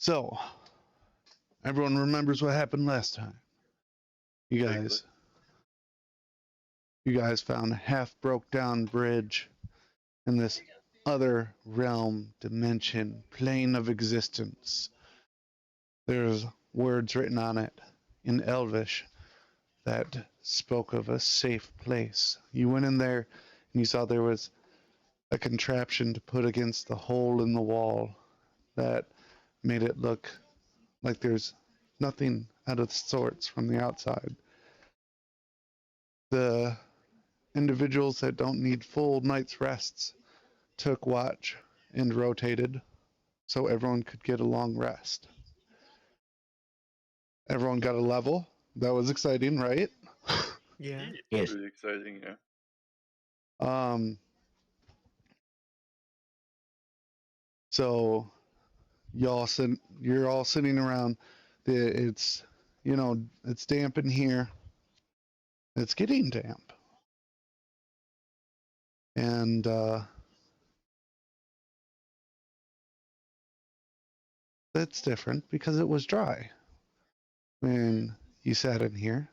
So, everyone remembers what happened last time. You Vaguely. guys found a half broke down bridge in this other realm, dimension, plane of existence. There's words written on it in Elvish that spoke of a safe place. You went in there and you saw there was a contraption to put against the hole in the wall that made it look like there's nothing out of sorts from the outside. The individuals that don't need full night's rests took watch and rotated so everyone could get a long rest. Everyone got a level. That was exciting, right? Yeah. Yes. Pretty exciting, yeah. So you're all sitting around. It's it's damp in here. It's getting damp, and that's different because it was dry when you sat in here,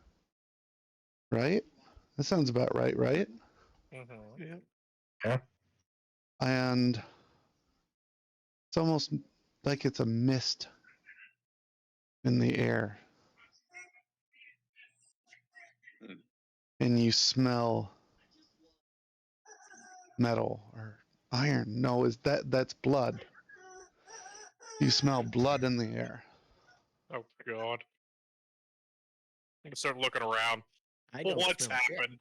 right? That sounds about right, right? Yeah. Yeah. And it's almost like it's a mist in the air. Hmm. And you smell metal or iron. No, that's blood. You smell blood in the air. Oh God! I'm gonna start looking around. I don't What's smell shit. happened?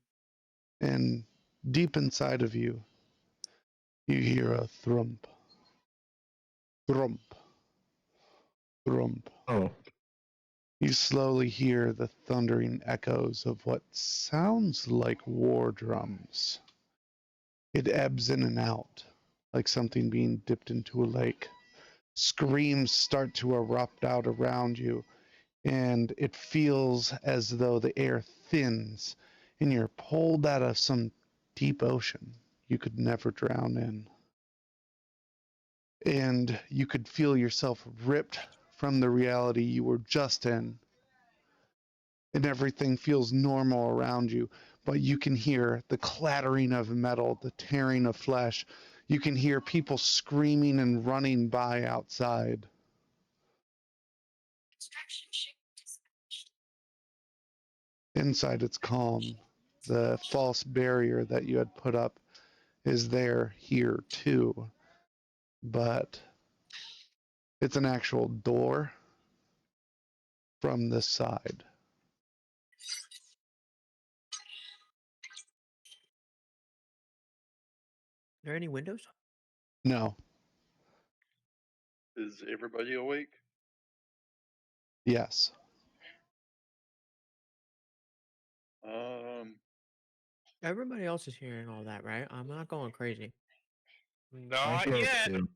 And deep inside of you, you hear a thump. Thump. Thump. Oh. You slowly hear the thundering echoes of what sounds like war drums. It ebbs in and out, like something being dipped into a lake. Screams start to erupt out around you, and it feels as though the air thins and you're pulled out of some deep ocean you could never drown in. And you could feel yourself ripped from the reality you were just in, and everything feels normal around you, but you can hear the clattering of metal, the tearing of flesh. You can hear people screaming and running by outside. Inside, it's calm. The false barrier that you had put up is there here too, but it's an actual door from this side. Are there any windows? No. Is everybody awake? Yes. Everybody else is hearing all that, right? I'm not going crazy. Not hear it yet. too.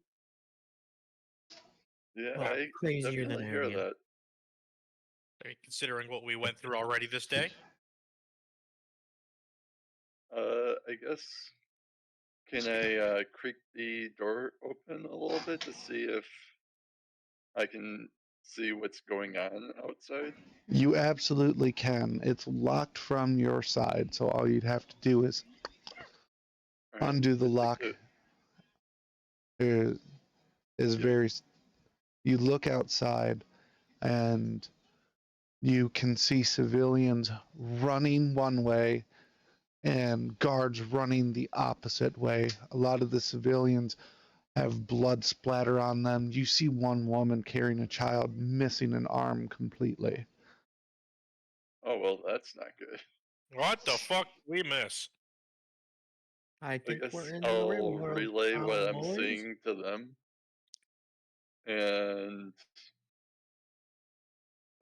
Yeah, Well, I crazier than definitely I hear am. that. I mean, considering what we went through already this day. I guess. Can I creak the door open a little bit to see if I can see what's going on outside? You absolutely can. It's locked from your side, so all you'd have to do is All right, undo the I'd like lock. to- It is Yep. very. You look outside, and you can see civilians running one way and guards running the opposite way. A lot of the civilians have blood splatter on them. You see one woman carrying a child missing an arm completely. Oh well, that's not good. What the fuck did we miss? I I think guess we're in the I'll real world. relay what I'm boys. seeing to them and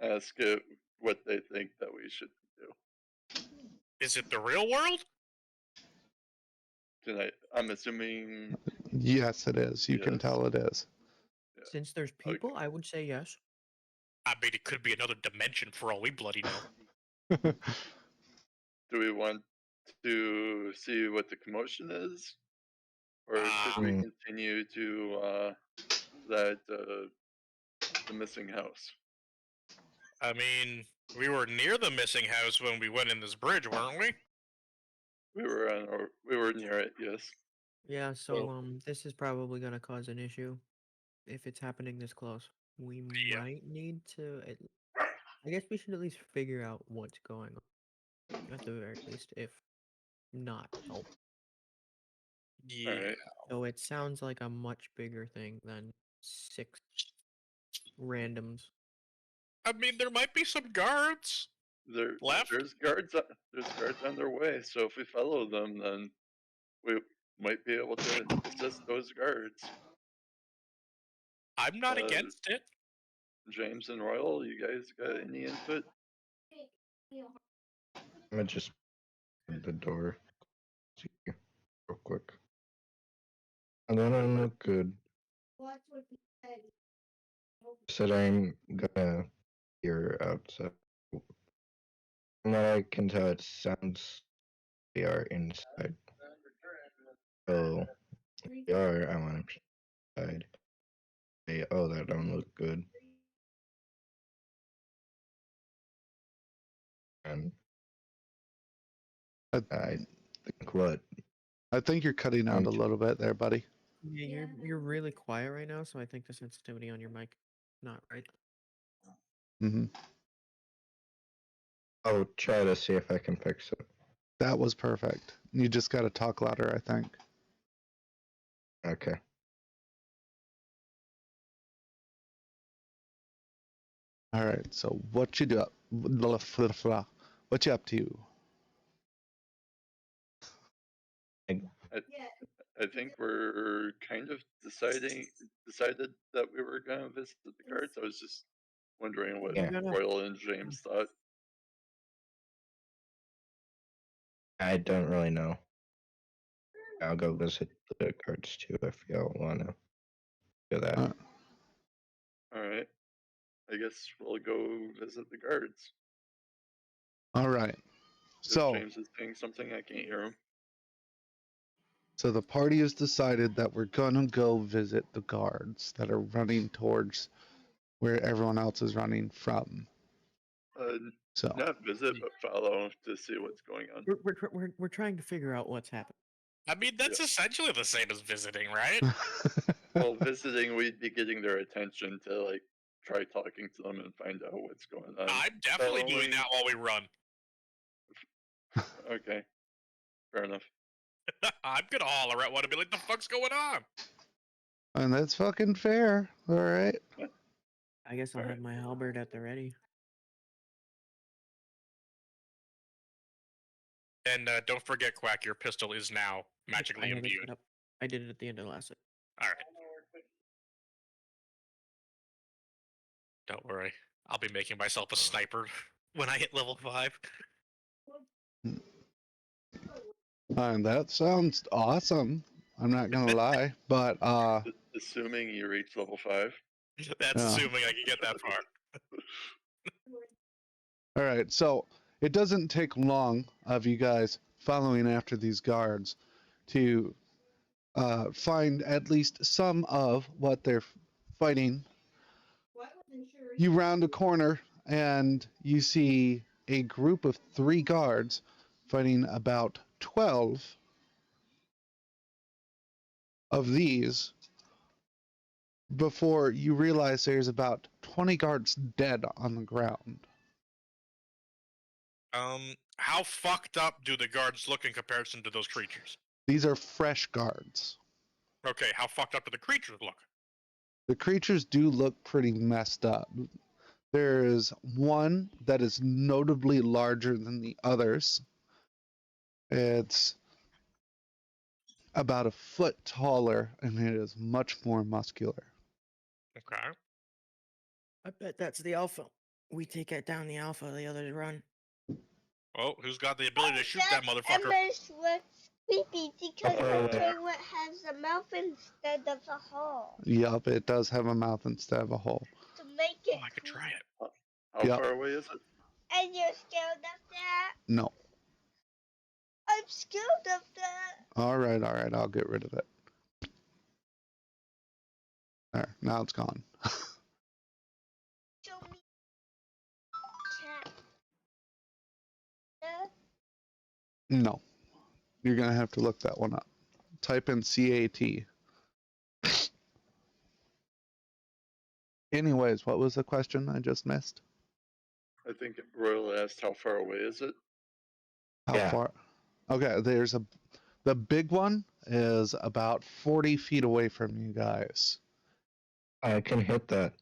ask it what they think that we should do. Is it the real world? I'm assuming. Yes, it is. You can Yes. tell it is. Yeah. Since there's people, I would say yes. I mean, it could be another dimension for all we bloody know. Do we want to see what the commotion is, or should we continue to let the missing house? I mean, we were near the missing house when we went in this bridge, weren't we? We were near it, yes. Yeah, so Well- this is probably gonna cause an issue if it's happening this close. We Yeah. might need to. I guess we should at least figure out what's going on, at the very least, if not help. Yeah. Alright. So it sounds like a much bigger thing than 6 randoms. I mean, there might be some guards. Left? There's guards on their way, so if we follow them, then we might be able to assist those guards. I'm not Uh, against it. James and Royal, you guys got any input? I'm gonna just open the door. See real quick. And then I look good. Said I'm gonna hear outside. From what I can tell, it sounds they are inside. So if they are, I want them inside. Hey, oh, that don't look good. And I, I think what? I think you're cutting out a little bit there, buddy. Yeah, you're really quiet right now, so I think the sensitivity on your mic not right. Hmm. I'll try to see if I can fix it. That was perfect. You just got to talk louder, I think. Okay. All right. So what you do? What you up to? I think we're kind of decided that we were gonna visit the guards. I was just wondering what Yeah. Royal and James thought. I don't really know. I'll go visit the guards too if y'all wanna do that. Alright. I guess we'll go visit the guards. All right. If So James is saying something, I can't hear him. So the party has decided that we're gonna go visit the guards that are running towards where everyone else is running from. So Not visit, but follow to see what's going on. We're trying to figure out what's happening. I mean, that's essentially the same as visiting, right? Well, visiting, we'd be getting their attention to like try talking to them and find out what's going on. I'm definitely doing Following- that while we run. Okay, fair enough. I'm gonna holler at one and be like, "The fuck's going on?" and that's fucking fair. All right. I guess I'll Alright. have my halberd at the ready. And don't forget, Quack, your pistol is now magically I had it imbued. set up. I did it at the end of last week. All right. Don't worry, I'll be making myself a sniper when I hit level 5. And that sounds awesome. I'm not gonna lie, but Assuming you reach level 5. That's Yeah. assuming I can get that far. all right. So it doesn't take long of you guys following after these guards to find at least some of what they're fighting. You round a corner and you see a group of 3 guards fighting about 12 of these before you realize there's about 20 guards dead on the ground. How fucked up do the guards look in comparison to those creatures? These are fresh guards. Okay, how fucked up do the creatures look? The creatures do look pretty messed up. There is one that is notably larger than the others. It's about a foot taller and it is much more muscular. Okay. I bet that's the alpha. We take it down the alpha, the others run. Well, who's got the ability to shoot that motherfucker? Ember's looks creepy because Oh, the yeah. penguin has a mouth instead of a hole. Yup, it does have a mouth instead of a hole. To make it Oh, I could try it. How Yep. far away is it? And you're scared of that? No. I'm scared of that. All right, I'll get rid of it. There, now it's gone. No, you're gonna have to look that one up. Type in CAT. Anyways, what was the question I just missed? I think Royal asked how far away is it? How Yeah. far? Okay, the big one is about 40 feet away from you guys. I can hit that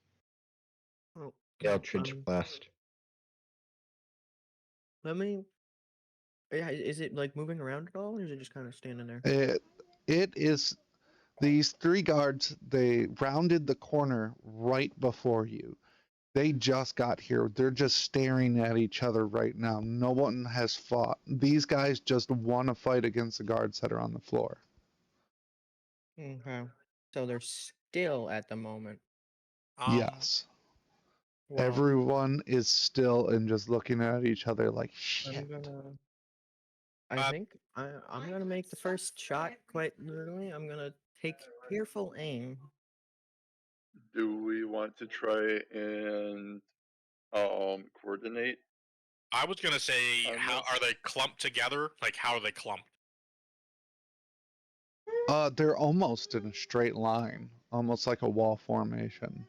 Oh, Eldritch Blast. let me. Yeah, is it like moving around at all, or is it just kind of standing there? It is these three guards. They rounded the corner right before you. They just got here. They're just staring at each other right now. No one has fought. These guys just want to fight against the guards that are on the floor. Okay. So they're still at the moment. Yes. Well, Everyone is still and just looking at each other like I'm shit. gonna. I Uh, think I'm gonna make the first shot quite literally. I'm gonna take careful aim. Do we want to try and coordinate? I was gonna say, On how this? are they clumped together? Like, how are they clumped? They're almost in a straight line, almost like a wall formation.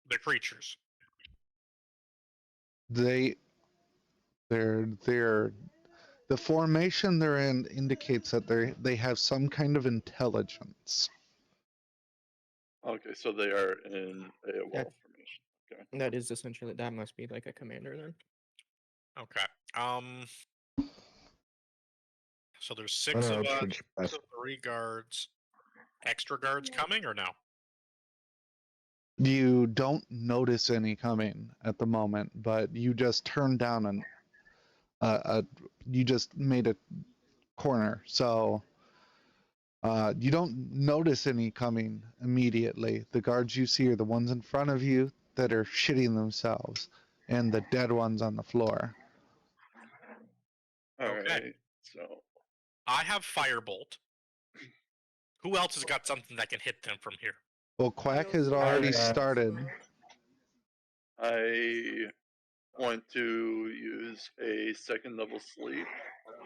The creatures. They're the formation they're in indicates that they have some kind of intelligence. Okay, so they are in a wall formation. Okay. That is essentially that must be like a commander then. Okay. So there's 6 An of us, Eldritch Blast. 3 guards. Extra guards coming or no? You don't notice any coming at the moment, but you just turned down you just made a corner, so you don't notice any coming immediately. The guards you see are the ones in front of you that are shitting themselves, and the dead ones on the floor. All Okay. right. So I have Firebolt. Who else has got something that can hit them from here? Well, Quack has already have- started. I want to use a second level sleep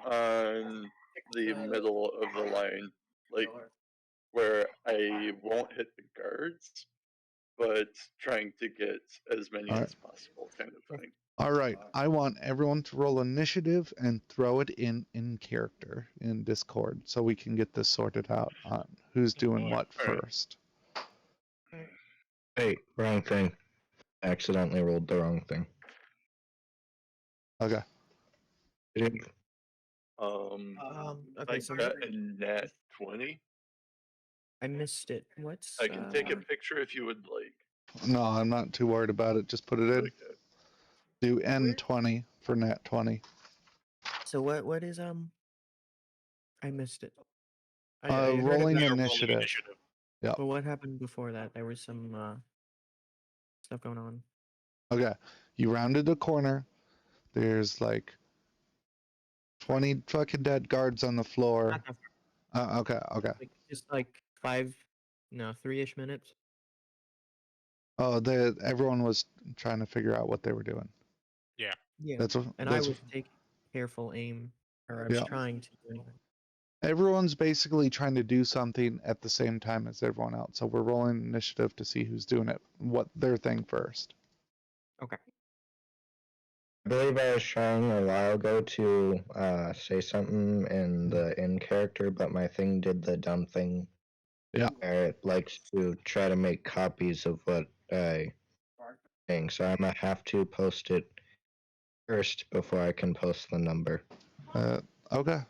on the middle of the line, like where I won't hit the guards, but trying to get as many All right. as possible, kind of thing. All right, I want everyone to roll initiative and throw it in character in Discord so we can get this sorted out on who's doing what All right. first. Wait, wrong thing. Accidentally rolled the wrong thing. Okay. Okay, I so got a nat 20. I missed it. What's I can take a picture if you would like. No, I'm not too worried about it. Just put it in. Okay. Do N20 for nat 20. So what is I missed it. I heard Rolling about, initiative. Yeah. but what happened before that? There was some stuff going on. Okay. You rounded the corner. There's like 20 fucking dead guards on the floor. Not that Okay. like, just like 3-ish minutes. Oh, everyone was trying to figure out what they were doing. Yeah. That's what. And That's I was taking careful aim, or I was Yeah. trying to. Anyway. Everyone's basically trying to do something at the same time as everyone else. So we're rolling initiative to see who's doing it, what their thing first. Okay. I believe I was trying a while ago to say something in the in character, but my thing did the dumb thing. Yeah. Where it likes to try to make copies of what I saying, so I'm gonna have to post it first before I can post the number. Okay.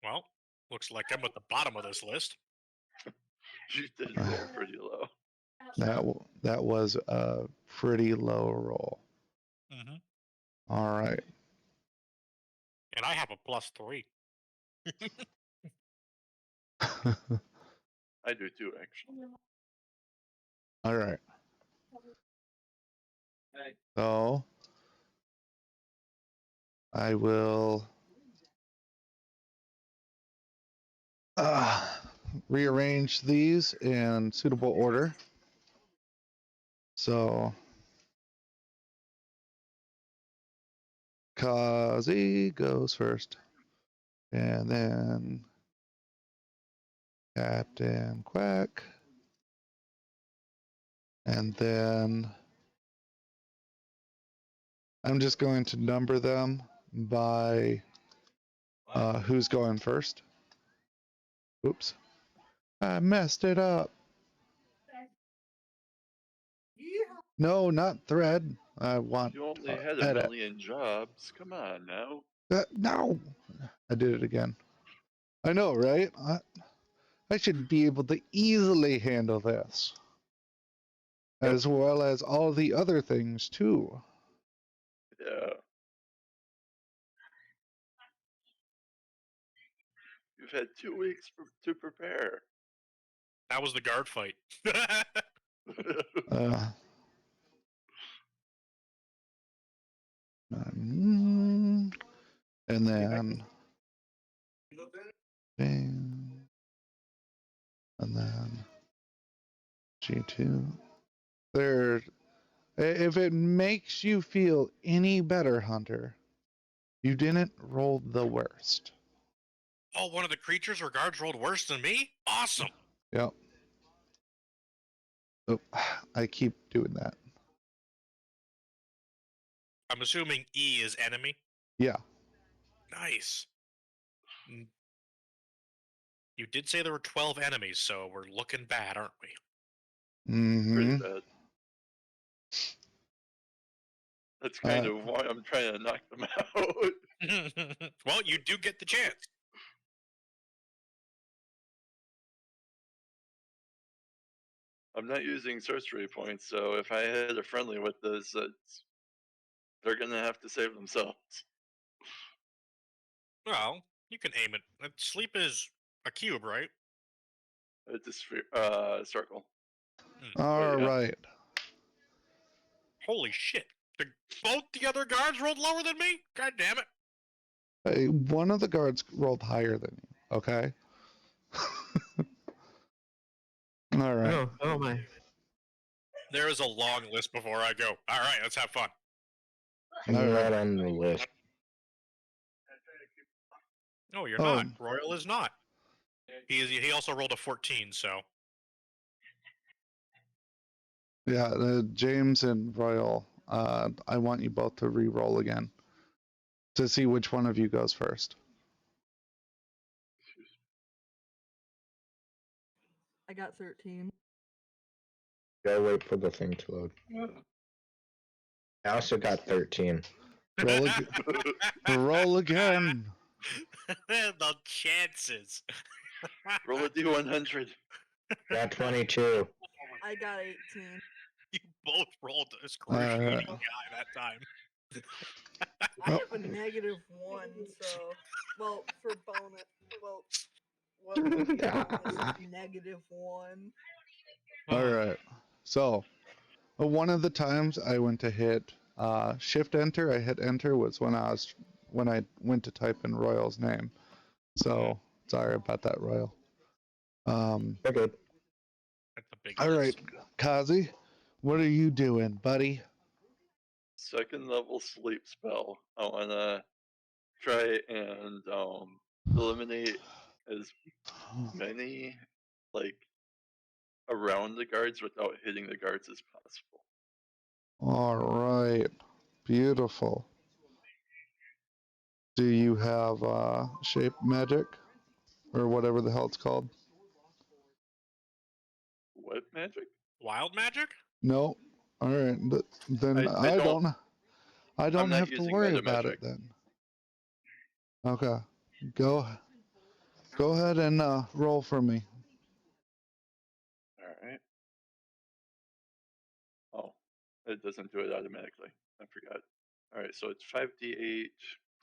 Well, looks like I'm at the bottom of this list. You did roll pretty low. That was a pretty low roll. Mm-hmm. All right. And I have a +3. I do too, actually. All right. So I will rearrange these in suitable order. So, Kazi goes first, and then Captain Quack, and then I'm just going to number them by who's going first. Oops, I messed it up. No, not thread. I want You only had a edit. million jobs. Come on now. No, I did it again. I know, right? I should be able to easily handle this, Yep. as well as all the other things too. Yeah. You've had 2 weeks to prepare. That was the guard fight. Uh, and then bang, and then G2. There. If it makes you feel any better, Hunter, you didn't roll the worst. Oh, one of the creatures or guards rolled worse than me? Awesome. Yep. Oh, I keep doing that. I'm assuming E is enemy. Yeah. Nice. You did say there were 12 enemies, so we're looking bad, aren't we? Pretty Mm-hmm. bad. That's kind of why I'm trying to knock them out. Well, you do get the chance. I'm not using sorcery points, so if I hit a friendly with this, they're gonna have to save themselves. Well, you can aim it. Sleep is a cube, right? It's a circle. All yeah. right. Holy shit. Both the other guards rolled lower than me? God damn it. Hey, one of the guards rolled higher than you. Okay. All right. Oh my. There is a long list before I go. All right, let's have fun. I'm All not right. on the list. No, you're Oh. not. Royal is not. He also rolled a 14, so. Yeah, James and Royal. I want you both to re-roll again to see which one of you goes first. I got 13. Gotta wait for the thing to load. I also got 13. Roll again. Roll again. The chances. Roll a d100. Got 22. I got 18. You both rolled excruciating guy that time. I have a -1, so well for bonus. Well, what would be bonus -1? All right. So, one of the times I went to hit Shift Enter, I hit Enter was when I went to type in Royal's name. So sorry about that, Royal. Okay. That's a big All right, list. Kazi, what are you doing, buddy? Second level sleep spell. I wanna try and eliminate as many like around the guards without hitting the guards as possible. All right, beautiful. Do you have shape magic or whatever the hell it's called? What magic? Wild magic? No. All right, then I I don't- don't. I don't not have to using worry meta about magic. it then. Okay, go ahead and roll for me. Alright. Oh, it doesn't do it automatically. I forgot. Alright, so it's 5d8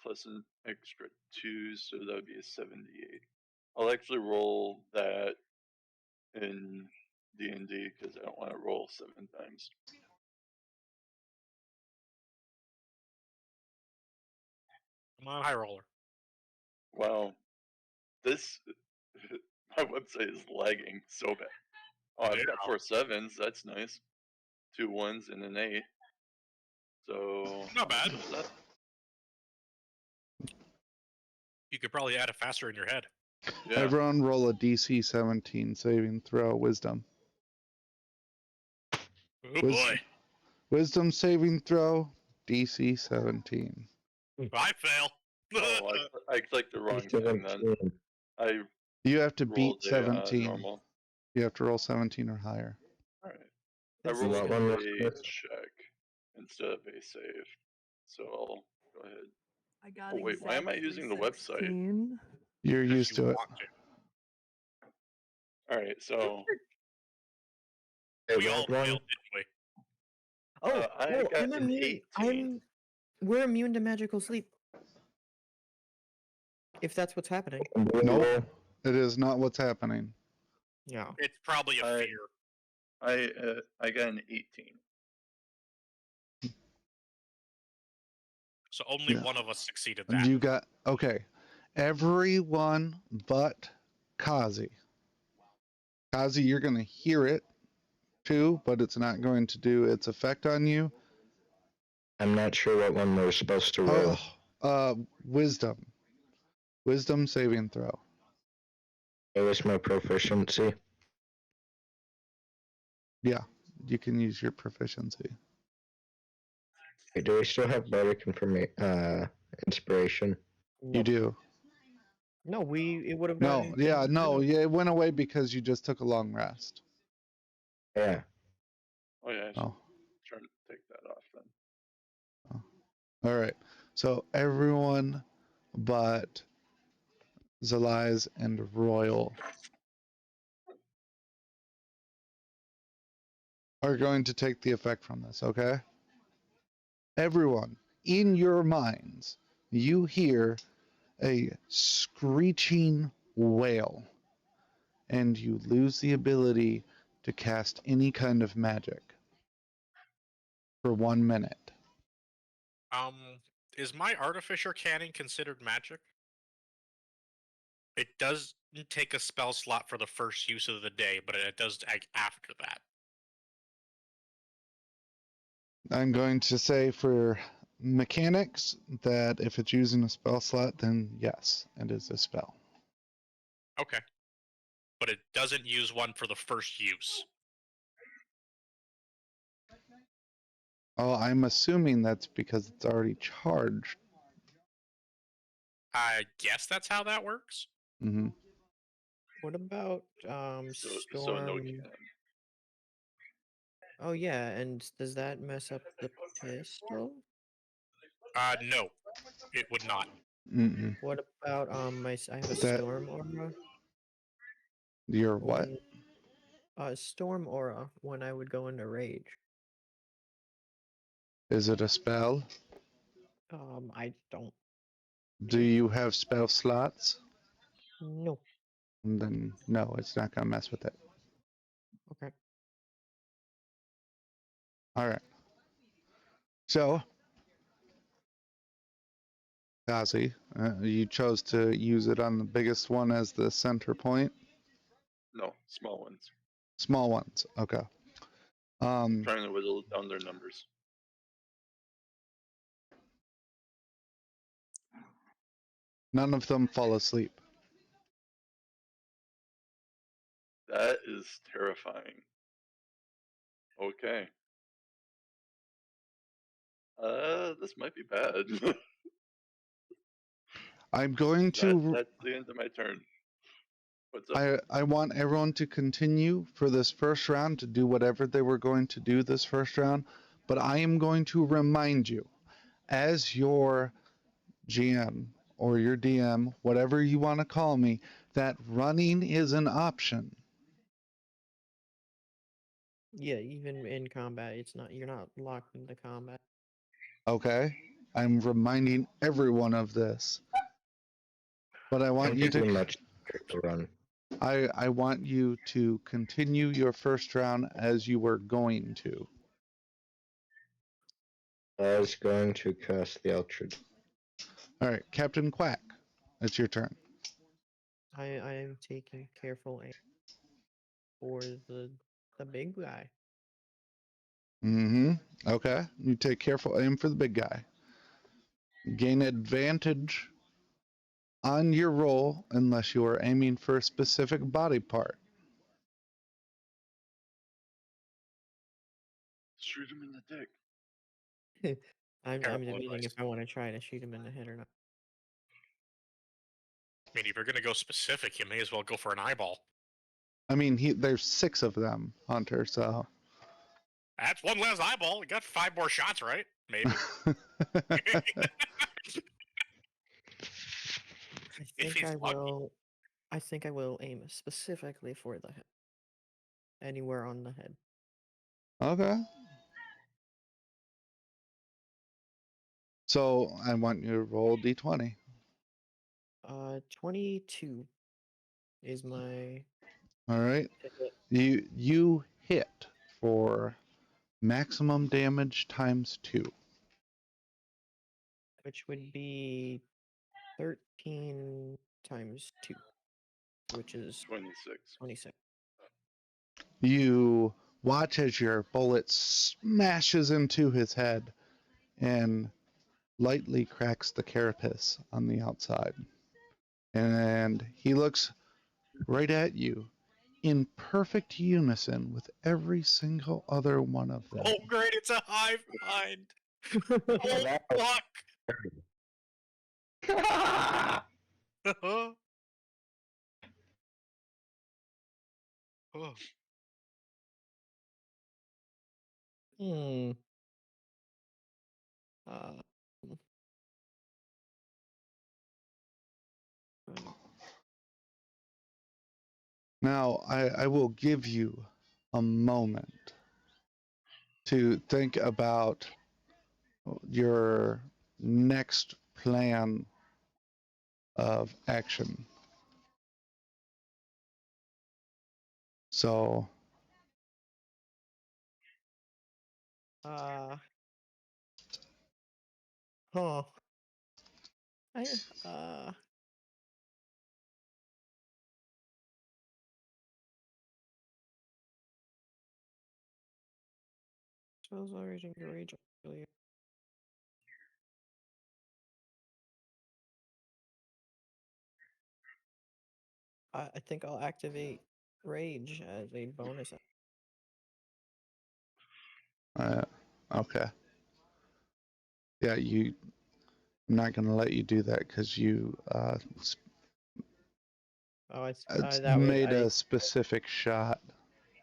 plus an extra 2, so that would be a 78. I'll actually roll that in D&D because I don't want to roll 7 times. Come on, high roller. Wow. This My website is lagging so bad. Oh, I've got Yeah. 4 7s. That's nice. 2 1s and an 8. So Not bad. how much was that? You could probably add it faster in your head. Yeah. Everyone roll a DC 17 saving throw. Wisdom. Oh Wis- boy. Wisdom saving throw. DC 17. I fail. Oh, I clicked the wrong thing then. 17. I You have to rolled beat a 17. normal. You have to roll 17 or higher. All right. I This is rolled What gonna one a was this? check instead of a save. So I'll go ahead. I got Oh, wait, why am I exactly using the website? 16. You're Because used you to it. want to. All right, so Hey, We all what one? failed, didn't we? Oh, I oh, got I'm an immune. 18. We're immune to magical sleep. If that's what's happening. Nope. It is not what's happening. Yeah. It's probably a I- fear. I got an 18. So only Yeah. one of us succeeded that. You got okay. Everyone but Kazi. Kazi, you're gonna hear it too, but it's not going to do its effect on you. I'm not sure what one we're supposed to roll. Wisdom. Wisdom saving throw. It was my proficiency. Yeah, you can use your proficiency. Hey, do we still have bardic inspiration? You do. No, it would have No, gotten yeah, taken no, out. yeah, it went away because you just took a long rest. Yeah. Oh, yeah, I should Oh, try to take that off then. all right. So everyone but Zalais and Royal are going to take the effect from this, okay? Everyone, in your minds, you hear a screeching wail, and you lose the ability to cast any kind of magic for 1 minute. Is my artificer cannon considered magic? It does take a spell slot for the first use of the day, but it does after that. I'm going to say for mechanics that if it's using a spell slot, then yes, it is a spell. Okay. But it doesn't use one for the first use. Oh, I'm assuming that's because it's already charged. I guess that's how that works. Mm-hmm. What about So storm? no cannon. Oh yeah, and does that mess up the pistol? No, it would not. Mm-mm. What about I have a That- storm aura. You're what? Storm aura when I would go into rage. Is it a spell? I don't. Do you have spell slots? No. Then no, it's not gonna mess with it. Okay. All right. So, Kazi, you chose to use it on the biggest one as the center point. No, small ones. Small ones. Okay. Trying to whittle down their numbers. None of them fall asleep. That is terrifying. Okay. This might be bad. I'm going to. That's the end of my turn. What's up? I want everyone to continue for this first round to do whatever they were going to do this first round, but I am going to remind you, as your GM or your DM, whatever you want to call me, that running is an option. Yeah, even in combat, you're not locked into combat. Okay? I'm reminding everyone of this. But I want you Pretty to much to run. I want you to continue your first round as you were going to. I was going to cast the Ultra. All right, Captain Quack, it's your turn. I am taking careful aim for the big guy. Mm-hmm. Okay. You take careful aim for the big guy. Gain advantage on your roll unless you are aiming for a specific body part. Shoot him in the dick. I'm Terrible debating advice. if I want to try to shoot him in the head or not. I mean, if you're gonna go specific, you may as well go for an eyeball. I mean, there's 6 of them, Hunter, so. That's one less eyeball. You got 5 more shots, right? Maybe. If he's lucky. I think I will aim specifically for the head. Anywhere on the head. Okay. So I want you to roll d20. 22 is my All right. to hit. You hit for maximum damage times 2. Which would be 13 times 2, which is 26. 26. You watch as your bullet smashes into his head and lightly cracks the carapace on the outside. And he looks right at you in perfect unison with every single other one of them. Oh, great! It's a hive mind. Oh, that fuck! Oh. Hmm. Uh, Now, I will give you a moment to think about your next plan of action. So, huh. I spells are raging rage earlier. I think I'll activate rage as a bonus. okay. Yeah, I'm not going to let you do that because you Oh, it's that way made I a specific shot.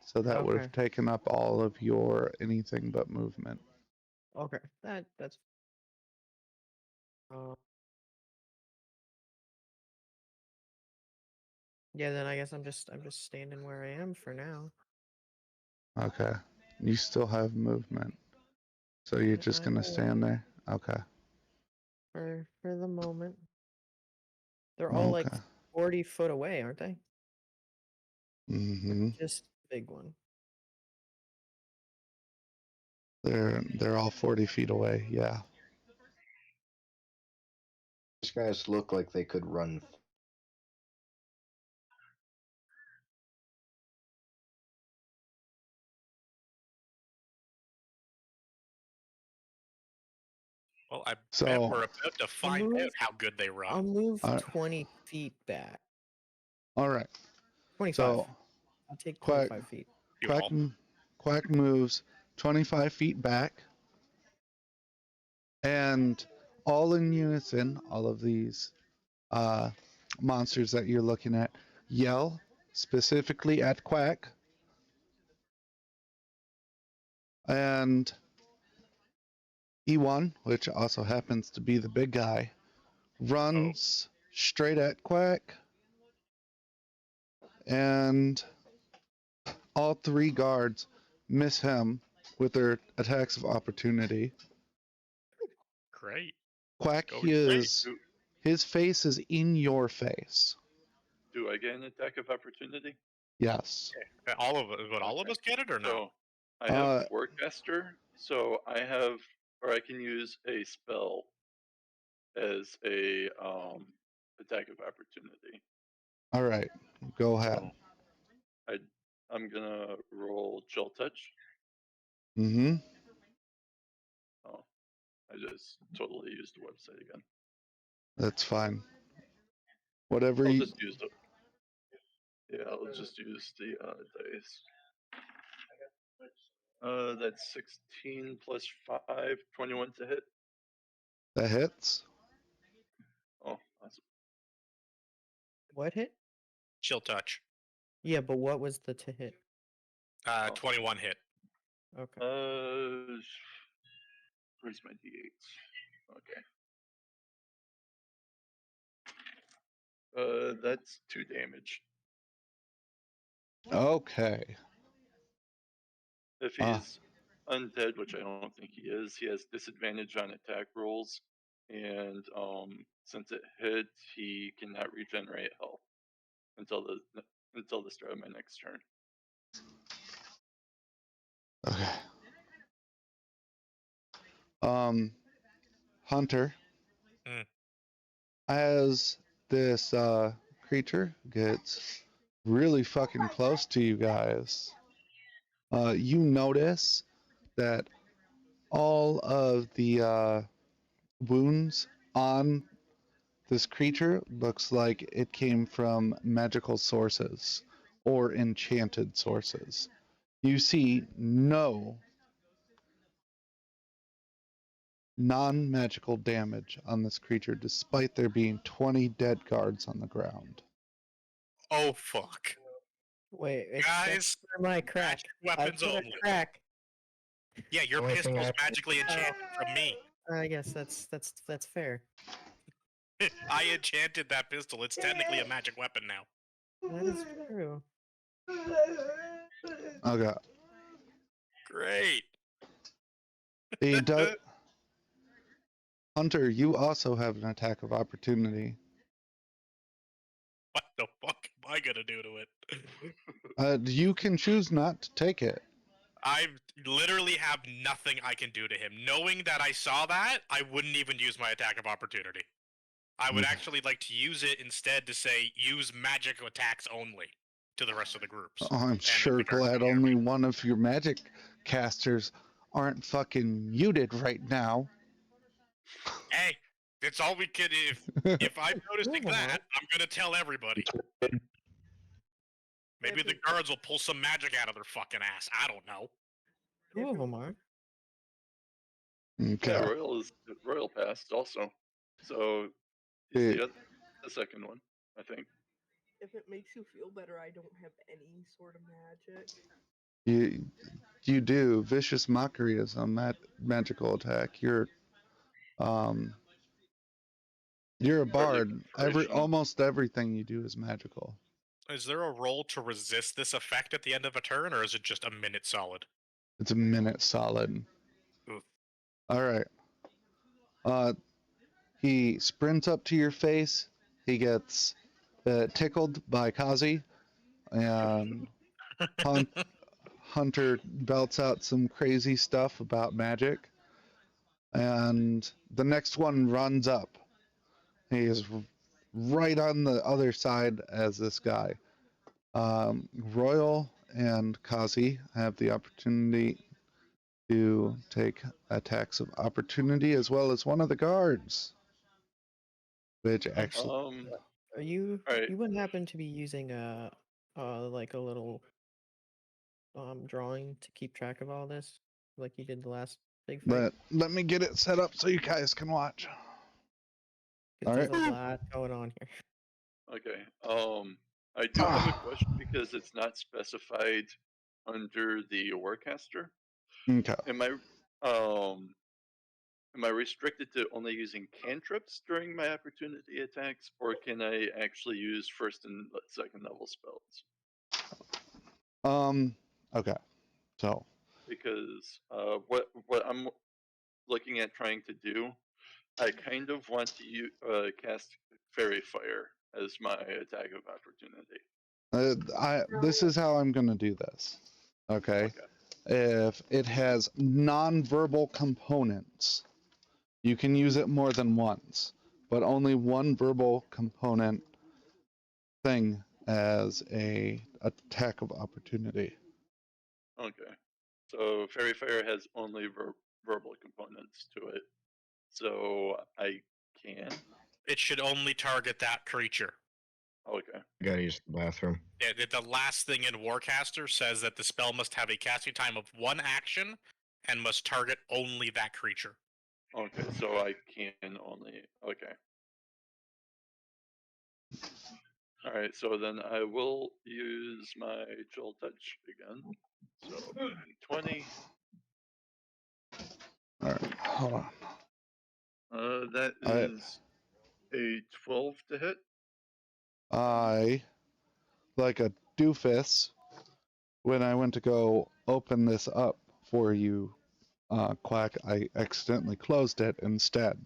So that would okay. have taken up all of your anything but movement. Okay. That's yeah, then I guess I'm just standing where I am for now. Okay. You still have movement. So you're just I going to will stand there? Okay. for the moment. They're all like Okay. 40 foot away, aren't they? Mm-hmm. Just the big one. They're all 40 feet away. Yeah. These guys look like they could run. Well, I bet So, we're about to find move- out how good they run. I'll move Uh, 20 feet back. all right. 25. So I'll take Quack 25 feet. Quack Quack moves 25 feet back, and all in unison, all of these monsters that you're looking at yell specifically at Quack, and E1, which also happens to be the big guy, runs straight at Quack, and all 3 guards miss him with their attacks of opportunity. Great. Quack Going is his face is in your face. Do I get an attack of opportunity? Yes. All of us, would all of us get it or no? So I have Forecaster, so I have, or I can use a spell as a attack of opportunity. All right, go ahead. So I'm gonna roll chill touch. Mm-hmm. Oh, I just totally used the website again. That's fine. Whatever I'll you. just use the. Yeah, I'll just use the dice. That's 16 plus 5, 21 to hit. That hits. Oh, awesome. What hit? Chill touch. Yeah, but what was the to hit? Oh. 21 hit. Okay. Where's my d8s? Okay. That's 2 damage. Okay. If he's undead, which I don't think he is, he has disadvantage on attack rolls, and since it hit, he cannot regenerate health until the start of my next turn. Okay. Hunter. Mm. As this creature gets really fucking close to you guys, you notice that all of the wounds on this creature looks like it came from magical sources or enchanted sources. You see no non-magical damage on this creature despite there being 20 dead guards on the ground. Oh fuck. Wait, Guys, except for my crack. magic I weapons put a only. crack. Yeah, your Only thing pistol's I- magically enchanted from me. I guess that's fair. I enchanted that pistol. It's technically a magic weapon now. That is true. Okay. Great. Hunter, you also have an attack of opportunity. What the fuck am I gonna do to it? You can choose not to take it. I literally have nothing I can do to him. Knowing that I saw that, I wouldn't even use my attack of opportunity. I would Okay. actually like to use it instead to say use magic attacks only to the rest of the groups. Oh, I'm sure the guards glad can hear only me. one of your magic casters aren't fucking muted right now. Hey, that's all we can. If I'm noticing that, I'm gonna tell everybody. Maybe the guards will pull some magic out of their fucking ass. I don't know. Two of them are. Okay. Yeah, Royal passed also, so he's Hey. the second one, I think. If it makes you feel better, I don't have any sort of magic. You do. Vicious Mockery is a magical attack. You're a bard. Inspiration. Almost everything you do is magical. Is there a roll to resist this effect at the end of a turn, or is it just a minute solid? It's a minute solid. Oof. All right. He sprints up to your face. He gets tickled by Kazi, and Hunter belts out some crazy stuff about magic. And the next one runs up. He is right on the other side as this guy. Royal and Kazi have the opportunity to take attacks of opportunity as well as one of the guards. Which actually. Are you? Alright. You wouldn't happen to be using like a little drawing to keep track of all this, like you did the last big fight? Let me get it set up so you guys can watch. 'Cause All there's right. a lot going on here. Okay. I do have a question because it's not specified under the Warcaster. Okay. Am I restricted to only using cantrips during my opportunity attacks, or can I actually use first and second level spells? Okay. So. Because what I'm looking at trying to do, I kind of want to cast Fairy Fire as my attack of opportunity. This is how I'm gonna do this. Okay. If it has non-verbal components, you can use it more than once, but only one verbal component thing as a attack of opportunity. Okay. So Fairy Fire has only verbal components to it. So I can. It should only target that creature. Okay. I gotta use the bathroom. Yeah, the last thing in Warcaster says that the spell must have a casting time of 1 action and must target only that creature. Okay. So I can only. Okay. All right. So then I will use my Chill Touch again. So 20. All right, hold on. That is a 12 to hit. I, like a doofus, when I went to go open this up for you, Quack, I accidentally closed it instead.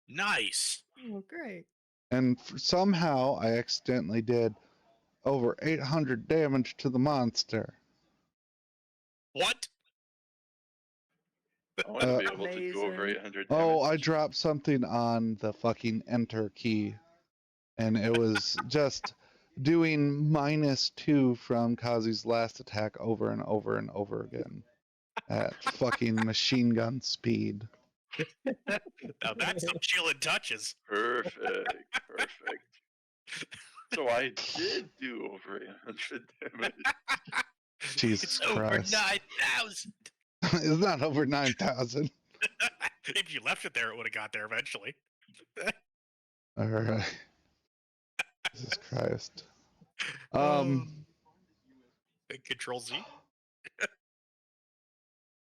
Nice. Oh, great. And somehow I accidentally did over 800 damage to the monster. What? I want to Uh, be able to do over Amazing. 800 damage. Oh, I dropped something on the fucking enter key, and it was just doing -2 from Kazi's last attack over and over and over again at fucking machine gun speed. Now that's some chilling touches. Perfect. Perfect. So I did do over 800 damage. Jesus It's over Christ. 9,000. It's not over 9,000. If you left it there, it would have got there eventually. All right. Jesus Christ. Control Z.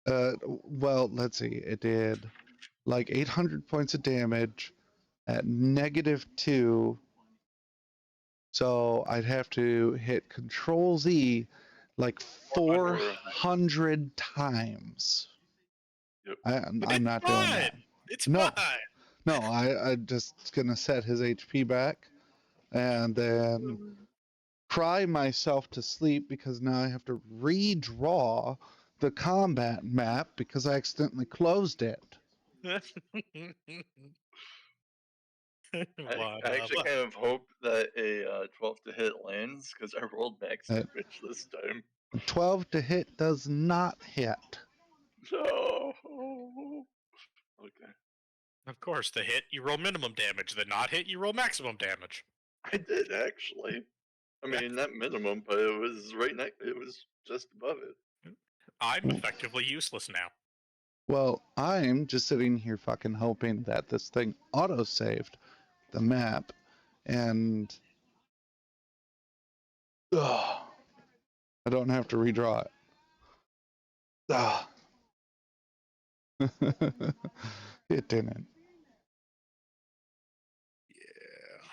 Well, let's see. It did like 800 points of damage at -2. So I'd have to hit Control Z like 400 times. Yep. I'm not doing that. It's No. fine. No, I'm just gonna set his HP back and then cry myself to sleep because now I have to redraw the combat map because I accidentally closed it. I actually kind of hope that a 12 to hit lands because I rolled max Uh, damage this time. 12 to hit does not hit. No. Okay. Of course, the hit you roll minimum damage, the not hit you roll maximum damage. I did actually. I mean, not minimum, but it was right next. It was just above it. I'm effectively useless now. Well, I'm just sitting here fucking hoping that this thing auto-saved the map and I don't have to redraw it. Ugh. It didn't. Yeah.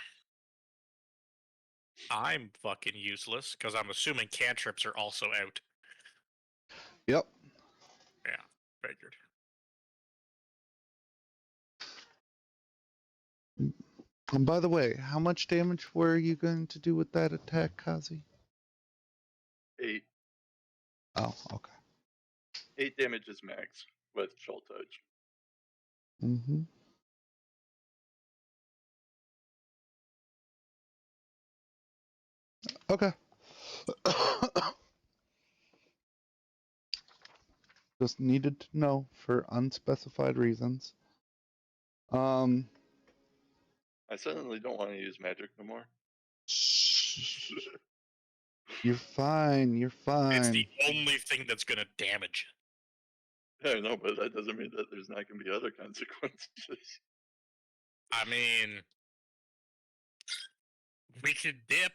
I'm fucking useless because I'm assuming cantrips are also out. Yep. Yeah, figured. And by the way, how much damage were you going to do with that attack, Kazi? 8. Oh, okay. 8 damage is max with Chill Touch. Mm-hmm. Okay. Just needed to know for unspecified reasons. I suddenly don't want to use magic no more. You're fine. You're It's fine. the only thing that's gonna damage it. Yeah, I know, but that doesn't mean that there's not going to be other consequences. I mean, we could dip.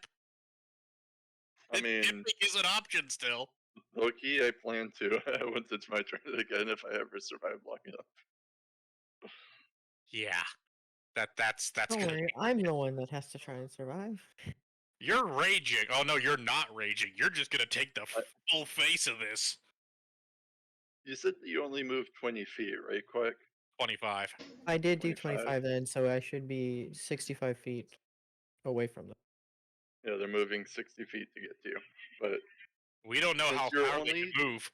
I mean, Dipping is an option still. low key, I plan to once it's my turn again if I ever survive long enough. Yeah, that's Don't gonna. worry, I'm the one that has to try and survive. You're raging. Oh no, you're not raging. You're just gonna take the I- full face of this. You said that you only moved 20 feet, right, Quick? 25. I did do 25. 25 then, so I should be 65 feet away from them. Yeah, they're moving 60 feet to get to you. But We don't know Since how you're far they only- can move.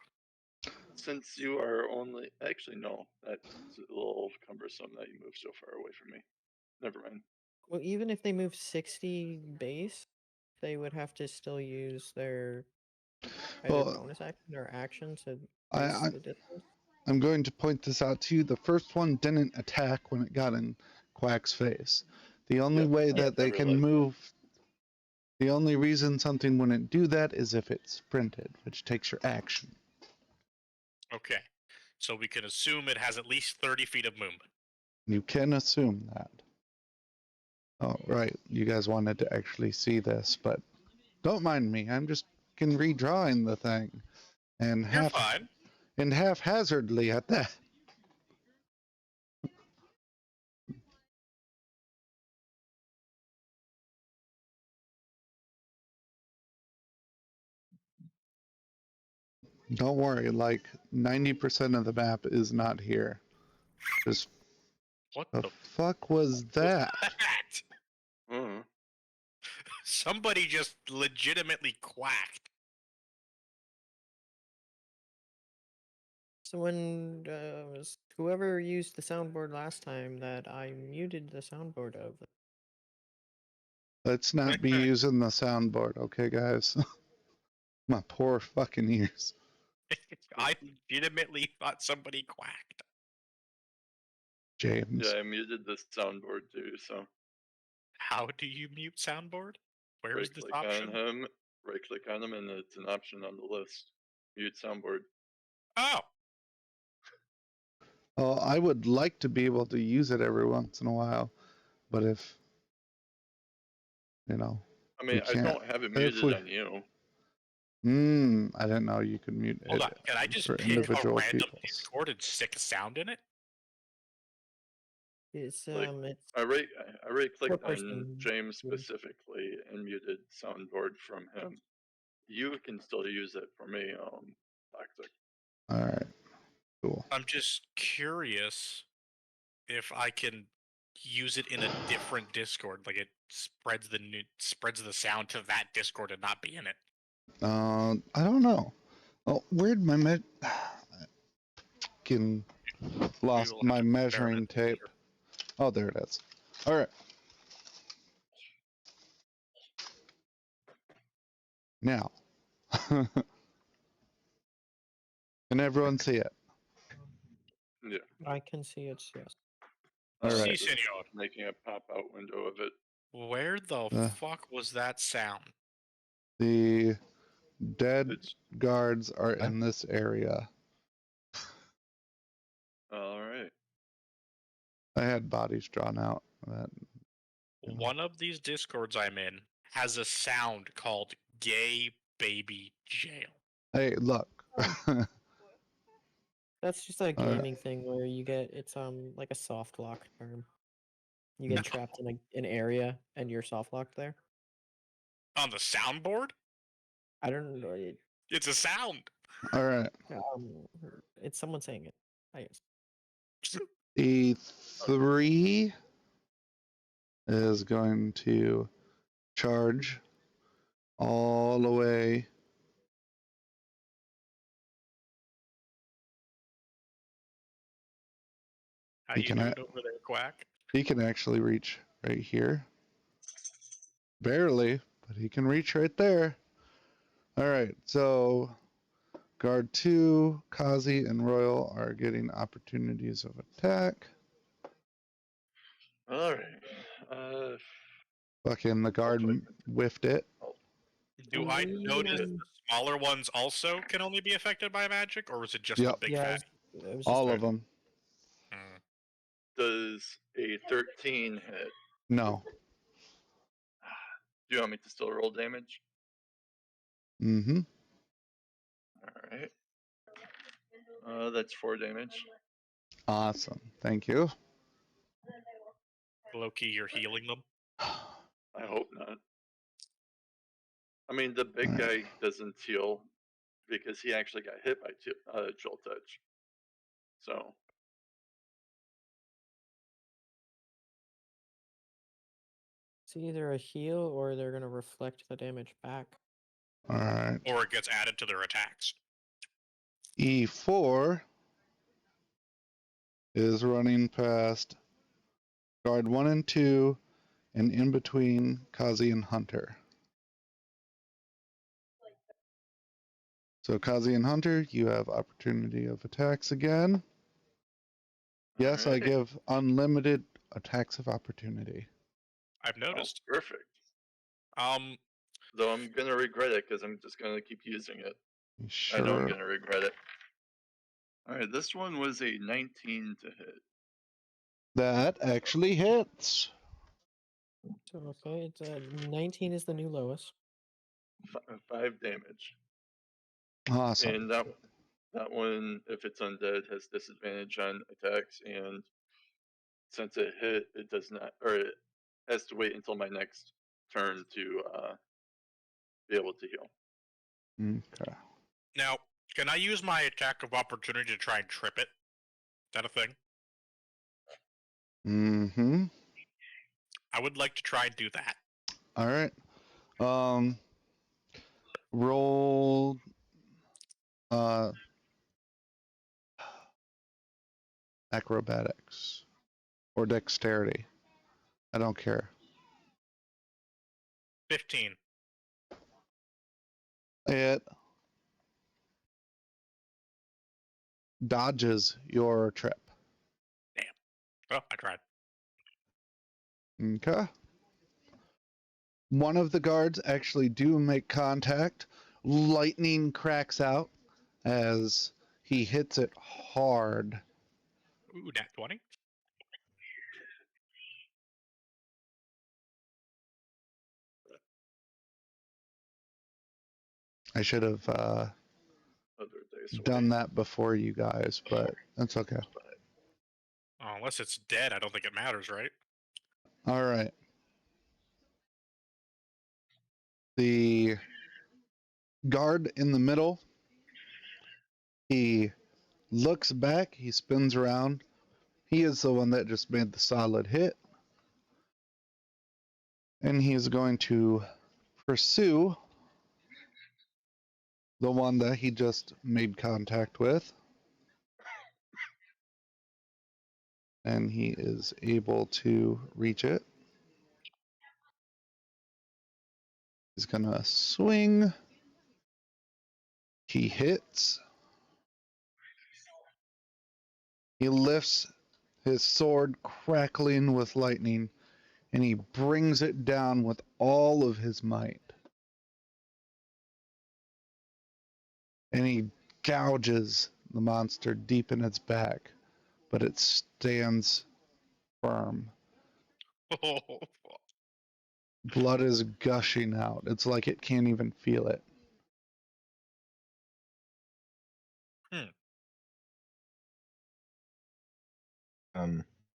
since you are only. Actually, no. That's a little cumbersome that you move so far away from me. Never mind. Well, even if they move 60 base, they would have to still use their either Well, bonus action or action to I, base I the distance. I'm going to point this out to you. The first one didn't attack when it got in Quack's face. The only Yeah, way Yeah. that I they can realized that. move, the only reason something wouldn't do that is if it's sprinted, which takes your action. Okay. So we can assume it has at least 30 feet of movement. You can assume that. Oh, right. You guys wanted to actually see this, but don't mind me. I'm just redrawing the thing, and You're fine. haphazardly at that. Don't worry. Like 90% of the map is not here. Just What the the fuck was that? that? Mhm. Somebody just legitimately quacked. So when whoever used the soundboard last time, that I muted the soundboard of. Let's not be using the soundboard, okay, guys? My poor fucking ears. I legitimately thought somebody quacked. James. Yeah, I muted the soundboard too, so How do you mute soundboard? Where is right this click option? on him, right click on him, and it's an option on the list. Mute soundboard. Oh, Oh, I would like to be able to use it every once in a while, but if, you know, I we mean, I can't. don't have it If muted we, on you. I didn't know you could mute hold it on. Can I just for pick a individual random people's. Discord and stick a sound in it? It's Like, it's I right clicked on person. James Yeah. specifically and muted soundboard from him. You can still use it for me, Toxic. All right, cool. I'm just curious if I can use it in a different Discord, like it spreads the sound to that Discord and not be in it. I don't know. Oh, where'd my fucking lost will have my to compare measuring it tape? later. Oh, there it is. All right. Now, can everyone see it? Yeah. I can see it's yes. All Si, right. senor. Making a pop out window of it. Where the Uh. fuck was that sound? The dead It's guards are in this area. all right. I had bodies drawn out. That, you know. One of these Discords I'm in has a sound called gay baby jail. Hey, look. That's just a Alright. gaming thing where you get it's like a soft lock term. You get No. trapped in an area and you're soft locked there. On the soundboard? I don't know. It's a sound. All right. It's someone saying it. I guess. E3 is going to charge all the way. How He you can doing over there, Quack? He can actually reach right here. Barely, but he can reach right there. All right, so guard 2, Kazi, and Royal are getting opportunities of attack. All right. Fucking the guard Hopefully- whiffed it. Do I We, notice um, the smaller ones also can only be affected by magic, or was it just the Yep. big Yeah, fatty? it was just All a- of them. Hmm. Does a 13 hit? No. Do you want me to still roll damage? Mm-hmm. All right. That's 4 damage. Awesome. Thank you. Loki, you're healing them. I hope not. I mean, the big Alright. guy doesn't heal because he actually got hit by Jolt Touch. So It's either a heal or they're gonna reflect the damage back. All right. Or it gets added to their attacks. E4 is running past guard 1 and 2 and in between Kazi and Hunter. So Kazi and Hunter, you have opportunity of attacks again. Yes, I Alright. give unlimited attacks of opportunity. I've Oh, noticed. perfect. Though I'm gonna regret it because I'm just gonna keep using it. I know I'm Sure. gonna regret it. Alright, this one was a 19 to hit. That actually hits. So okay, it's 19 is the new lowest. 5 damage. Awesome. And that one, if it's undead, has disadvantage on attacks, and since it hit, it does not, or it has to wait until my next turn to be able to heal. Okay. now, can I use my attack of opportunity to try and trip it? Is that a thing? Mm-hmm. I would like to try and do that. All right. Roll acrobatics or dexterity. I don't care. 15. It dodges your trip. Well, I tried. Okay. One of the guards actually do make contact. Lightning cracks out as he hits it hard. Ooh, nat 20. I should have Other dice done away. that before you guys, but that's okay. Oh, unless it's dead, I don't think it matters, right? All right. The guard in the middle, he looks back, he spins around. He is the one that just made the solid hit. And he is going to pursue the one that he just made contact with. And he is able to reach it. He's going to swing. He hits. He lifts his sword crackling with lightning, and he brings it down with all of his might. And he gouges the monster deep in its back, but it stands firm. Oh, Blood is gushing out. It's like it can't even feel it.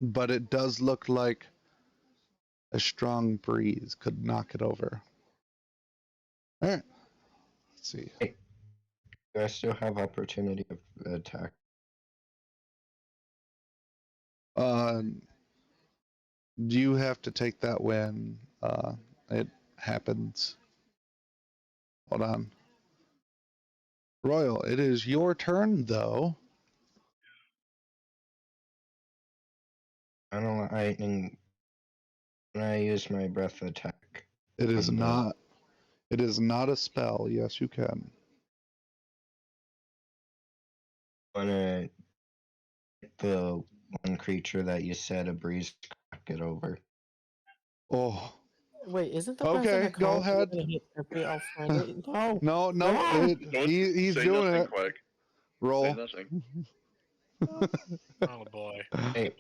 But it does look like a strong breeze could knock it over. All right. Let's see. Hey, do I still have opportunity of attack? You have to take that when it happens. Hold on. Royal, it is your turn, though. I don't know. When I use my breath attack. It is on the- not. It is not a spell. Yes, you can. Wanna hit the one creature that you said a breeze crack it over. Oh, Wait, isn't the person okay. a Go call ahead. gonna hit Trippy? I'll find it. No. No, no. No! Don't He's say doing nothing, it. Quack. Say Roll. nothing. oh boy. Hey,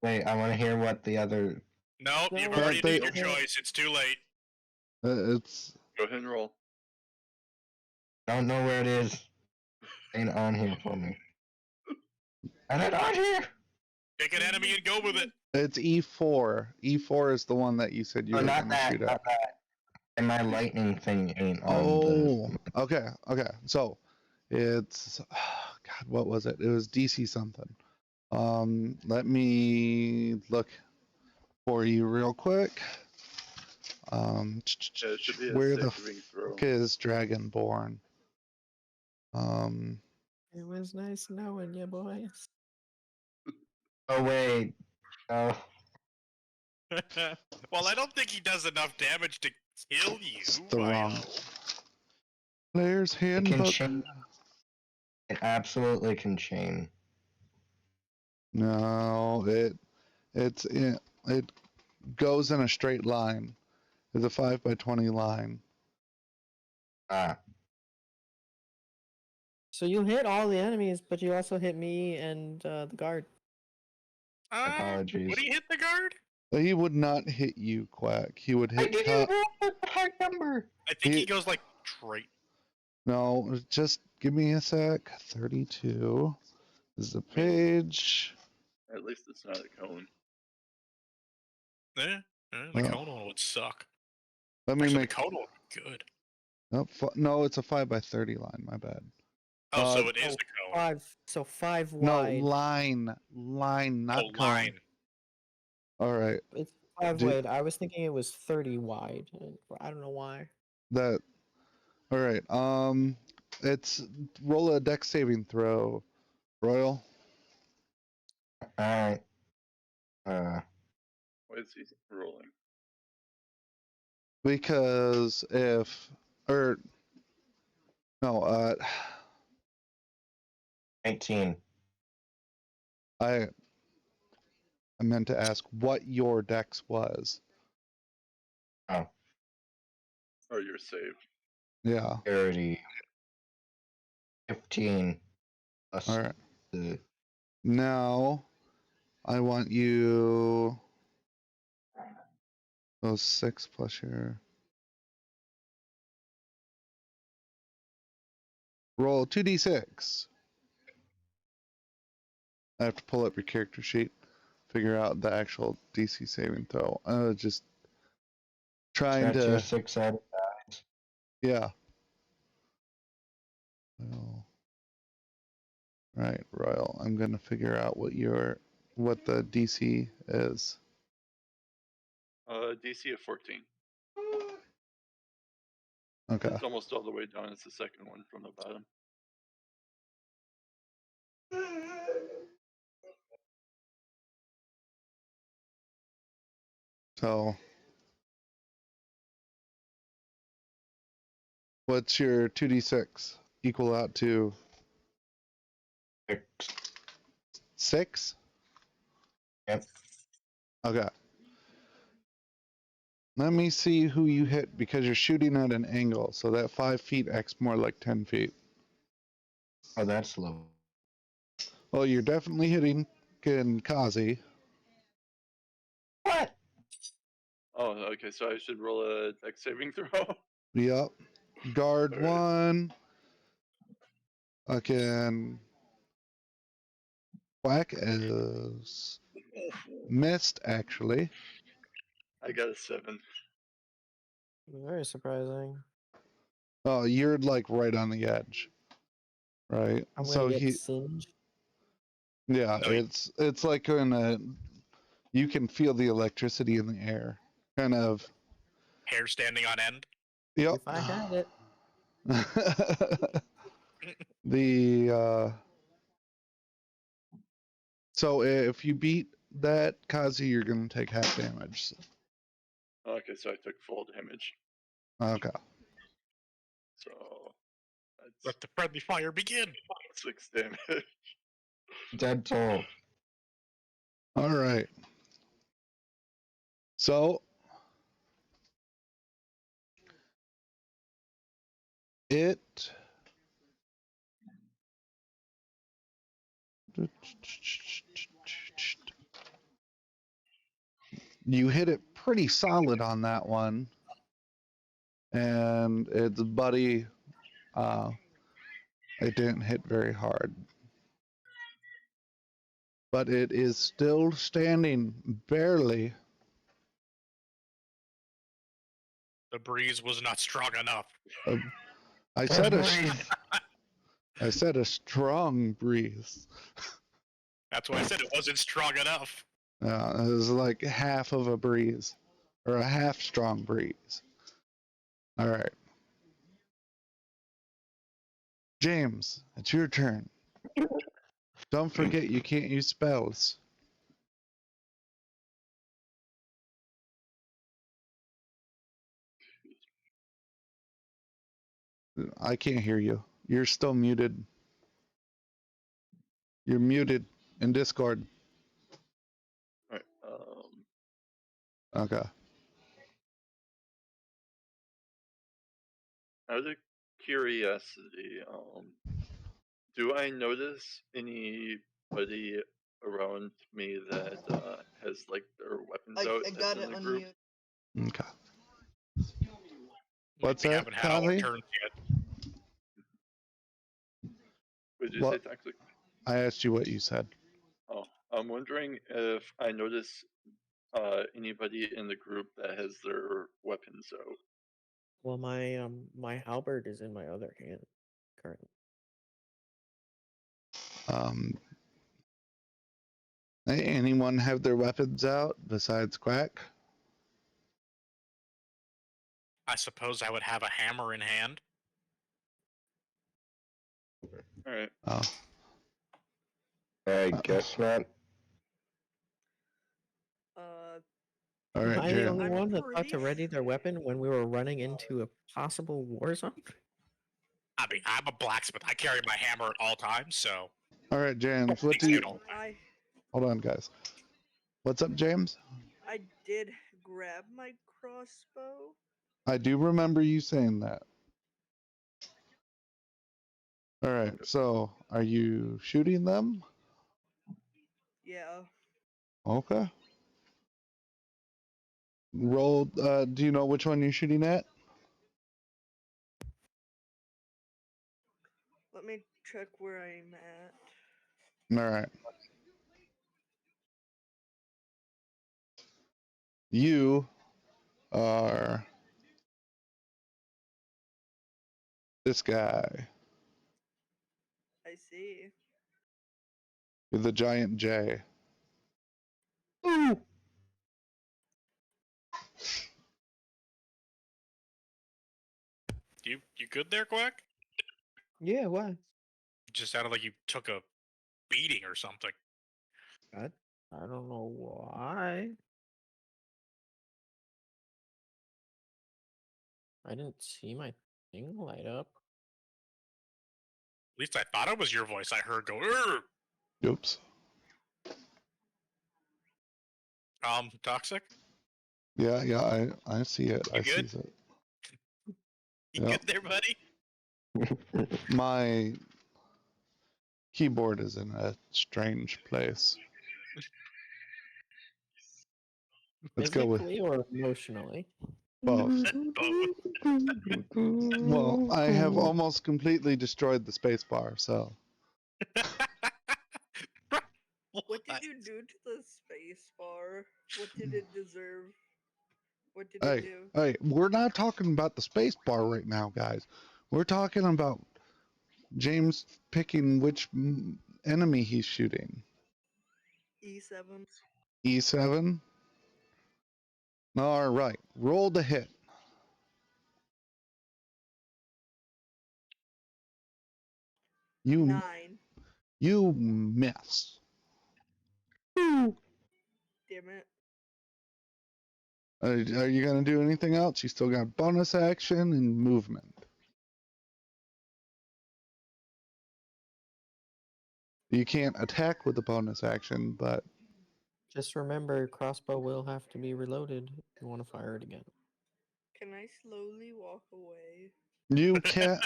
wait, I want to hear what the other. Nope, you've No. already They- made your choice. It's too late. It's Go ahead and roll. I don't know where it is. Ain't on here for me. And it on here. Pick an enemy and go with it. it's E4. E4 is the one that you said you Oh, were not going to that. shoot at. Not that. And my lightning thing ain't on Oh, the. okay, okay. So it's God, what was it? It was DC something. Let me look for you real quick. Yeah, it should be a Where the saving throw. fuck is Dragonborn? It was nice knowing you, boys. Oh wait. Oh. Well, I don't think he does enough damage to kill you. It's the wrong. Ryle. Player's It can handbook. chain. It absolutely can chain. No, it goes in a straight line. It's a 5x20 line. Ah, So you hit all the enemies, but you also hit me and the guard. Apologies. Would he hit the guard? He would not hit you, Quack. He would I hit. didn't roll a high number. I think he He- goes like straight. No, just give me a sec. 32 is the page. At least it's not a cone. The Oh. cone one would suck. Let me Actually, make. the cone one would be good. Oh, no, it's a 5x30 line. My bad. Oh, so Uh, it is a cone. 5, so 5 No, wide. line, not cone. Line. All right, It's 5 Do- wide. I was thinking it was 30 wide. And I don't know why. that. All right. It's roll a dex saving throw, Royal. Alright. Why is he rolling? Because if or no, 19. I meant to ask what your dex was. Or your save? Yeah. 30. 15. Plus All right. the Now, I want you. Those 6 plus your. Roll 2d6. I have to pull up your character sheet, figure out the actual DC saving throw. Just trying that's your to. 6-sided. Yeah. Well, right, Royal. I'm gonna figure out what the DC is. DC of 14. Okay. It's almost all the way down. It's the second one from the bottom. So, what's your 2d6 equal out to? 6. 6? Yep. Okay. Let me see who you hit because you're shooting at an angle. So that 5 feet acts more like 10 feet. Oh, that's low. Well, you're definitely hitting Kazi. What? Oh, okay. So I should roll a dex saving throw. Yep. Guard Alright. 1. Fucking Whack is missed, actually. I got a 7. Very surprising. Oh, you're like right on the edge. Right? I'm So gonna get singed. yeah, No, it's like you can feel the electricity in the air. Kind of. Hair standing on end. Yep. If I had it. So if you beat that Kazi, you're gonna take half damage. Okay, so I took full damage. Okay. So that's Let the friendly fire begin. 6 damage. Dead toll. All right. So it you hit it pretty solid on that one, and its buddy it didn't hit very hard, but it is still standing barely. The breeze was not strong enough. I said a strong breeze. That's why I said it wasn't strong enough. It was like half of a breeze, or a half strong breeze. All right. James, it's your turn. Don't forget you can't use spells. I can't hear you. You're still muted. You're muted in Discord. Alright, Okay. out of curiosity, do I notice anybody around me that has like their weapons out I that's got in it the group? unmute. Okay. What's we that, haven't had all our Conley? turns yet. What did you What? say, Toxic? I asked you what you said. Oh, I'm wondering if I notice anybody in the group that has their weapons out. Well, my halberd is in my other hand currently. Anyone have their weapons out besides Quack? I suppose I would have a hammer in hand. Alright. Oh. I guess not. All Am right, I the Jan. only I'm one that thought pretty to ready their weapon when we were running into a possible war zone? I mean, I'm a blacksmith. I carry my hammer at all times, so. All right, James. What Things do you? get all right. Hold on, guys. What's up, James? I did grab my crossbow. I do remember you saying that. All right. So, are you shooting them? Yeah. Okay. Roll. Do you know which one you're shooting at? Let me check where I'm at. All right. You are this guy. I see. You're the giant J. You good there, Quack? Yeah, why? It just sounded like you took a beating or something. I don't know why. I didn't see my thing light up. At least I thought it was your voice I heard go, "Urgh!" Oops. Toxic? Yeah. I see it. You I see good? it. You Yeah. good there, buddy? My keyboard is in a strange place. Let's go with Physically or emotionally? both. Both. Well, I have almost completely destroyed the spacebar, so. What did you do to the space bar? What did it deserve? What did Hey, it do? hey, we're not talking about the spacebar right now, guys. We're talking about James picking which enemy he's shooting. E7. E7? All right, roll the hit. You 9. you miss. Damn it. Are you gonna do anything else? You still got bonus action and movement. You can't attack with the bonus action, but Just remember, crossbow will have to be reloaded if you want to fire it again. Can I slowly walk away? you can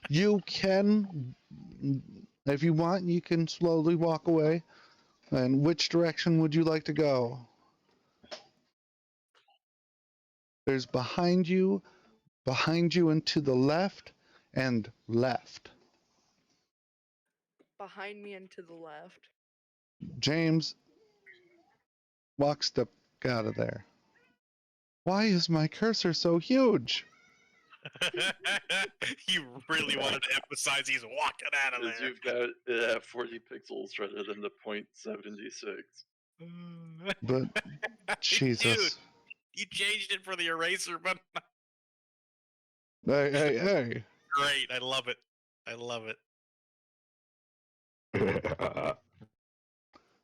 you can if you want, you can slowly walk away. And which direction would you like to go? There's behind you and to the left, and left. Behind me and to the left. James, walk step out of there. Why is my cursor so huge? You really wanted to emphasize he's walking out of Because there. you've got it at 40 pixels rather than the 0.76. But Jesus. Dude, you changed it for the eraser, but Hey. great. I love it. I love it.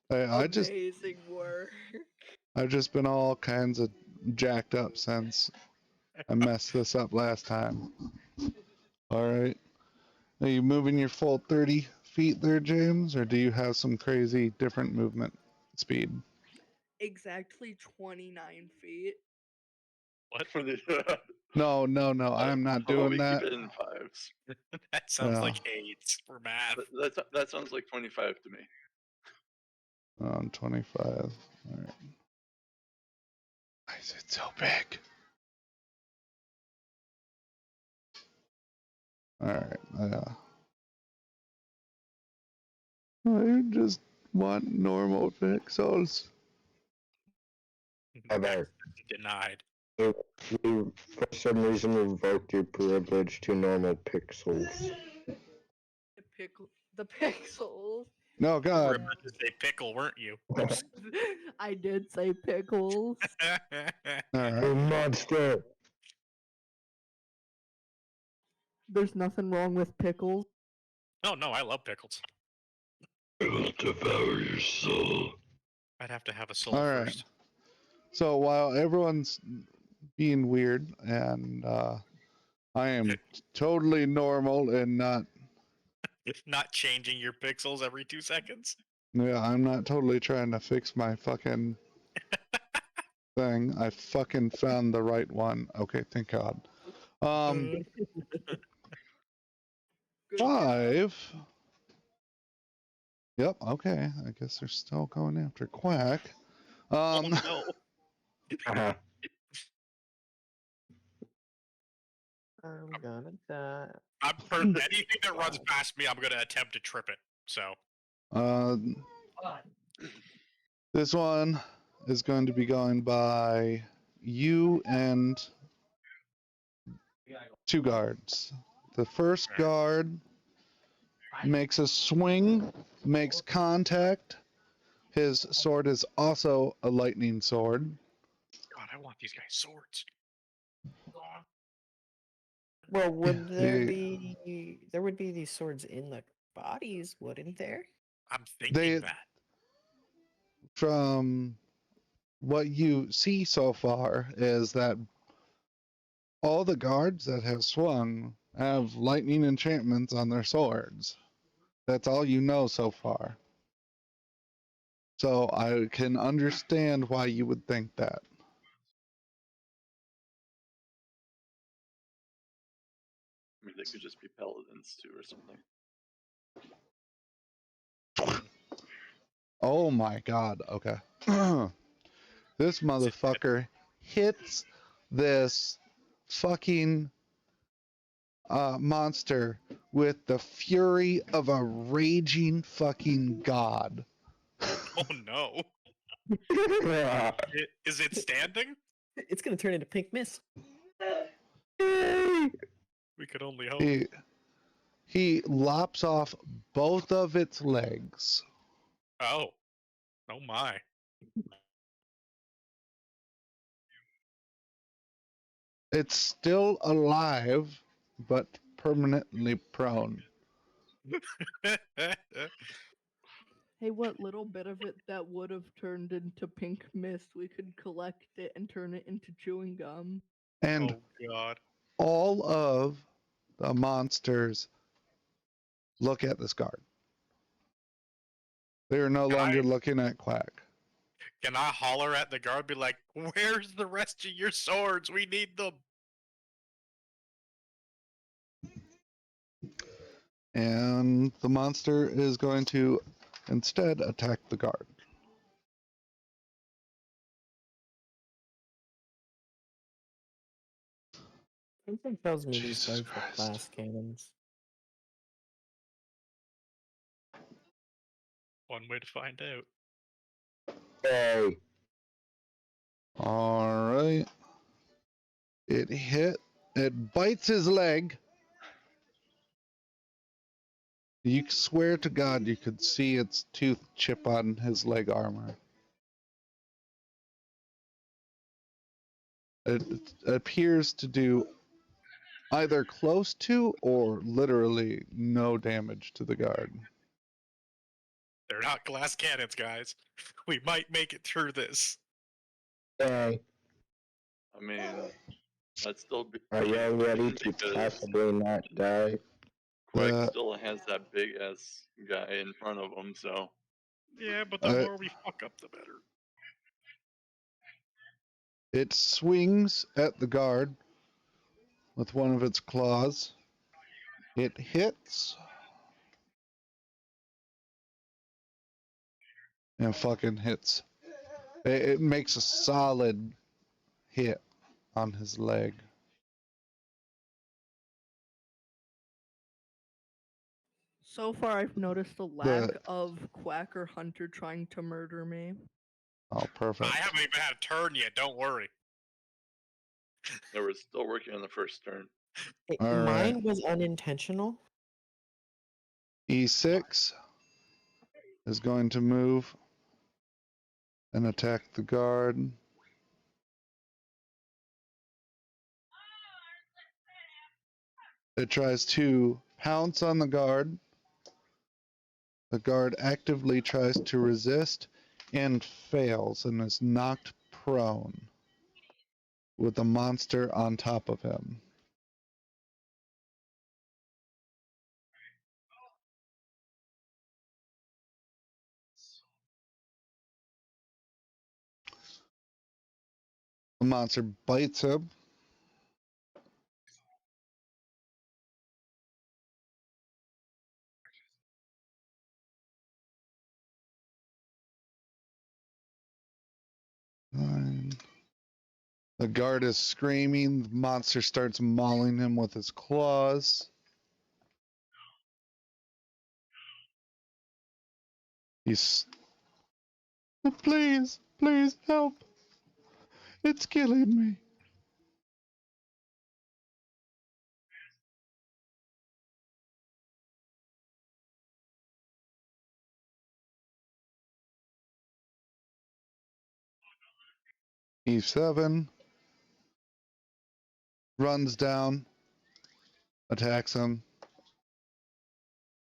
Hey, Amazing work. I've just been all kinds of jacked up since I messed this up last time. All right. Are you moving your full 30 feet there, James, or do you have some crazy different movement speed? Exactly 29 feet. What? No. I'm not How about we doing that. keep it in fives? That sounds Yeah. like 8 for math. That sounds like 25 to me. 25. All right. Why is it so big? All right. I just want normal pixels. About Denied. you for some reason revoked your privilege to normal pixels. The pixels. No, You were God. about to say pickle, weren't you? I did say pickles. All You right. monster! There's nothing wrong with pickles. Oh no, I love pickles. I will devour your soul. I'd have to have a soul All right. first. So while everyone's being weird and I am totally normal and not, Not changing your pixels every 2 seconds. yeah, I'm not totally trying to fix my fucking thing. I fucking found the right one. Okay, thank God. Good job. 5. Yep, okay. I guess they're still going after Quack. Oh no. Uh-huh. I'm gonna die. Anything that runs past me, I'm gonna attempt to trip it. So uh, this one is going to be going by you and 2 guards. The first guard makes a swing, makes contact. His sword is also a lightning sword. God, I want these guys swords. Well, would there They- would be these swords in the bodies, wouldn't there? I'm thinking They- that. From what you see so far is that all the guards that have swung have lightning enchantments on their swords. That's all you know so far. So I can understand why you would think that. I mean, they could just be paladins too, or something. Oh my god, okay. This motherfucker hits this fucking monster with the fury of a raging fucking god. Oh no. Is it standing? It's gonna turn into pink mist. We could only hope. He lops off both of its legs. Oh. Oh my. It's still alive, but permanently prone. Hey, what little bit of it that would have turned into pink mist, we could collect it and turn it into chewing gum. And Oh god. all of the monsters look at this guard. They are no Can longer I- looking at Quack. Can I holler at the guard, be like, where's the rest of your swords? We need them. And the monster is going to instead attack the guard. Something tells me these Jesus guys are Christ. class cannons. One way to find out. Hey, All right. It hit. It bites his leg. You swear to God you could see its tooth chip on his leg armor. It appears to do either close to or literally no damage to the guard. They're not glass cannons, guys. We might make it through this. hey. I mean, That's still Are pretty y'all ready insane to because possibly not die? Quack The- still has that big ass guy in front of him, so Yeah, but the I- more we fuck up, the better. It swings at the guard with one of its claws. It hits. And fucking hits. It makes a solid hit on his leg. So far, I've noticed a lack of Quack or Hunter trying to murder me. Oh, perfect. I haven't even had a turn yet. Don't worry. they were still working on the first turn. All right. Mine was unintentional. E6 is going to move and attack the guard. It tries to pounce on the guard. The guard actively tries to resist and fails and is knocked prone with the monster on top of him. The monster bites him. Nine. The guard is screaming. The monster starts mauling him with his claws. He's. Please, please help. It's killing me. E7 runs down, attacks him.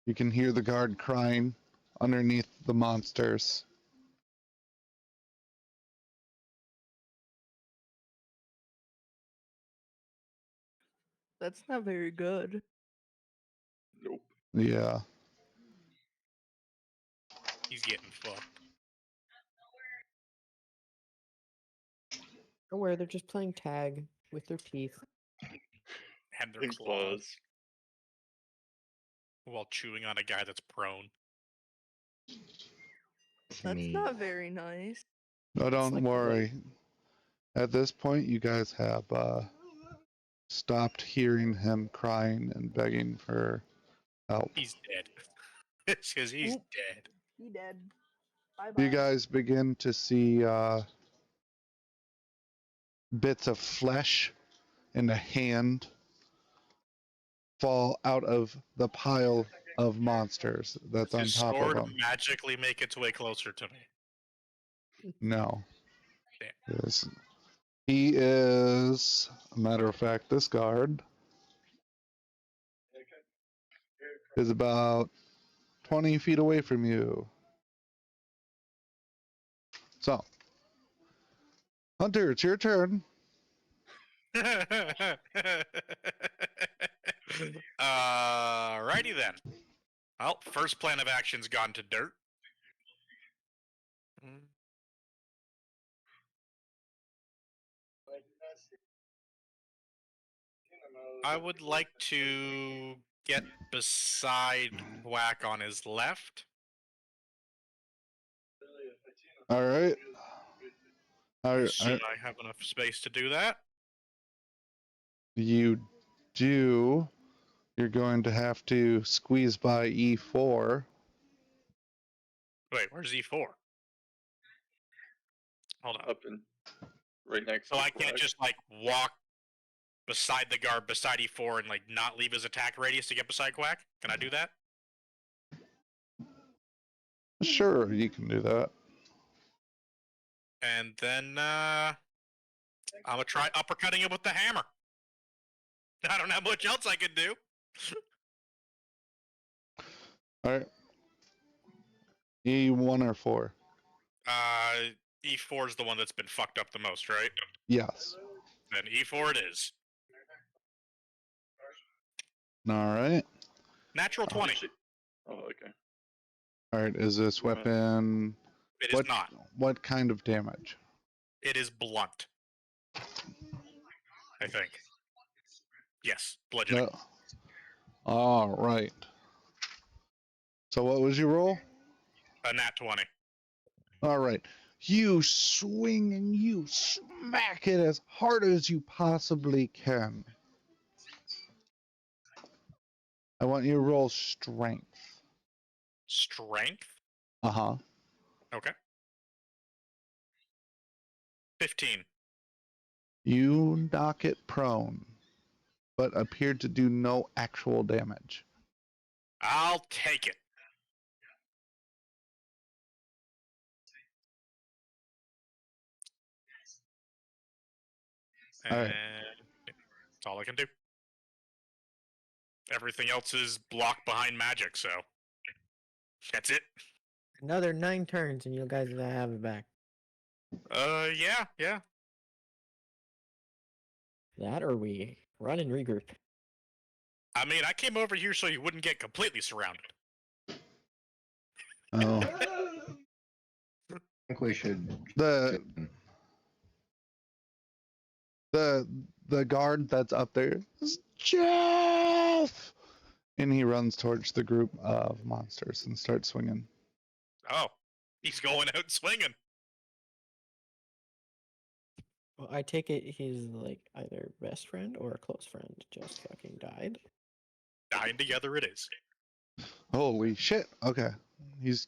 You can hear the guard crying underneath the monsters. That's not very good. Nope. Yeah. He's getting fucked. Don't worry, they're just playing tag with their teeth. And their Big claws. claws. While chewing on a guy that's prone. That's Me. not very nice. No, don't like worry. At this point, you guys have stopped hearing him crying and begging for help. He's dead. It's because he's Oop. dead. He dead. Bye bye. You guys begin to see bits of flesh and a hand fall out of the pile of monsters that's Does on his top of sword him. magically make its way closer to me? No. Damn. He is, a matter of fact, this guard is about 20 feet away from you. So, Hunter, it's your turn. Righty then. Well, first plan of action's gone to dirt. I would like to get beside Whack on his left. All right. Assume I have enough space to do that. You do. You're going to have to squeeze by E4. Wait, where's E4? Hold on. Up and right next So to I can't Quack. just like walk beside the guard, beside E4, and like not leave his attack radius to get beside Quack? Can I do that? Sure, you can do that. And then I'm gonna try uppercutting it with the hammer. I don't have much else I could do. All right. E1 or 4? E4 is the one that's been fucked up the most, right? Yes. Then E4 it is. All right. Natural 20. Oh, okay. All right. Is this Yeah. weapon? It is not. What kind of damage? It is blunt. I think. Yes, bludgeoning. No. All right. So what was your roll? A nat 20. All right. You swing and you smack it as hard as you possibly can. I want you to roll strength. Strength? Uh huh. Okay. 15. You knock it prone, but appeared to do no actual damage. I'll take it. All And right. that's all I can do. Everything else is blocked behind magic, so that's it. Another 9 turns and you guys have it back. Yeah. That or we run and regroup. I mean, I came over here so you wouldn't get completely surrounded. Oh, I think we should. the the guard that's up there is Jeff, and he runs towards the group of monsters and starts swinging. Oh, he's going out swinging. Well, I take it he's like either best friend or a close friend just fucking died. Dying together it is. Holy shit! Okay, he's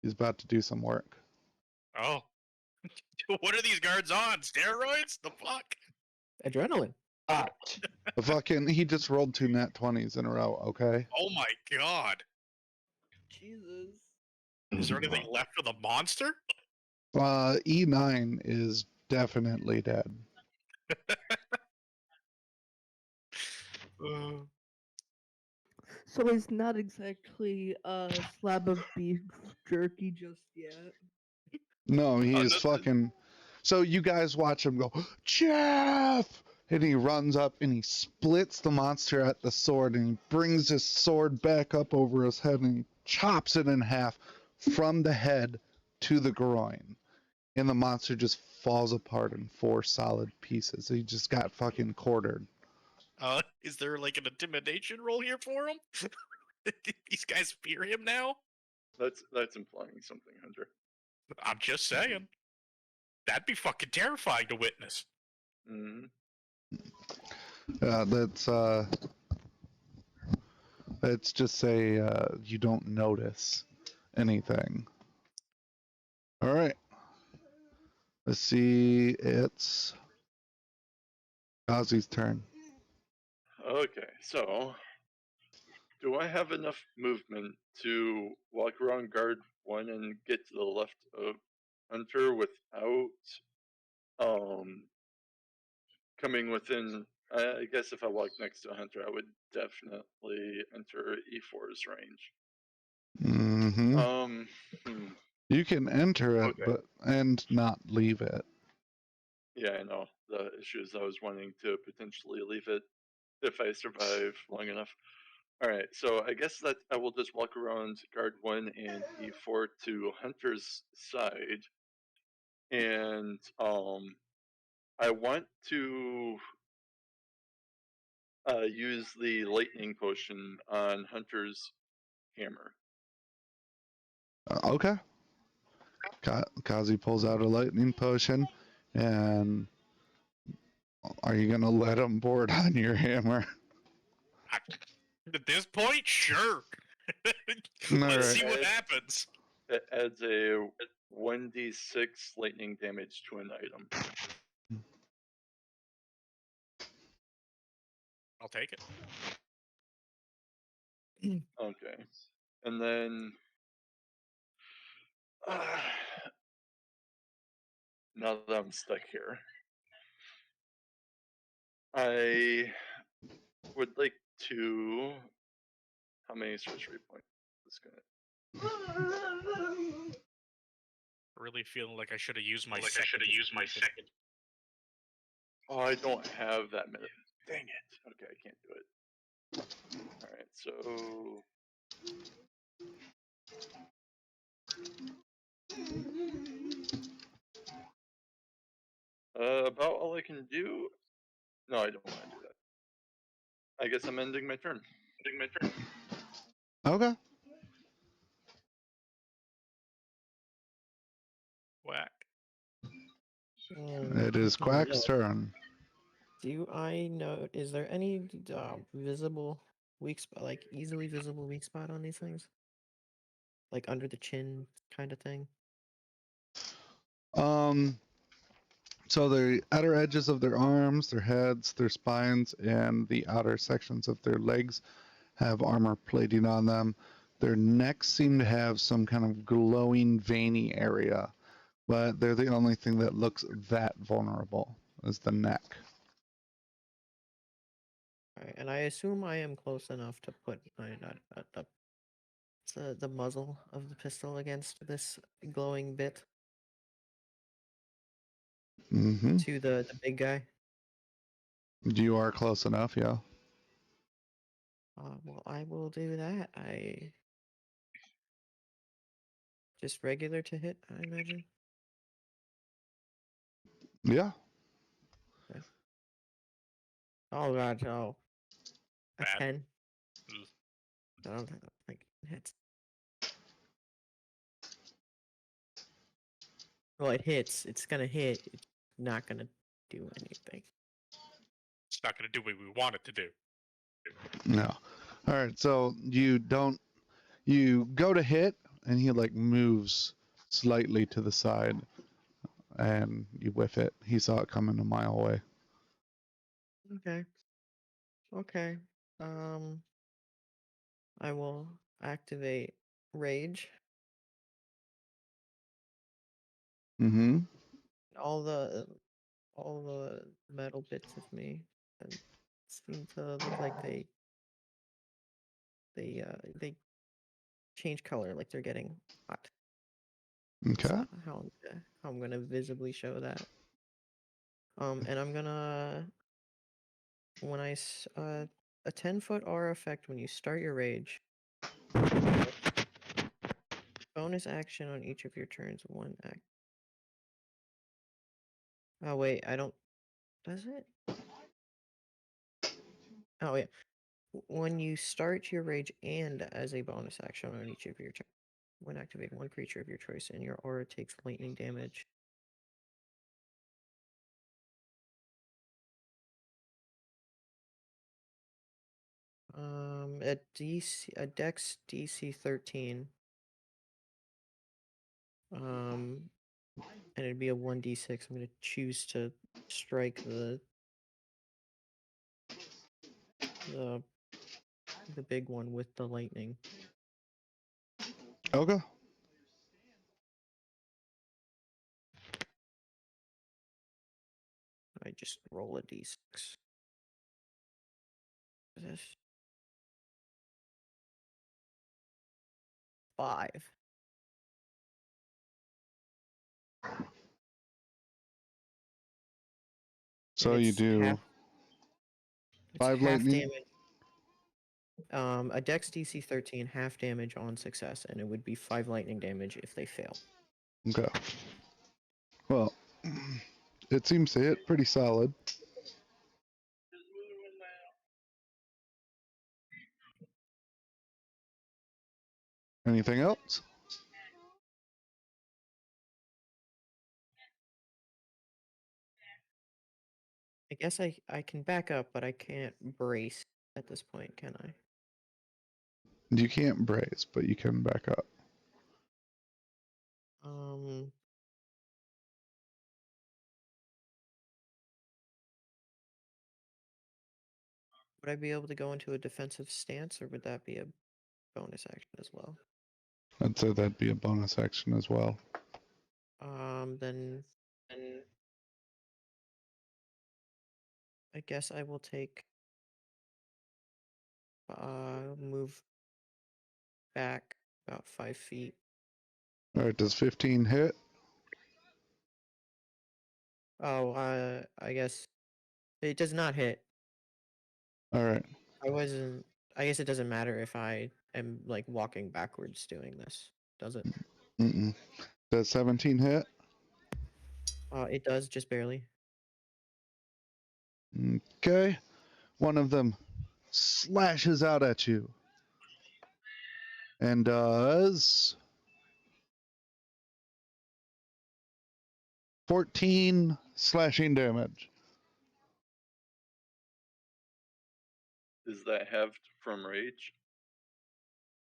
about to do some work. Oh. What are these guards on? Steroids? The fuck? Adrenaline. The fucking he just rolled 2 nat 20s in a row. Okay. Oh my god. Jesus. Is there anything left of the monster? E9 is definitely dead. So it's not exactly a slab of beef jerky just yet. No, he's no- fucking. So you guys watch him go, Jeff! And he runs up and he splits the monster at the sword and he brings his sword back up over his head and he chops it in half from the head to the groin. And the monster just falls apart in 4 solid pieces. He just got fucking quartered. Is there like an intimidation roll here for him? These guys fear him now? That's implying something, Hunter. I'm just saying. That'd be fucking terrifying to witness. Mm-hmm. Let's just say you don't notice anything. All right. Let's see. It's Ozzy's turn. Okay, so do I have enough movement to walk around guard 1 and get to the left of Hunter without coming within? I guess if I walk next to Hunter, I would definitely enter E4's range. Mm-hmm. You can enter it, Okay. and not leave it. Yeah, I know. The issue is I was wanting to potentially leave it if I survive long enough. All right, so I guess that I will just walk around guard 1 and E4 to Hunter's side, and I want to use the lightning potion on Hunter's hammer. Okay. Kazi pulls out a lightning potion, and are you gonna let him board on your hammer? At this point, sure. All Let's right. see what happens. It adds a 1d6 lightning damage to an item. I'll take it. Okay, and then now that I'm stuck here, I would like to. How many sorcery points is gonna? Really feeling like I should have used my Oh, I don't have that many. Dang it. Okay, I can't do it. Alright, so. About all I can do. No, I don't want to do that. I guess I'm ending my turn. Okay. Whack. It is Quack's Yeah. turn. Do I know? Is there any visible weak spot, like easily visible weak spot on these things? Like under the chin kind of thing? So the outer edges of their arms, their heads, their spines, and the outer sections of their legs have armor plating on them. Their necks seem to have some kind of glowing, veiny area, but they're the only thing that looks that vulnerable is the neck. Alright, and I assume I am close enough to put the muzzle of the pistol against this glowing bit Mm-hmm. to the big guy. You are close enough, yeah. Well, I will do that. I just regular to hit, I imagine. Yeah. Okay. Oh god, no. A Bad. 10. Ugh. I don't think it hits. Well, it hits. It's gonna hit. It's not gonna do anything. It's not going to do what we want it to do. No. All right. So you go to hit, and he like moves slightly to the side, and you whiff it. He saw it coming a mile away. Okay. Okay. I will activate rage. Mm-hmm. All the metal bits of me and seem to look like they change color, like they're getting hot. That's Okay. not how I'm gonna visibly show that. And I'm gonna when a 10-foot aura effect when you start your rage. Bonus action on each of your turns. One act. Oh wait, I don't. Does it? Oh yeah. When you start your rage and as a bonus action on each of your turns, when activating one creature of your choice and your aura takes lightning damage. A Dex DC 13. And it'd be a 1d6. I'm gonna choose to strike the the big one with the lightning. Okay. I just roll a d6. This 5. So And you it's do it's 5 half lightning. damage. A Dex DC 13, half damage on success, and it would be 5 lightning damage if they fail. Okay. Well, it seems to hit pretty solid. Anything else? I guess I can back up, but I can't brace at this point, can I? You can't brace, but you can back up. Um, would I be able to go into a defensive stance, or would that be a bonus action as well? I'd say that'd be a bonus action as well. Then I guess I will take move back about 5 feet. All right. Does 15 hit? Oh, I guess It does not hit. All right. I wasn't. I guess it doesn't matter if I am like walking backwards doing this, does it? Mm-mm. Does 17 hit? It does, just barely. Okay. One of them slashes out at you and does 14 slashing damage. Is that halved from rage?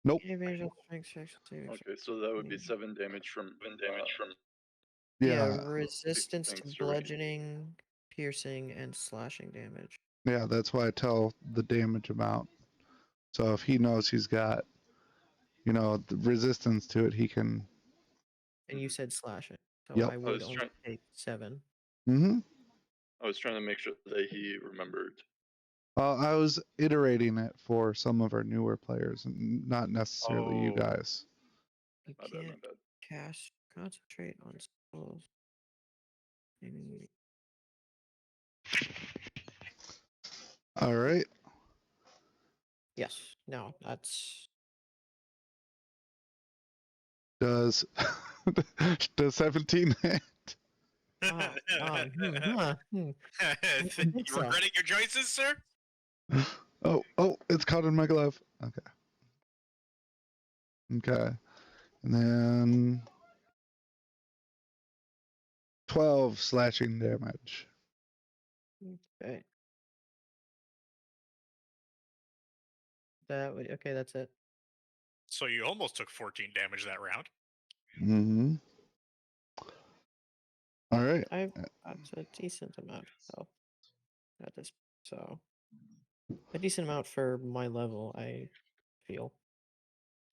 Nope. Advantage on strength checks, saving Okay, so that would be Mm. 7 damage from Yeah, Yeah. resistance to thanks to rage. bludgeoning, piercing, and slashing damage. Yeah, that's why I tell the damage amount. So if he knows he's got, the resistance to it, he can. And you said slashing, so Yep. I I would was only trying. take 7. Mm-hmm. I was trying to make sure that he remembered. I was iterating it for some of our newer players, and not necessarily you Oh. guys. You My bad. can't cast concentrate on spells. Maybe- All right. Yes. No, that's Does does 17 hit? huh, You think so. regretting your choices, sir? Oh, it's caught in my glove. Okay. Okay. And then 12 slashing damage. Okay. That would okay. That's it. So you almost took 14 damage that round. Mm-hmm. All right. That's a decent amount of health at this. So a decent amount for my level, I feel.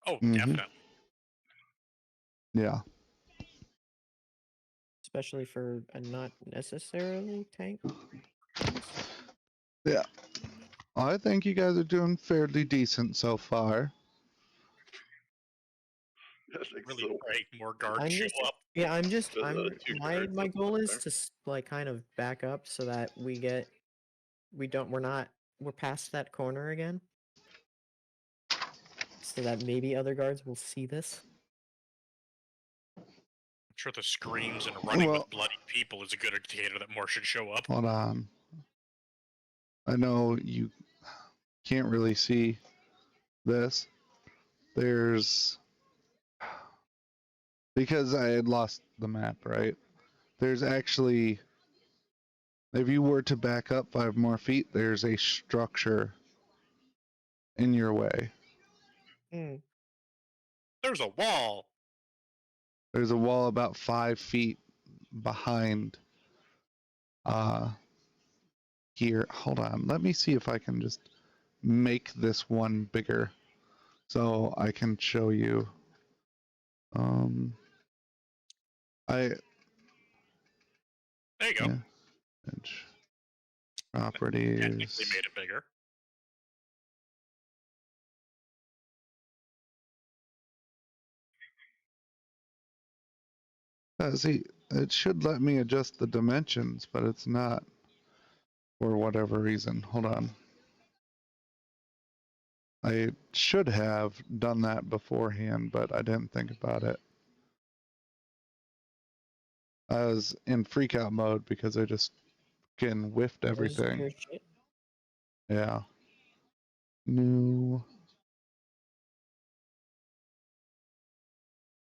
Oh, Mhm. definitely. Yeah. Especially for a not necessarily tank class. Yeah. I think you guys are doing fairly decent so far. I think Really so. praying more guards I'm show just up. yeah. I'm just The I'm two my guards my up goal is there. to like kind of back up so that we're past that corner again. So that maybe other guards will see this. I'm sure the screams and running Well, with bloody people is a good indicator that more should show up. hold on. I know you can't really see this. There's because I had lost the map, right? There's actually, if you were to back up 5 more feet, there's a structure in your way. Hmm. There's a wall. There's a wall about 5 feet behind here. Hold on. Let me see if I can just make this one bigger so I can show you. There you go. Yeah. Edge. Technically Properties. made it bigger. See, it should let me adjust the dimensions, but it's not for whatever reason. Hold on. I should have done that beforehand, but I didn't think about it. I was in freakout mode because I just fucking whiffed Was everything. your shit? Yeah. New.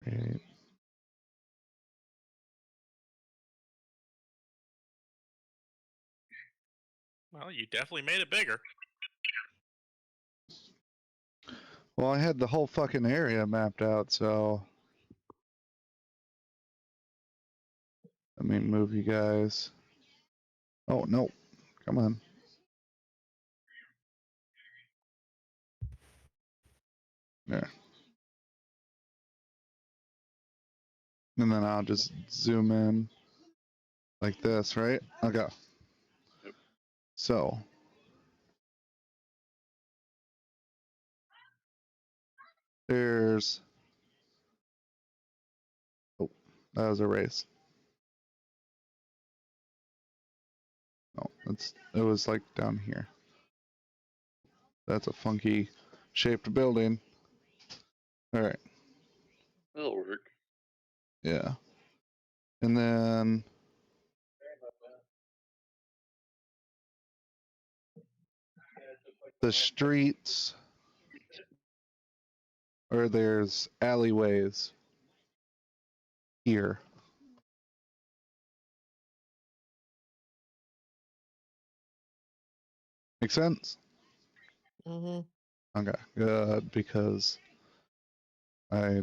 Right. Well, you definitely made it bigger. Well, I had the whole fucking area mapped out, so let me move you guys. Oh, no. Come on. There. And then I'll just zoom in like this, right? Okay. Yep. So. There's. Oh, that was a race. Oh, It was like down here. That's a funky shaped building. All right. That'll work. Yeah. And then the streets, or there's alleyways here. Make sense? Mm-hmm. Okay, good, because I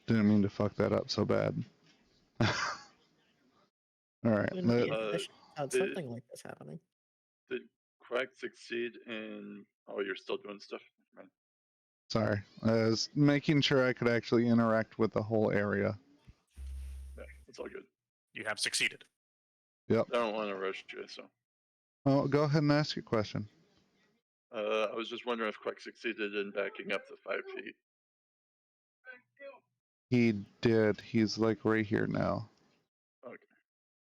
didn't mean to fuck that up so bad. All right. I should have did- something like this happening. Did Quack succeed in? Oh, you're still doing stuff. Right. Sorry. I was making sure I could actually interact with the whole area. Yeah, it's all good. You have succeeded. Yep. I don't want to rush you, so. Oh, go ahead and ask your question. I was just wondering if Quack succeeded in backing up the 5 feet. He did. He's like right here now. Okay.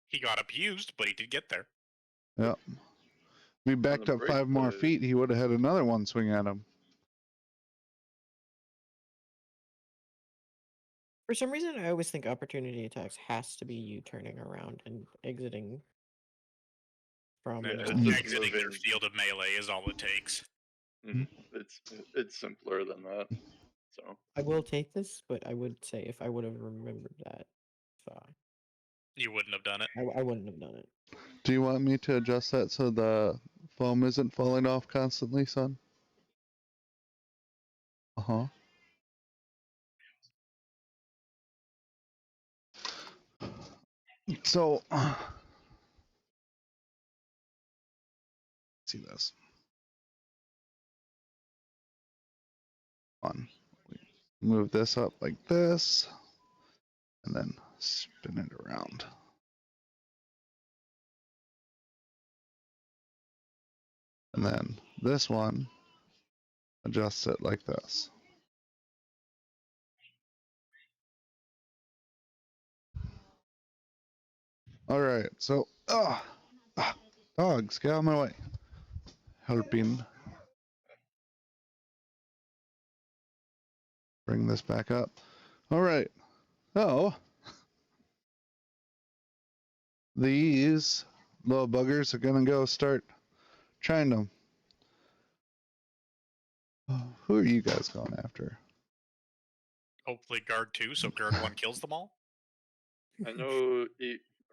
He got abused, but he did get there. Yep. If he backed up break 5 more the- feet, he would have had another one swing at him. For some reason, I always think opportunity attacks has to be you turning around and exiting from. Yeah, Just it's just exiting their moving. field of melee is all it takes. It's simpler than that. So I will take this, but I would say if I would have remembered that, You wouldn't have done it. I wouldn't have done it. Do you want me to adjust that so the foam isn't falling off constantly, son? Uh-huh. So, see this. On. Move this up like this, and then spin it around. And then this one, adjusts it like this. All right, so, dogs, get out of my way. Helping. Bring this back up. All right, so these little buggers are gonna go start trying to. Who are you guys going after? Hopefully guard 2, so guard 1 kills them all. I know.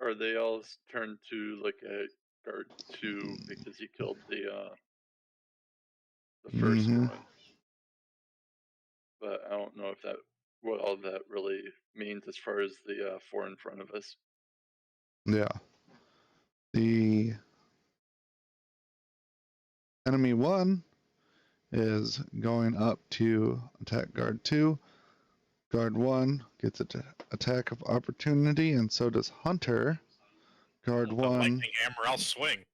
Are they all turned to like a guard 2 because he killed the first Mhm. one? But I don't know if that what all that really means as far as the 4 in front of us. Yeah. The enemy 1 is going up to attack guard 2. Guard 1 gets an attack of opportunity, and so does Hunter. Guard The 1. lightning hammer, I'll swing.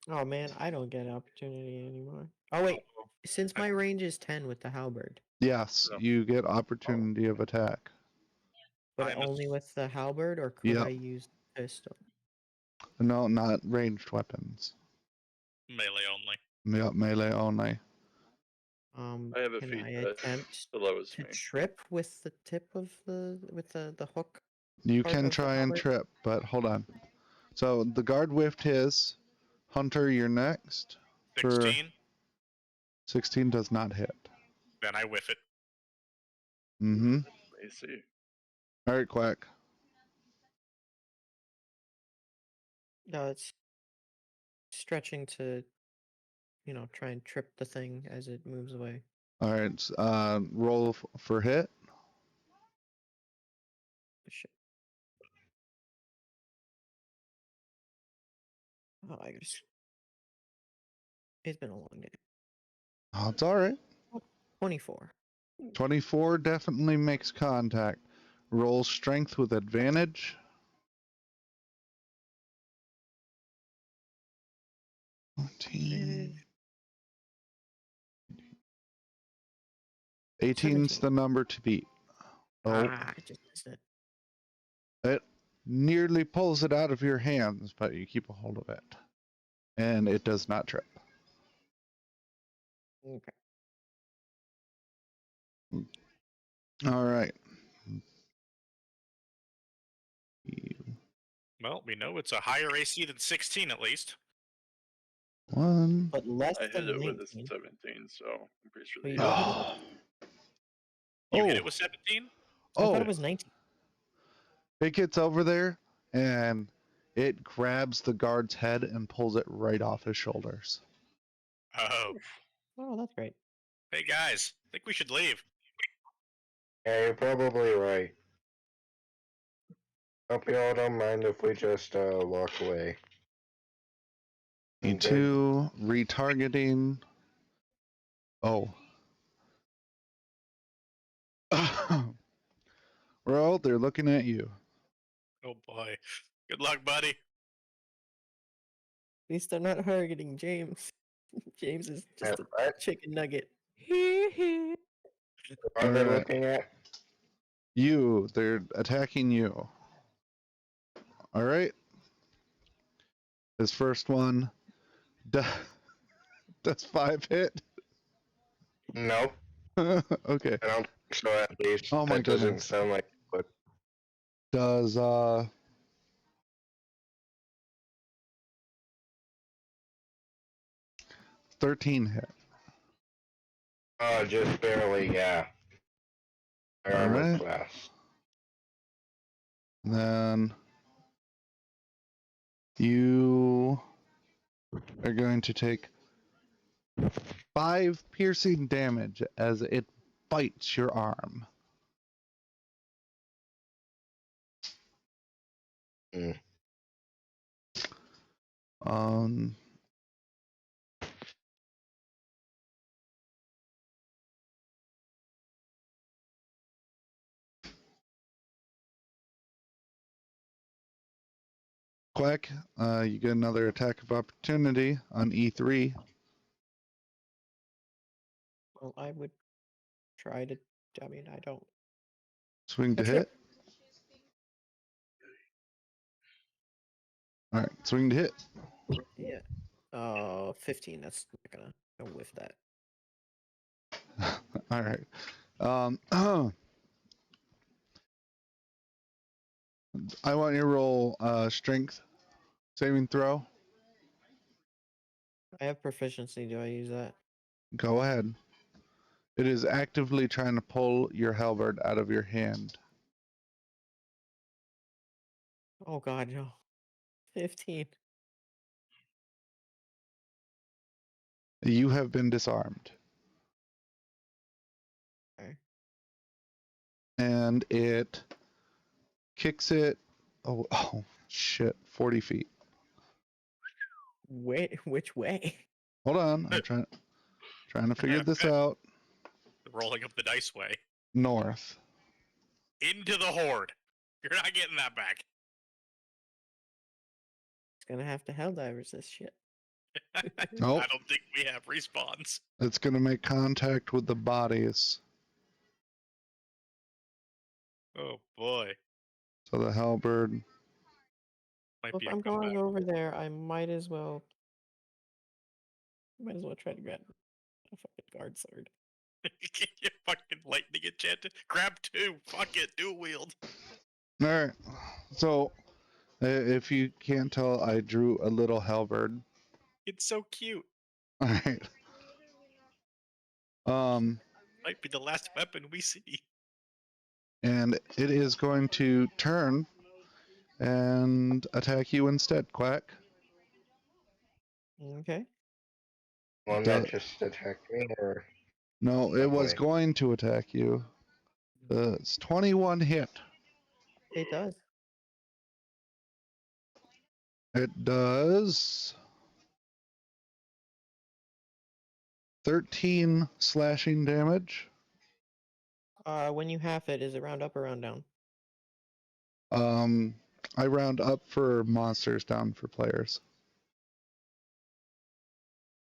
Oh man, I don't get opportunity anymore. Oh wait, since my range is 10 with the halberd, Yes, No. you get opportunity of attack. but I'm a- only with the halberd, or could Yep. I use the pistol? No, not ranged weapons. Melee only. Yep, melee only. I have a Can feat I that attempt allows to me. trip with the tip of the hook? You Part can of the try and halberd? trip, but hold on. So the guard whiffed his. Hunter, you're next. For 16, 16 does not hit. then I whiff it. Mm-hmm. I see. All right, Quack. No, it's stretching to, try and trip the thing as it moves away. All right, roll for hit. Shit. Oh, it's been a long day. Oh, it's all right. 24. 24 definitely makes contact. Roll strength with advantage. Advantage. 18's 17. the number to beat. Oh, I just missed it. it nearly pulls it out of your hands, but you keep a hold of it. and it does not trip. Okay. All right. Well, we know it's a higher AC than 16 at least. One. But less I hit than it with a 19. 17, so I'm pretty sure But they you hit don't it. hit it with. You hit Oh. it with 17? I thought Oh, it was 19. it gets over there and it grabs the guard's head and pulls it right off his shoulders. Oh. Oh, that's great. Hey guys, I think we should leave. Yeah, you're probably right. Hope you all don't mind if we just walk away. Me Okay. too. Retargeting. Oh. Well, they're looking at you. Oh boy. Good luck, buddy. At least they're not targeting James. James is Yeah, just a what chicken nugget. are they Alright. looking at? You. They're attacking you. All right. His first one does 5 hit. Nope, Okay. I don't think so. At least Oh my that doesn't goodness. sound like what. Does 13 hit. Oh, just barely. Yeah. My armor Alright. class. Then you are going to take 5 piercing damage as it bites your arm. Hmm. Um. Quack, you get another attack of opportunity on E3. Well, I would try to. I mean, I don't. Swing to That's right. hit. All right, swing to hit. Yeah. 15. That's not gonna whiff that. All right. I want you to roll strength saving throw. I have proficiency. Do I use that? Go ahead. It is actively trying to pull your halberd out of your hand. Oh God, no. 15. You have been disarmed. Okay. And it kicks it. Oh shit, 40 feet. Which way? Hold on, I'm trying to figure this out. Rolling up the dice way. North. Into the horde. You're not getting that back. It's gonna have to Helldivers this shit. Nope. I don't think we have respawns. It's gonna make contact with the bodies. Oh boy. So the halberd. Might Well, be if a I'm going comeback. over there, I might as well. Might as well try to grab a fucking guard sword. You fucking lightning enchanted. Grab 2. Fuck it. Dual wield. All right. So, if you can't tell, I drew a little halberd. It's so cute. All right. Might be the last weapon we see. And it is going to turn and attack you instead, Quack. Okay. One Duh. that just attacked me, or No, it was Okay. going to attack you. It's 21 hit. It does. It does 13 slashing damage. When you half it, is it round up or round down? I round up for monsters, down for players.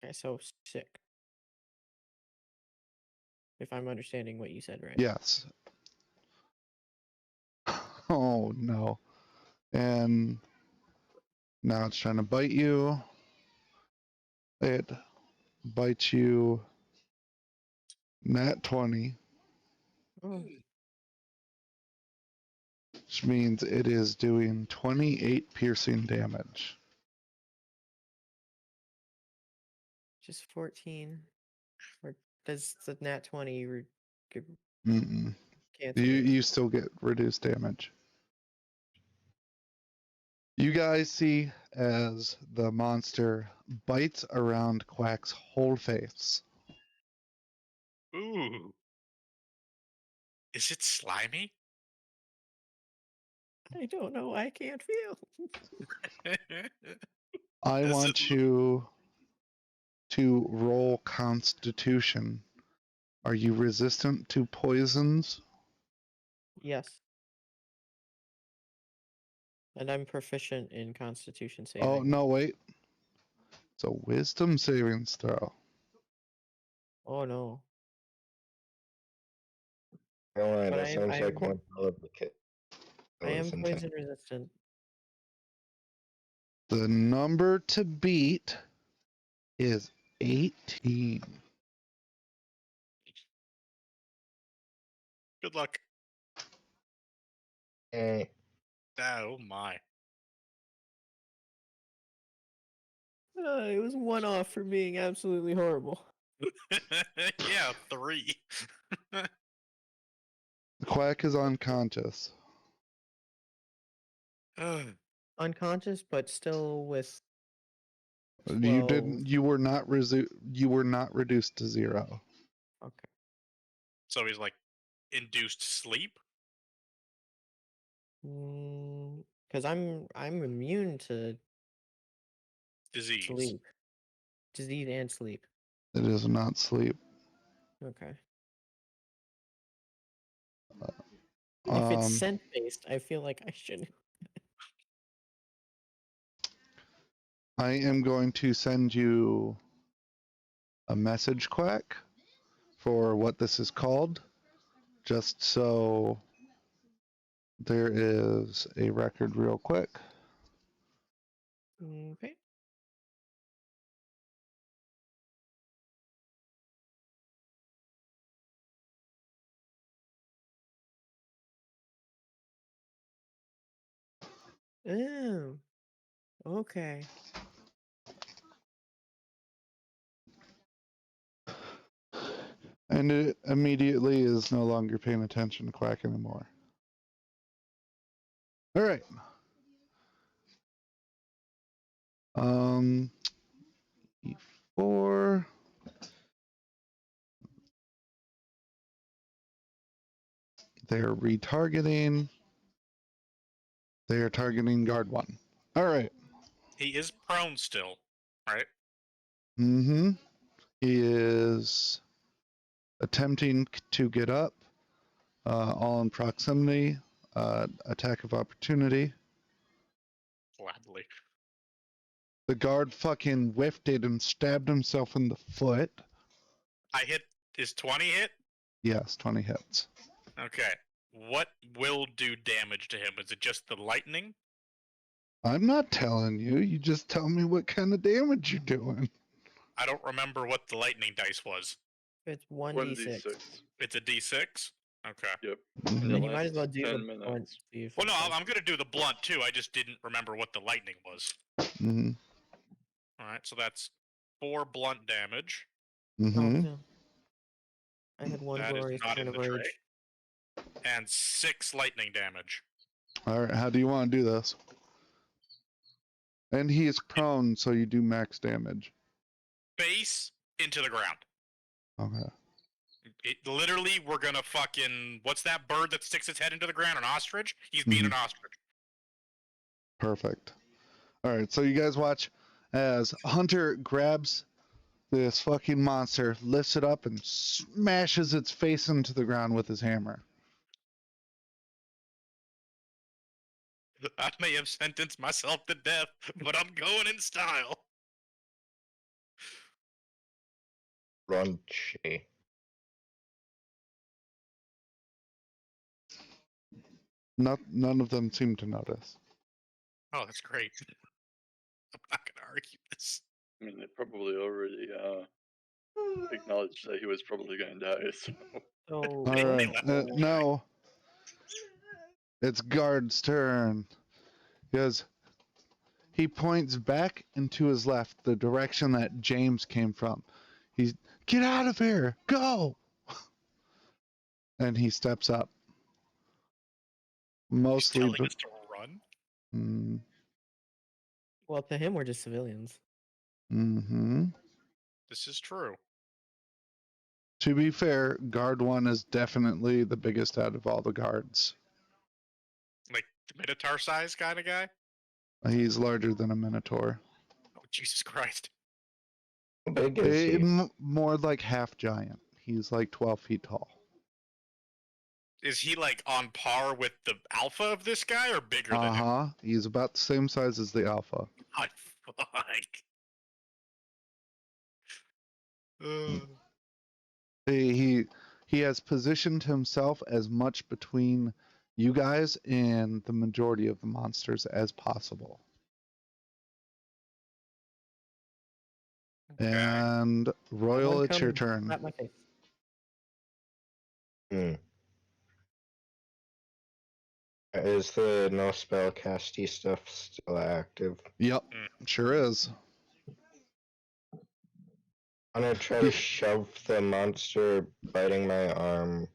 Okay, so 6. If I'm understanding what you said right. Yes. Oh no. And now it's trying to bite you. It bites you nat 20, Oh, which means it is doing 28 piercing damage. just 14. Or does the nat 20 Mm-mm. cancel You it? you still get reduced damage. You guys see as the monster bites around Quack's whole face. Ooh. Is it slimy? I don't know. I can't feel. I Does want it you to roll Constitution. Are you resistant to poisons? Yes. And I'm proficient in Constitution saving. Oh, no, wait. It's a Wisdom savings throw. Oh no. Alright, But that sounds like I'm one hell of a kit. I am poison resistant. The number to beat is 18. Good luck. Eh, Oh my. It was one off for being absolutely horrible. Yeah, 3. Quack is unconscious. Unconscious, but still with You 12. didn't. You were not You were not reduced to 0. Okay. So he's like induced sleep? Because I'm immune to Disease. sleep, disease and sleep. It is not sleep. Okay. If it's Um, scent based, I feel like I shouldn't. I am going to send you a message, Quack, for what this is called, just so there is a record real quick. Okay. Oh. Okay. And it immediately is no longer paying attention to Quack anymore. All right. E4. They're retargeting. They are targeting guard 1. All right. He is prone still, right? Mm-hmm. He is attempting to get up, all in proximity, attack of opportunity. Gladly. The guard fucking whiffed it and stabbed himself in the foot. I hit. Is 20 hit? Yes, 20 hits. Okay. What will do damage to him? Is it just the lightning? I'm not telling you. You just tell me what kind of damage you're doing. I don't remember what the lightning dice was. It's 1d6. 1d6. It's a d6? Okay. Yep. Mhm. Then you might as well Lasts do 10 the minutes. blunt. See if Well, it no, does. I'm going to do the blunt too. I just didn't remember what the lightning was. Mhm. Alright, so that's 4 blunt damage. Oh, Mhm. no. I had one That is glorious not turn in of the tray. rage. And 6 lightning damage. All right. How do you want to do this? And he is prone, so you do max damage. Face into the ground. Okay. It literally, we're gonna fucking. What's that bird that sticks its head into the ground? An ostrich? He's being an ostrich. Perfect. All right. So you guys watch as Hunter grabs this fucking monster, lifts it up, and smashes its face into the ground with his hammer. I may have sentenced myself to death, but I'm going in style. Raunchy. None of them seem to notice. Oh, that's great. I'm not gonna argue this. I mean, they probably already acknowledged that he was probably going to die. So So All They right. left the guy. No, it's guard's turn. Because he points back and to his left, the direction that James came from. He's, get out of here, go! And he steps up. He's Mostly, telling us to run. well, to him, we're just civilians. Mm-hmm. This is true. To be fair, guard 1 is definitely the biggest out of all the guards. Like the Minotaur size kind of guy. He's larger than a Minotaur. Oh Jesus Christ! How big is he? More like half giant. He's like 12 feet tall. Is he like on par with the alpha of this guy, or bigger than him? Uh-huh. He's about the same size as the alpha. God, fuck. He has positioned himself as much between you guys and the majority of the monsters as possible. Okay. And Royal, Someone it's come your and turn. slap my face. Is the no spellcasty stuff still active? Yep, sure is. I'm gonna try to shove the monster biting my arm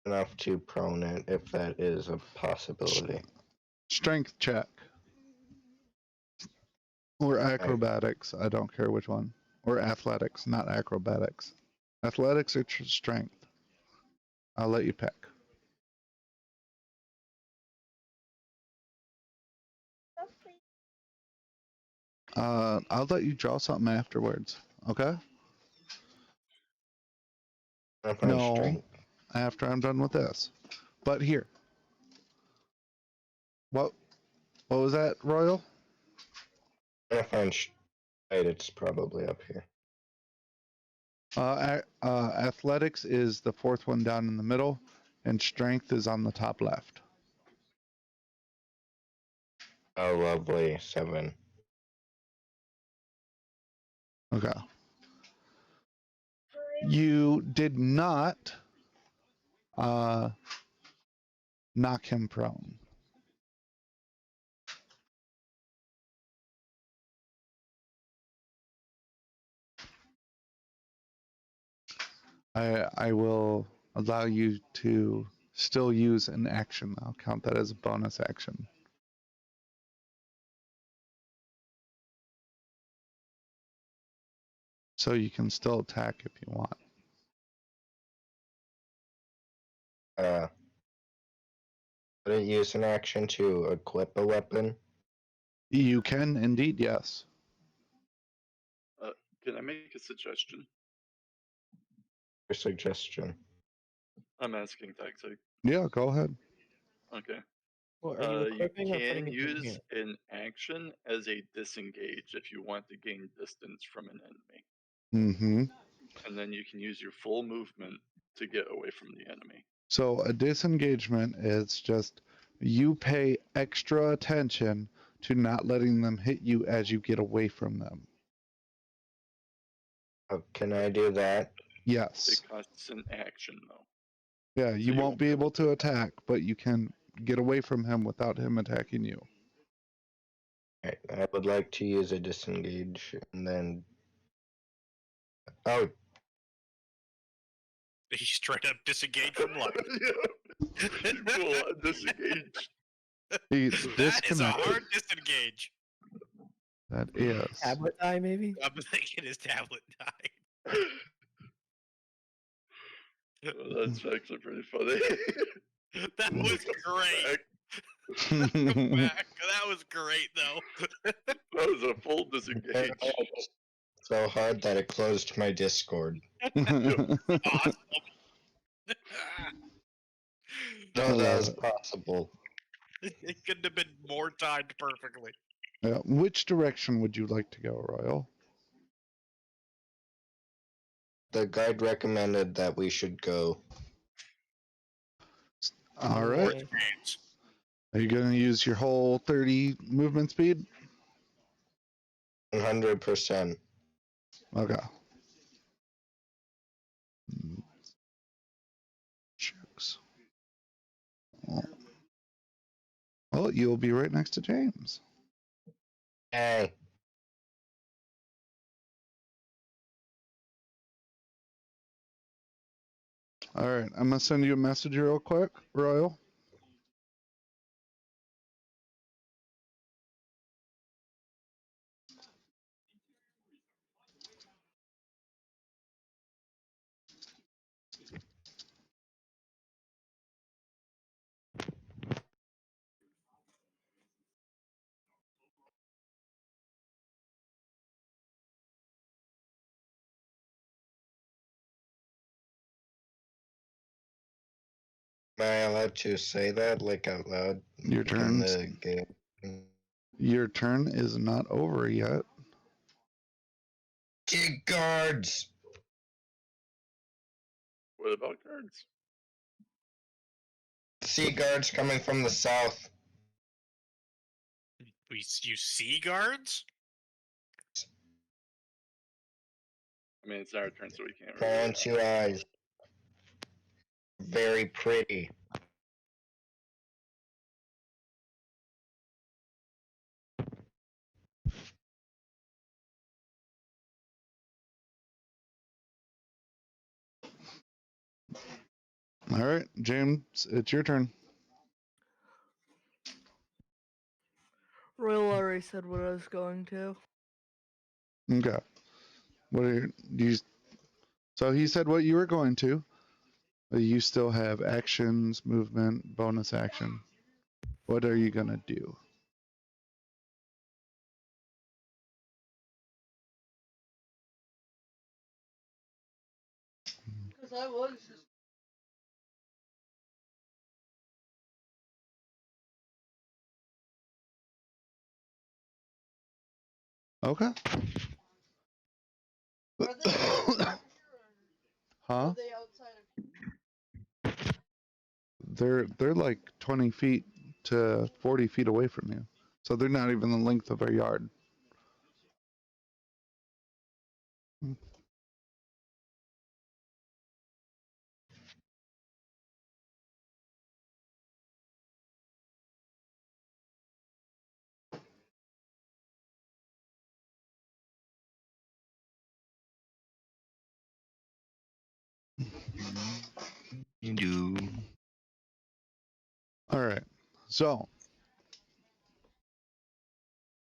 enough to prone it, if that is a possibility. Strength check. Or acrobatics. I don't care which one. Or athletics, not acrobatics. Athletics or strength. I'll let you pick. I'll let you draw something afterwards. Okay? I'm on No, strength. after I'm done with this. But here. What was that, Royal? I'm gonna find right, it's probably up here. Athletics is the fourth one down in the middle, and strength is on the top left. Oh, lovely. 7. Okay. You did not knock him prone. I will allow you to still use an action. I'll count that as a bonus action. So you can still attack if you want. Would it use an action to equip a weapon? You can indeed, yes. can I make a suggestion? Your suggestion. I'm asking Taxi. Yeah, go ahead. Okay. Well, are you You equipping or putting can it in your use hand? an action as a disengage if you want to gain distance from an enemy. Mm-hmm. And then you can use your full movement to get away from the enemy. So a disengagement is just you pay extra attention to not letting them hit you as you get away from them. Oh, can I do that? Yes. It costs an action though. Yeah, you you won't be able to attack, but you can get away from him without him attacking you. Right, I would like to use a disengage and then. Oh, He straight up disengaged from life. Cool, disengage. He's That is a disconnected. hard disengage. That is. Tablet eye, maybe? I'm thinking his tablet died. Well, that's actually pretty funny. That was great. That was great, though. That was a full disengage. so hard that it closed my Discord. Awesome. No, that was possible. It couldn't have been more timed perfectly. Yeah, which direction would you like to go, Royal? The guide recommended that we should go. All right. Okay. Are you going to use your whole 30 movement speed? 100%. Okay. Shucks. Well, you'll be right next to James. Hey. All right, I'm gonna send you a message real quick, Royal. Am I allowed to say that, like, out loud? Your in turn. the game? Your turn is not over yet. Dig guards! What about guards? Sea guards coming from the south. You see guards? I mean, it's our turn, so we can't Fall really. into eyes. Very pretty. All right, James, it's your turn. Royal already said what I was going to. Okay. What are you? So he said what you were going to. But you still have actions, movement, bonus action. What are you gonna do? Because I was just. Okay. Are they Huh? Are they outside of. They're like 20 feet to 40 feet away from you. So they're not even the length of a yard. You do. All right. So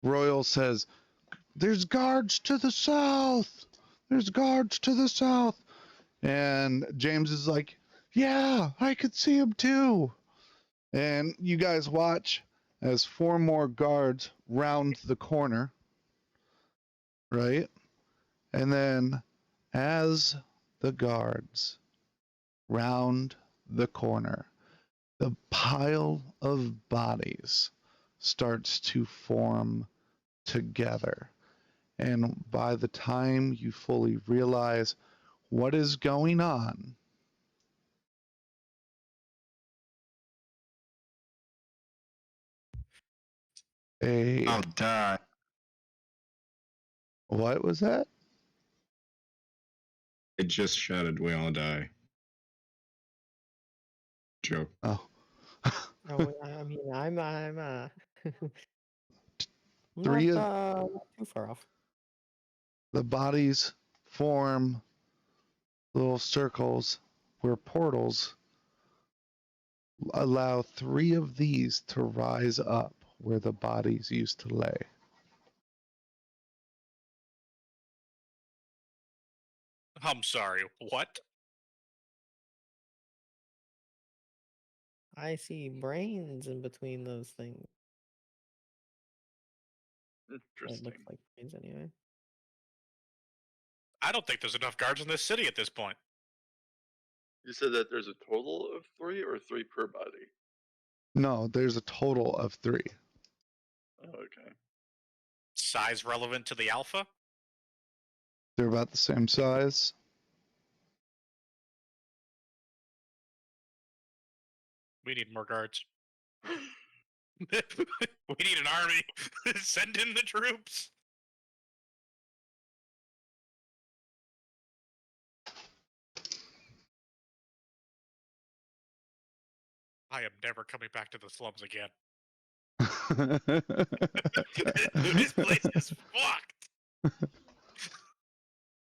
Royal says, "There's guards to the south. There's guards to the south." And James is like, "Yeah, I could see him too." And you guys watch as 4 more guards round the corner, right? And then as the guards round the corner, the pile of bodies starts to form together. And by the time you fully realize what is going on, I'll die. what was that? It just shouted, "We all die." Joke. Oh. No, I mean, I'm Three not, of not too far off. the bodies form little circles where portals allow 3 of these to rise up where the bodies used to lay. I'm sorry, what? I see brains in between those things. It Interesting. looks like brains anyway. I don't think there's enough guards in this city at this point. You said that there's a total of 3 or 3 per body? No, there's a total of 3. Oh, okay. Size relevant to the alpha? They're about the same size. We need more guards. We need an army. Send in the troops. I am never coming back to the slums again. This place is fucked.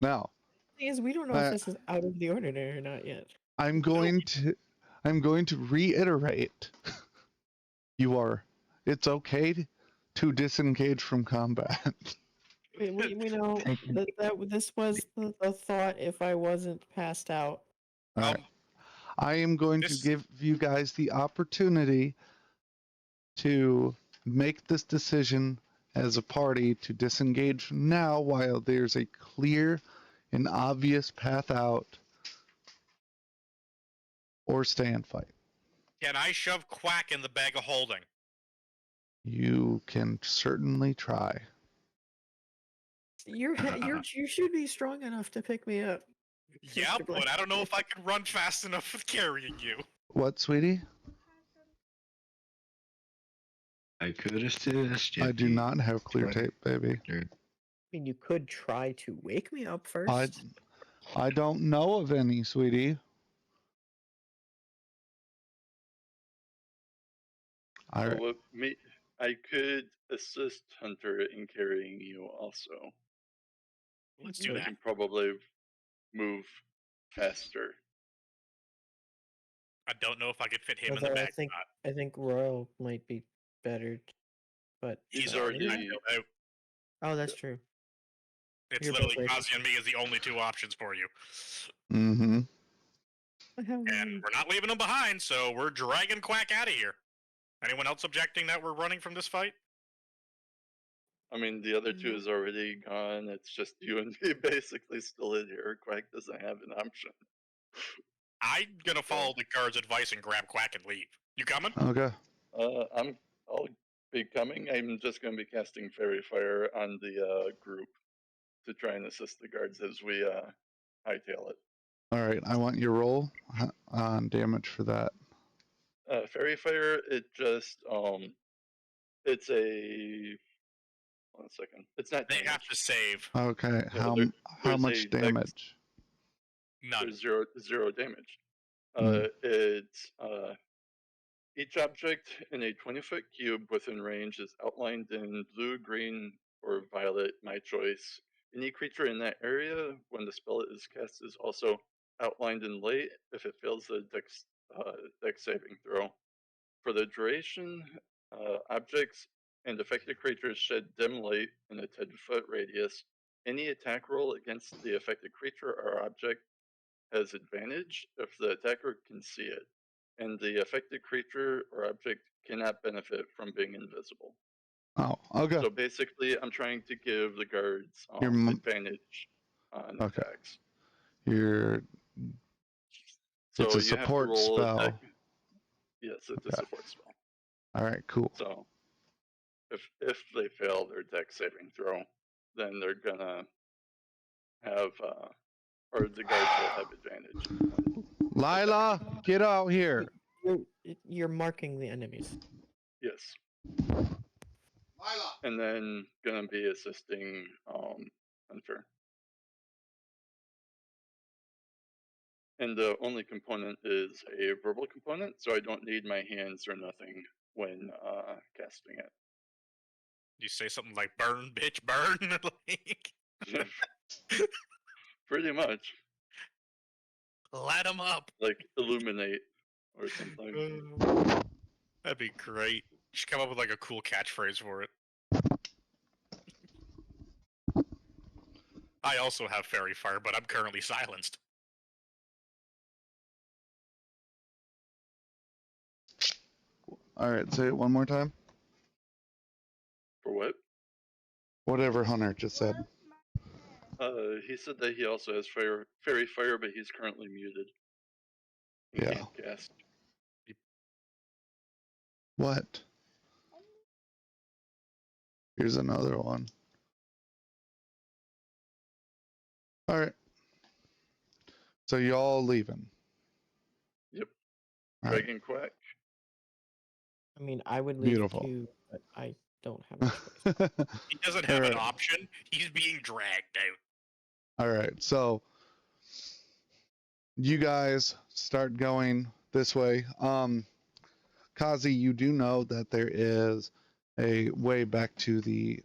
Now, Thing is, we don't know if this is out of the ordinary or not yet. I'm going to reiterate. It's okay to disengage from combat. We know this was the thought if I wasn't passed out. All right. I am going to give you guys the opportunity to make this decision as a party to disengage now while there's a clear and obvious path out, or stay and fight. Can I shove Quack in the bag of holding? You can certainly try. You should be strong enough to pick me up. Yeah, Mr. but I don't know if I can run fast enough with carrying you. What, sweetie? I could assist you. I do not have clear tape, baby. I mean, you could try to wake me up first. I don't know of any, sweetie. All right. Well, I could assist Hunter in carrying you also. Let's do I that. can probably move faster. I don't know if I could fit him in the Although bag. I think Royal might be better, but He's yeah, already maybe- out. Oh, that's true. It's You're literally both right. Kazi and me as the only two options for you. Mm-hmm. And we're not leaving them behind, so we're dragging Quack out of here. Anyone else objecting that we're running from this fight? I mean, the other two is already gone. It's just you and me basically still in here. Quack doesn't have an option. I'm gonna follow the guard's advice and grab Quack and leave. You coming? Okay. I'll be coming. I'm just going to be casting Fairy Fire on the group to try and assist the guards as we hightail it. All right. I want your roll on damage for that. Fairy Fire, it just it's a 1 second. It's not. They damage. have to save. Okay. Yeah, how there's much a dex- damage? None. There's zero damage. Hmm. It's each object in a 20-foot cube within range is outlined in blue, green, or violet, my choice. Any creature in that area, when the spell is cast, is also outlined in light if it fails the dex saving throw. For the duration, objects and affected creatures shed dim light in a 10-foot radius. Any attack roll against the affected creature or object has advantage if the attacker can see it, and the affected creature or object cannot benefit from being invisible. Oh, okay. So basically, I'm trying to give the guards advantage on attacks. It's a you support have to roll spell. Yes, it's a support spell. All right, cool. So if they fail their dex saving throw, then they're gonna have or the guards will have advantage. Lila, get out here. You're marking the enemies. Yes. And then gonna be assisting Hunter. And the only component is a verbal component, so I don't need my hands or nothing when casting it. You say something like "burn, bitch, burn." Like, Pretty much. light them up. Like illuminate or something. That'd be great. You should come up with like a cool catchphrase for it. I also have Fairy Fire, but I'm currently silenced. All right, say it one more time. For what? Whatever Hunter just said. He said that he also has Fairy Fire, but he's currently muted. He Yeah. can't cast. What? Here's another one. All right. So y'all leaving? Yep. All right. Dragon Quack. I mean, I would leave Beautiful. too, but I don't have a choice. He doesn't have an Alright. option. He's being dragged out. All right. So you guys start going this way. Kazi, you do know that there is a way back to the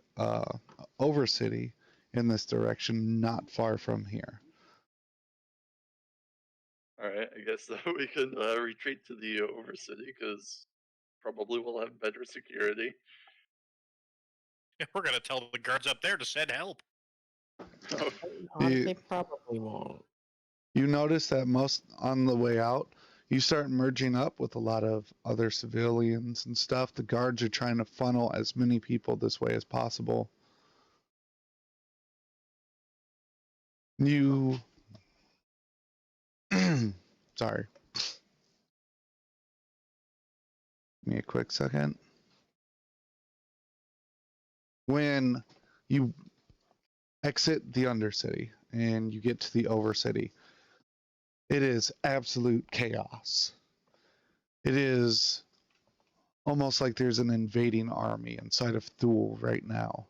Overcity in this direction, not far from here. All right, I guess we can retreat to the Overcity because probably we'll have better security. We're gonna tell the guards up there to send help. You- They probably won't. You notice that most on the way out, you start merging up with a lot of other civilians and stuff. The guards are trying to funnel as many people this way as possible. You, sorry. Give me a quick second. When you exit the Undercity and you get to the Overcity, it is absolute chaos. It is almost like there's an invading army inside of Thule right now.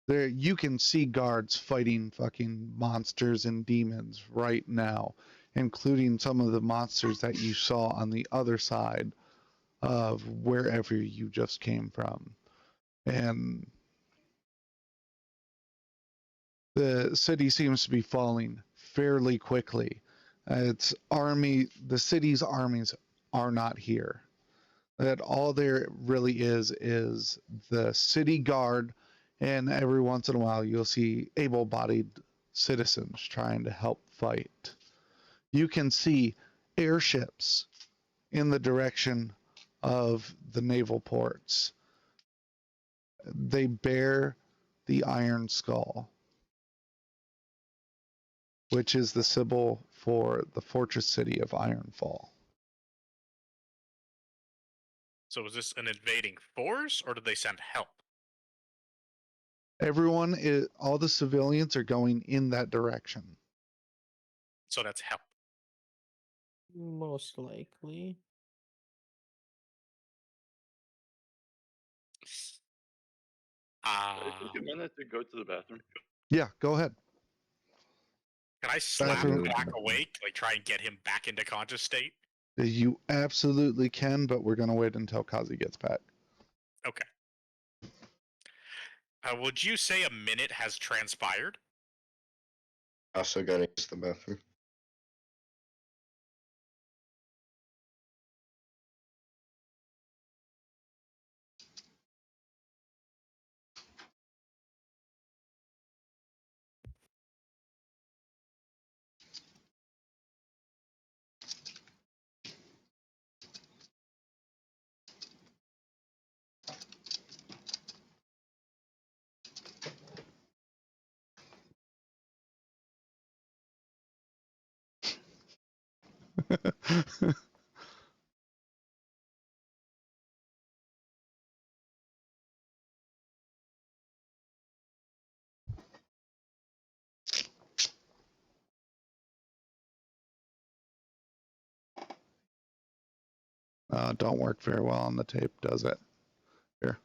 There, you can see guards fighting fucking monsters and demons right now, including some of the monsters that you saw on the other side of wherever you just came from. And the city seems to be falling fairly quickly. The city's armies are not here. That all there really is the city guard, and every once in a while you'll see able-bodied citizens trying to help fight. You can see airships in the direction of the naval ports. They bear the Iron Skull, which is the symbol for the fortress city of Ironfall. So is this an invading force, or did they send help? All the civilians are going in that direction. So that's help. Most likely. I take a minute to go to the bathroom. Yeah, go ahead. Can I slap Bathroom. him back awake, like try and get him back into conscious state? You absolutely can, but we're going to wait until Kazi gets back. Okay. Would you say a minute has transpired? Also gotta use the bathroom. Don't work very well on the tape, does it? Here.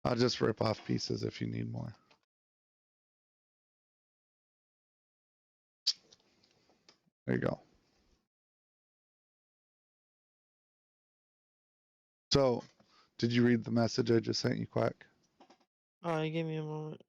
I'll just rip off pieces if you need more. There you go. So, did you read the message I just sent you, Quack? Give me a moment.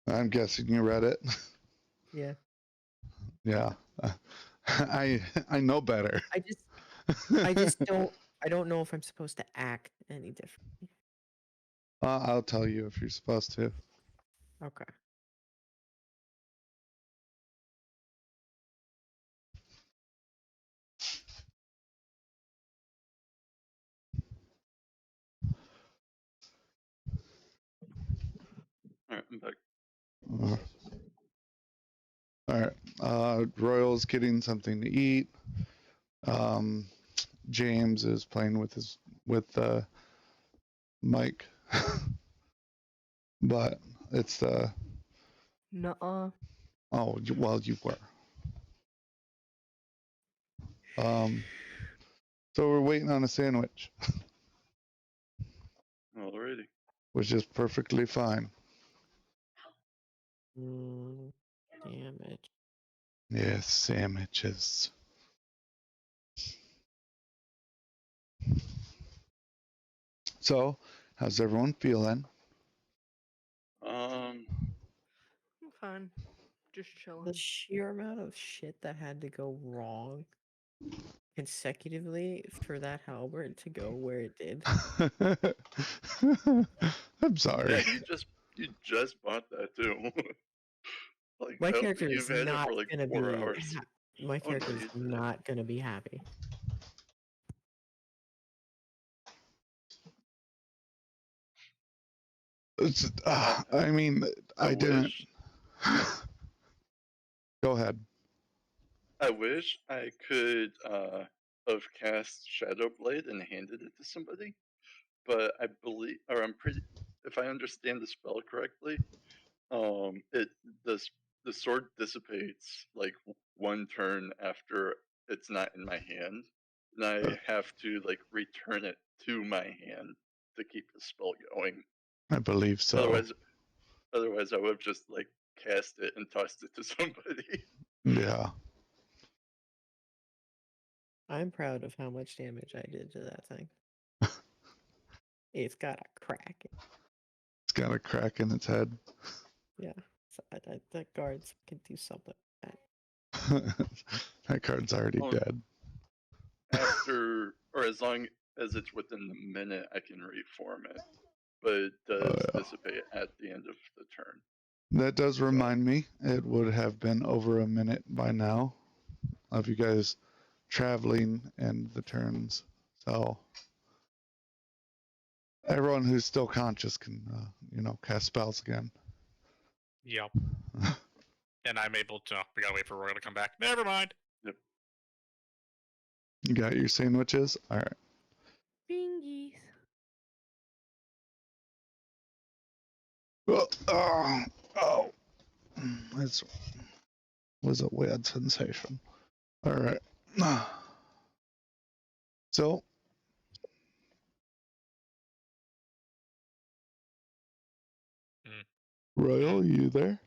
I'm guessing you read it. Yeah. Yeah. I know better. I just I don't know if I'm supposed to act any differently. I'll tell you if you're supposed to. Okay. I'm back. All right. Royal's getting something to eat. James is playing with Mike, but it's Nuh-uh. oh well you were. So we're waiting on a sandwich, Alrighty. which is perfectly fine. Damn it. Yes, sandwiches. So, how's everyone feeling? Um, I'm fine. Just The chilling. sheer amount of shit that had to go wrong consecutively for that halberd to go where it did. I'm yeah, sorry. you just bought that too. Like My I don't character think is you've had it not for like gonna 4 be. hours. My Oh, no, character is you did. not gonna be happy. I mean, I didn't. wish Go ahead. I wish I could have cast Shadow Blade and handed it to somebody, but I believe, or I'm pretty, if I understand the spell correctly, it the sword dissipates like 1 turn after it's not in my hand, and I have to like return it to my hand to keep the spell going. I believe so. Otherwise, I would have just like cast it and tossed it to somebody. Yeah. I'm proud of how much damage I did to that thing. It's got a crack. It's got a crack in its head. Yeah, so the guards can do something like that. That card's already Oh. dead. After, or as long as it's within the minute, I can reform it, but it does yeah. dissipate at the end of the turn. That does remind me, it would have been over a minute by now of you guys traveling and the turns. So everyone who's still conscious can, cast spells again. Yep. And I'm able to. We gotta wait for Royal to come back. Never mind. You got your sandwiches? All right. Bingies. Oh, that was a weird sensation. All right. So, Royal, you there?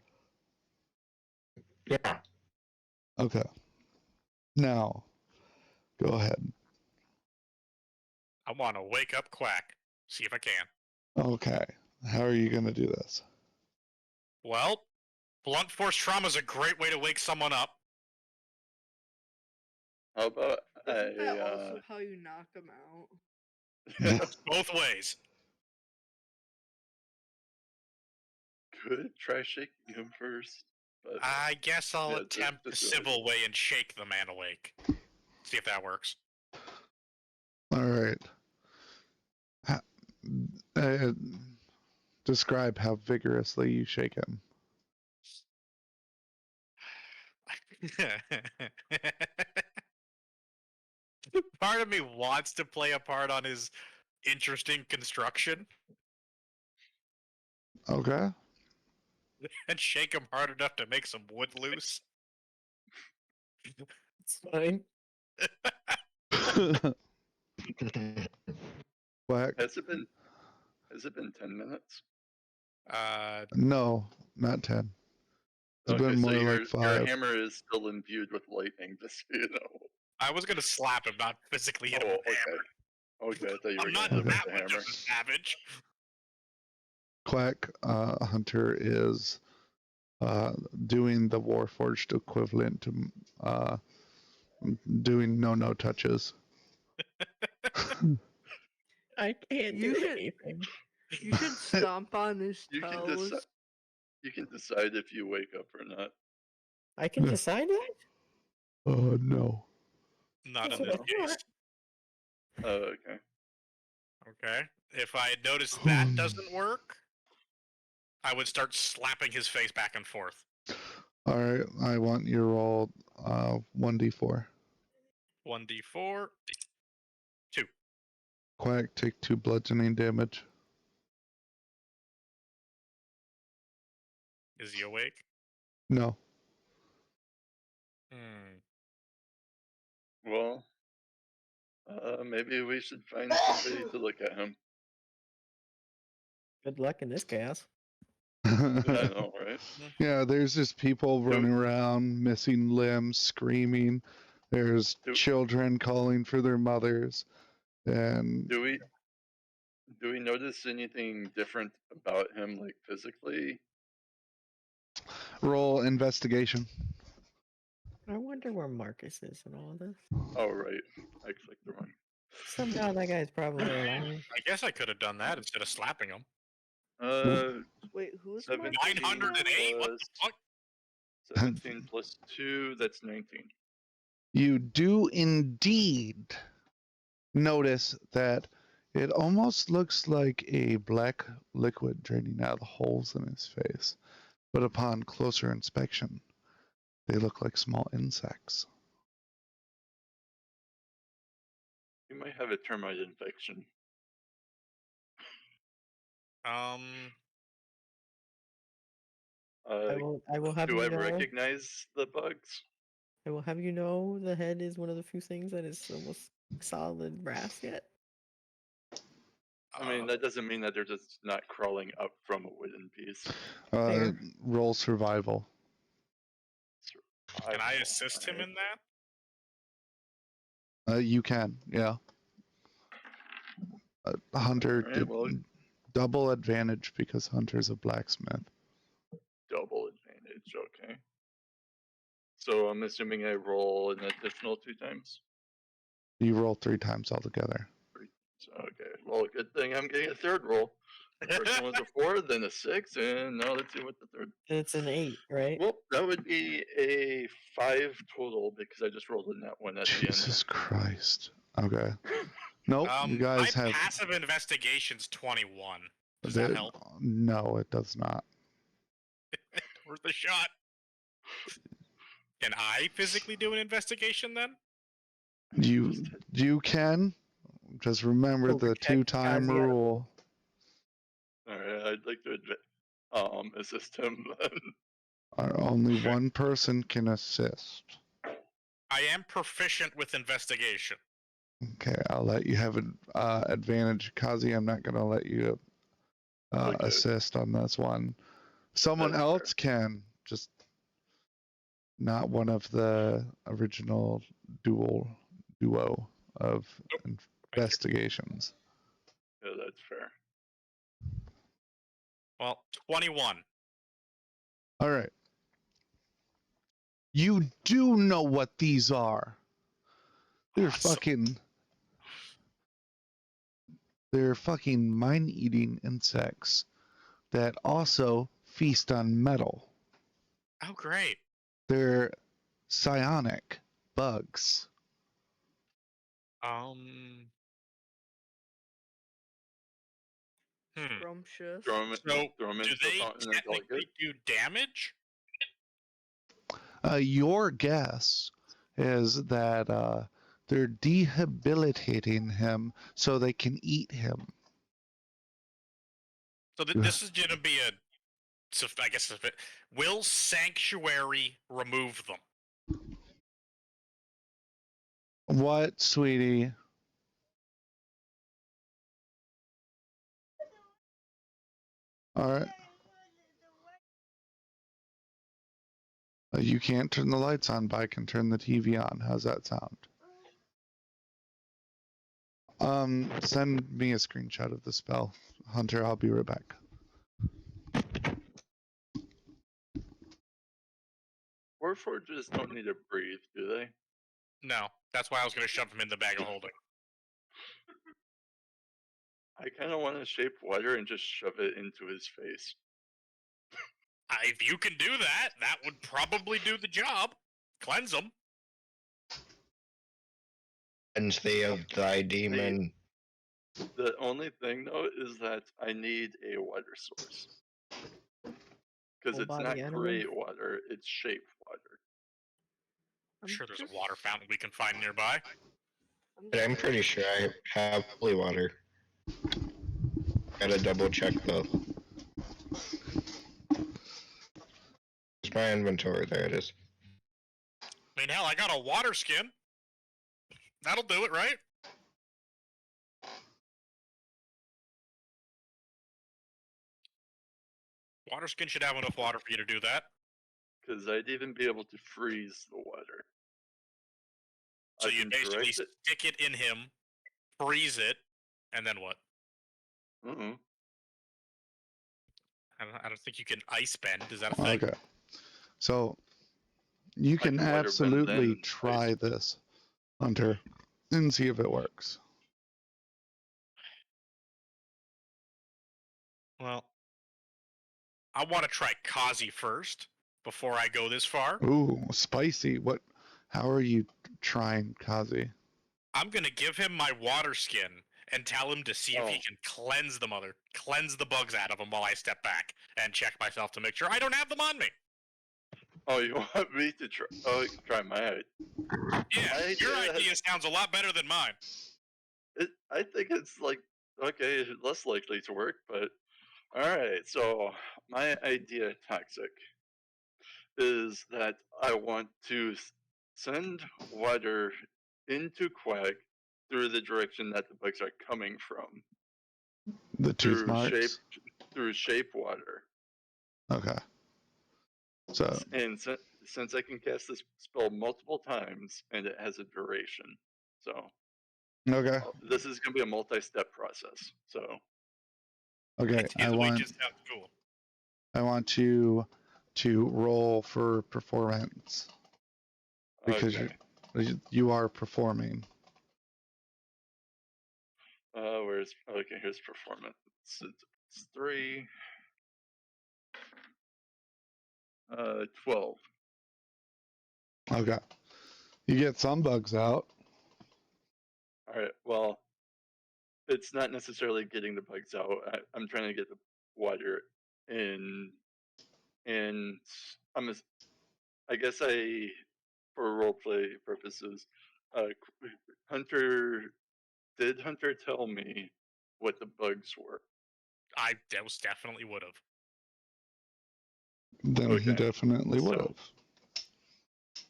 Yeah. Okay. Now, go ahead. I want to wake up Quack. See if I can. Okay. How are you going to do this? Well, blunt force trauma is a great way to wake someone up. How about Isn't that also how you knock them out? It's both ways. could try shaking him first, but I guess I'll Yeah, attempt the just go ahead. civil way and shake the man awake. See if that works. All right. Uh, describe how vigorously you shake him. Part of me wants to play a part on his interesting construction Okay. and shake him hard enough to make some wood loose. It's fine. Black? has it been 10 minutes? No, not 10. It's been more your, like your 5. hammer is still imbued with lightning, just so you know. I was gonna slap him, not physically hit him with a hammer. Okay, I thought you were I'm not gonna hit him that with the much hammer. of a savage. Quack Hunter is doing the Warforged equivalent to doing no touches. I can't You do should- anything. You should stomp on his You can toes. You can decide if you wake up or not. I can decide that? No. Not That's in what this I case. thought. Oh, okay. Okay. If I notice that doesn't work, I would start slapping his face back and forth. All right, I want you to roll 1d4. 1d4. 2. Quack, take 2 bludgeoning damage. Is he awake? No. Hmm. Well, maybe we should find somebody to look at him. Good luck in this chaos. I know, right? Yeah, there's just people running around, missing limbs, screaming. There's children calling for their mothers. And Do we notice anything different about him, like physically? roll investigation. I wonder where Marcus is in all this. Oh, right. I clicked the wrong. Somehow that guy's probably alive. I guess I could have done that instead of slapping him. Wait, who's 17 Marcus? 908? What the plus- fuck? 17 plus 2, that's 19. You do indeed notice that it almost looks like a black liquid draining out of the holes in his face. But upon closer inspection, they look like small insects. You might have a termite infection. I will have Do you I know. recognize the bugs? I will have you know the head is one of the few things that is almost solid brass yet. I mean, that doesn't mean that they're just not crawling up from a wooden piece. Fair. Roll survival. Can I assist him in that? You can, yeah. Hunter Alright, did well- double advantage because Hunter's a blacksmith. Double advantage, okay. So I'm assuming I roll an additional 2 times? You roll 3 times altogether. So, okay, well, good thing I'm getting a third roll. The first one was a 4, then a 6, and now let's see what the third. It's an 8, right? Well, that would be a 5 total because I just rolled a net one at the end. Jesus Christ. Okay. Nope, you guys my have. passive investigation's 21. Does that help? No, it does not. Worth a shot. Can I physically do an investigation then? You can. Just remember the Overcheck 2-time Kazuya. rule. Alright, I'd like to assist him then. Only one person can assist. I am proficient with investigation. Okay, I'll let you have an advantage. Kazi, I'm not going to let you Okay. assist on this one. Someone That's else can, just not one of the original duo of investigations. Yeah, that's fair. Well, 21. All right. You do know what these are. They're Awesome. They're fucking mind-eating insects that also feast on metal. Oh, great. They're psionic bugs. Scrumptious. Throw him So, throw him do into the they fountain until I technically do damage? Your guess is that they're debilitating him so they can eat him. So this is going to be a... So I guess if it... Will Sanctuary remove them? What, sweetie? All right. You can't turn the lights on, but I can turn the TV on. How's that sound? Send me a screenshot of the spell. Hunter, I'll be right back. Warforgers don't need to breathe, do they? No. That's why I was going to shove him in the bag of holding. I kind of want to shape water and just shove it into his face. If you can do that, that would probably do the job. Cleanse them. And thee of thy demon. The only thing though is that I need a water source. because Full it's not body animal? gray water; it's shaped water. I'm sure there's a water fountain we can find nearby. But I'm pretty sure I have holy water. Gotta double check though. It's my inventory. There it is. I mean, hell, I got a water skin. That'll do it, right? Water skin should have enough water for you to do that. Because I'd even be able to freeze the water. So I you can basically direct it. stick it in him, freeze it, and then what? I don't think you can ice bend. Is that a thing? Okay. So you can can water bend absolutely then try ice. this, Hunter, and see if it works. Well, I want to try Kazi first before I go this far. Ooh, spicy. What? How are you trying, Kazi? I'm gonna give him my water skin and tell him to see if he Oh. can cleanse the bugs out of him while I step back and check myself to make sure I don't have them on me. Oh, you want me to try? Oh, try my. Yeah, your idea sounds a lot better than mine. I think it's like okay, less likely to work, but all right. So my idea, toxic, is that I want to send water into Quack through the direction that the bugs are coming from. The tooth marks. Through shape water. Okay. So And since I can cast this spell multiple times and it has a duration, so okay. this is going to be a multi-step process. So Okay. Ideally, just sounds cool. I want you to roll for performance because okay. you are performing. Here's performance. It's 3. 12. Okay. You get some bugs out. All right. Well, it's not necessarily getting the bugs out. I'm trying to get the water in, and I guess for roleplay purposes, did Hunter tell me what the bugs were? I most definitely would have. Then he Okay. definitely would have.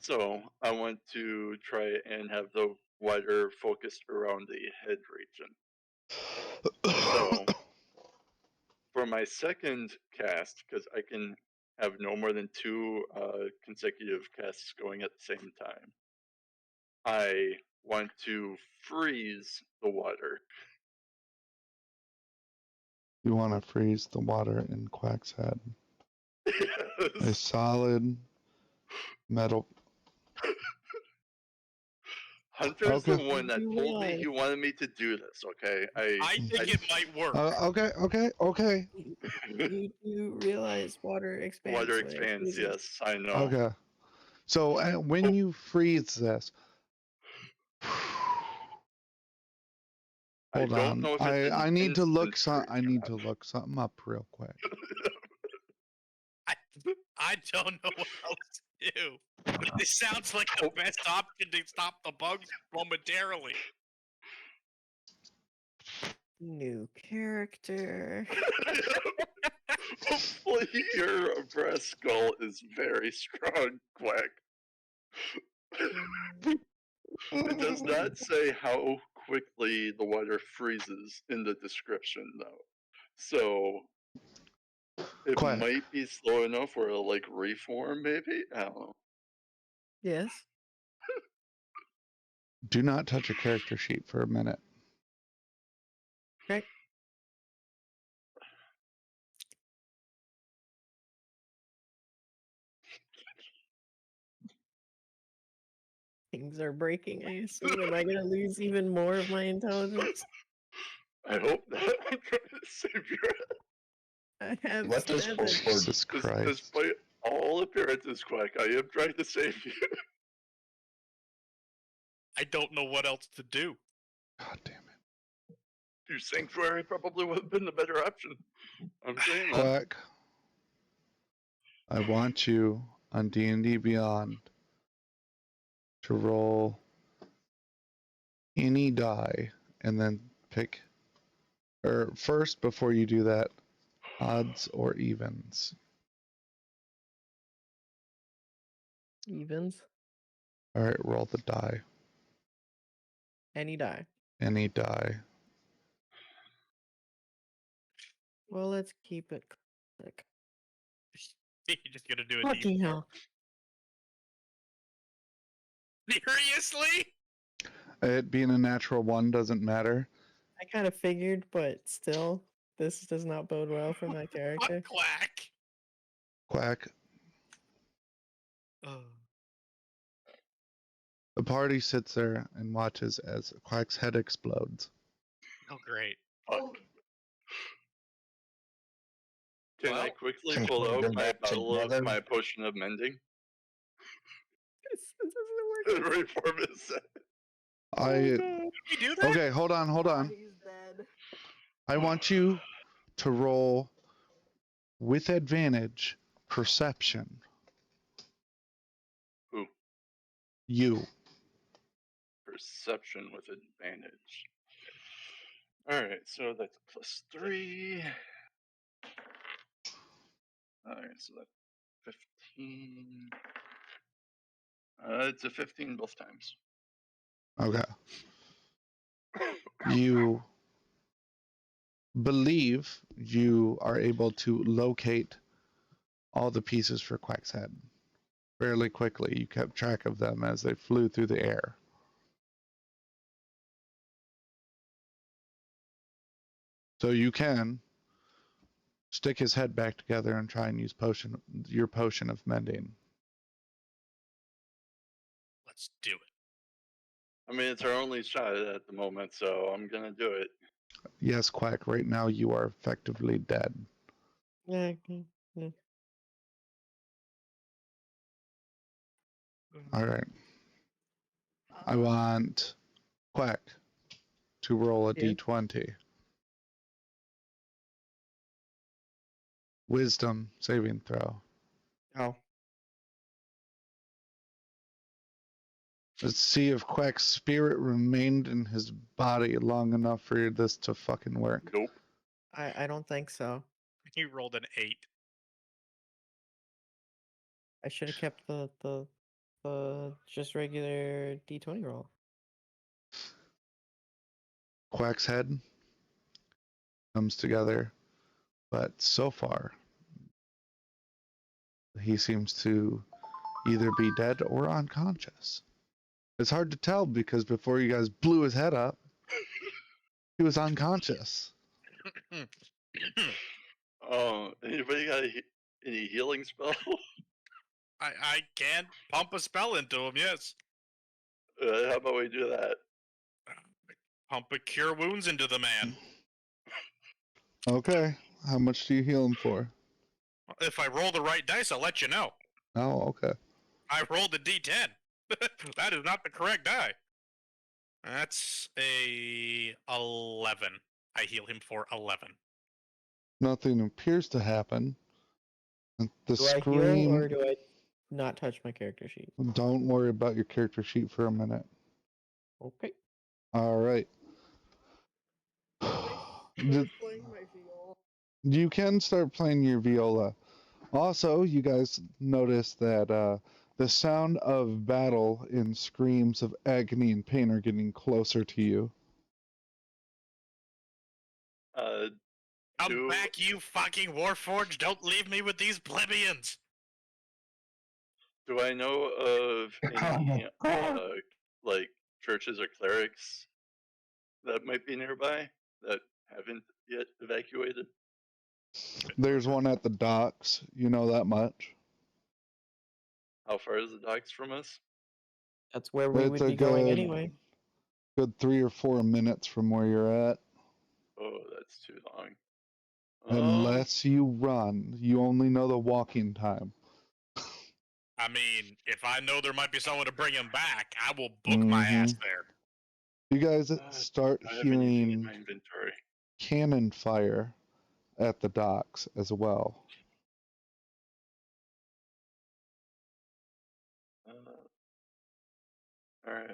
So I want to try and have the water focused around the head region. So for my second cast, because I can have no more than 2 consecutive casts going at the same time, I want to freeze the water. You want to freeze the water in Quack's head. A Yes. solid metal. Hunter's the Okay. one that You told me realize- he wanted me to do this, okay? I think it might work. Okay. You do realize water expands. Water when it expands, freezes. yes, I know. Okay. So when you freeze this, hold don't on. know if it's I an need to look instant I need to freeze. look something up real quick. I don't know what else to do. This sounds like the best option to stop the bugs momentarily. New character. Hopefully your breast skull is very strong, Quack. It does not say how quickly the water freezes in the description, though. So it Quack. might be slow enough where it'll like reform, maybe? I don't know. Yes. Do not touch a character sheet for a minute. Okay. Things are breaking, I assume. Am I going to lose even more of my intelligence? I hope not. I'm trying to save your I have What does 7. forward? Jesus Christ. Despite all appearances, Quack, I am trying to save you. I don't know what else to do. God damn it. Your sanctuary probably would have been the better option. I'm saying that. Quack. I want you on D&D Beyond to roll any die and then pick, or first, before you do that, odds or evens. Evens. All right, roll the die. Any die. Any die. Well, let's keep it classic. You're just gonna do a Fucking D4. hell. Seriously? It being a natural 1 doesn't matter. I kind of figured, but still, this does not bode well for my character. Fuck Quack. Quack. Oh. The party sits there and watches as Quack's head explodes. Oh, great. Fuck. Can I Well, quickly can pull we out go my back together? my potion of mending? This doesn't work. Reform his set. I Did we do that? okay, hold on. He's dead. I want you to roll with advantage perception. Who? You. Perception with advantage. Alright, so that's +3. Alright, so that's 15. It's a 15 both times. Okay. You believe you are able to locate all the pieces for Quack's head fairly quickly. You kept track of them as they flew through the air. So you can stick his head back together and try and use your potion of mending. Let's do it. I mean, it's our only shot at the moment, so I'm gonna do it. Yes, Quack, right now you are effectively dead. Yeah, yeah. All right. I want Quack to roll a Yeah. d20. Wisdom saving throw. Oh. Let's see if Quack's spirit remained in his body long enough for this to fucking work. Nope. I don't think so. He rolled an 8. I should have kept the just regular D20 roll. Quack's head comes together, but so far he seems to either be dead or unconscious. It's hard to tell because before you guys blew his head up, he was unconscious. Oh, anybody got any healing spell? I can pump a spell into him, yes. How about we do that? Pump a cure wounds into the man. Okay, how much do you heal him for? If I roll the right dice, I'll let you know. Oh, okay. I rolled a D10. That is not the correct die. That's a 11. I heal him for 11. Nothing appears to happen. The Do I heal scream. or do I not touch my character sheet? Don't worry about your character sheet for a minute. Okay. All right. Finish playing my viola. You can start playing your viola. Also, you guys notice that the sound of battle and screams of agony and pain are getting closer to you. Come Do- back, you fucking Warforged! Don't leave me with these plebeians! Do I know of any like churches or clerics that might be nearby that haven't yet evacuated? There's one at the docks. You know that much. How far is the docks from us? That's where we It's would a be going good- anyway. Good 3 or 4 minutes from where you're at. Oh, that's too long. Unless you run. You only know the walking time. I mean, if I know there might be someone to bring him back, I will book my ass there. You guys I start don't have anything in hearing my inventory. cannon fire at the docks as well. Alright,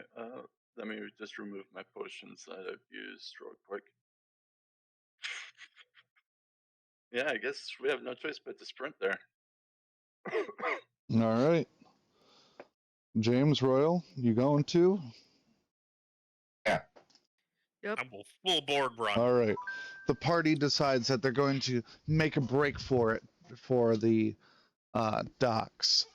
let me just remove my potions that I've used real quick. Yeah, I guess we have no choice but to sprint there. All right. James Royal, you going to? Yep. I'm full board run. All right. The party decides that they're going to make a break for it for the docks.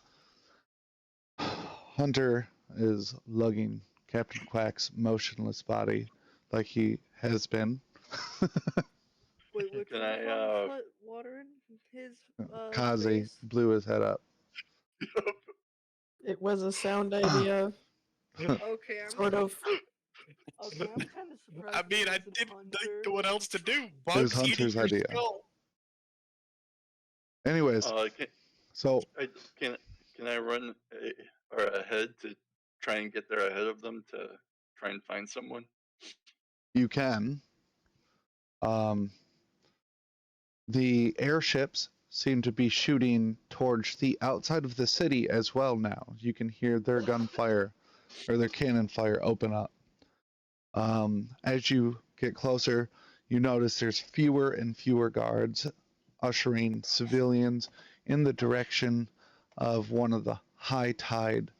Hunter is lugging Captain Quack's motionless body like he has been. Wait, which Can one of I, them put water in his Kazi face? blew his head up. It was a sound idea, Okay, I'm sort of. okay. I'm kind of surprised. I mean, it I wasn't didn't Hunter. know what else to do. It was Bugs eating Hunter's your idea. skull. Anyways, so can I run ahead to try and get there ahead of them to try and find someone? you can. The airships seem to be shooting towards the outside of the city as well now. You can hear their gunfire or their cannon fire open up. As you get closer, you notice there's fewer and fewer guards ushering civilians in the direction of one of the high tide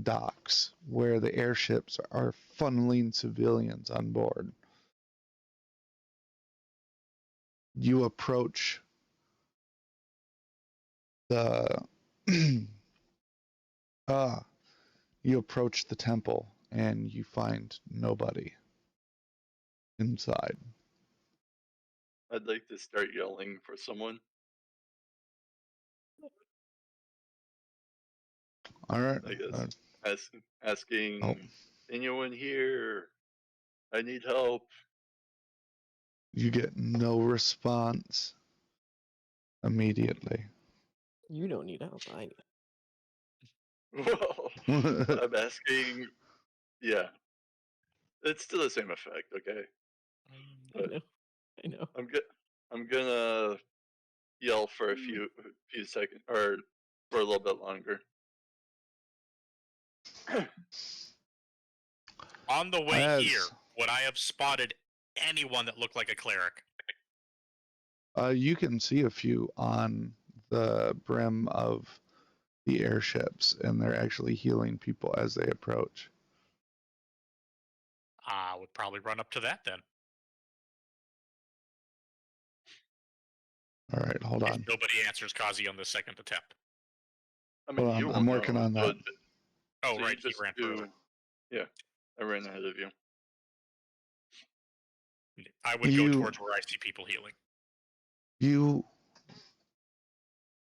docks where the airships are funneling civilians on board. You approach the you approach the temple and you find nobody inside. I'd like to start yelling for someone. All right. I guess asking anyone here. I need help. You get no response immediately. You don't need help. I need. Well, I'm asking. Yeah, it's still the same effect. Okay, but I know. I'm gonna yell for a few seconds or for a little bit longer. On the way As- here, would I have spotted anyone that looked like a cleric? You can see a few on the brim of the airships, and they're actually healing people as they approach. I would probably run up to that then. All right, hold If on. nobody answers Kazi on the second attempt. I mean, Hold on, you I'm won't working know, on that. Oh, so right, you he just ran do. further. Yeah, I ran ahead of you. I would go towards where I see people healing. You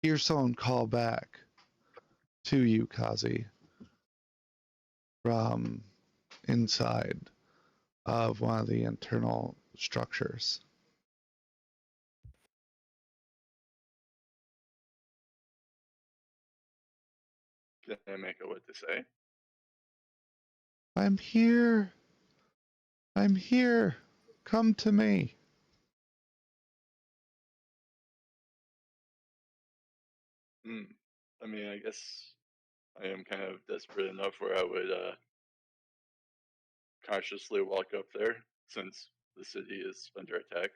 hear someone call back to you, Kazi, from inside of one of the internal structures. Can I make out what to say? I'm here. I'm here. Come to me. I mean, I guess I am kind of desperate enough where I would cautiously walk up there since the city is under attack.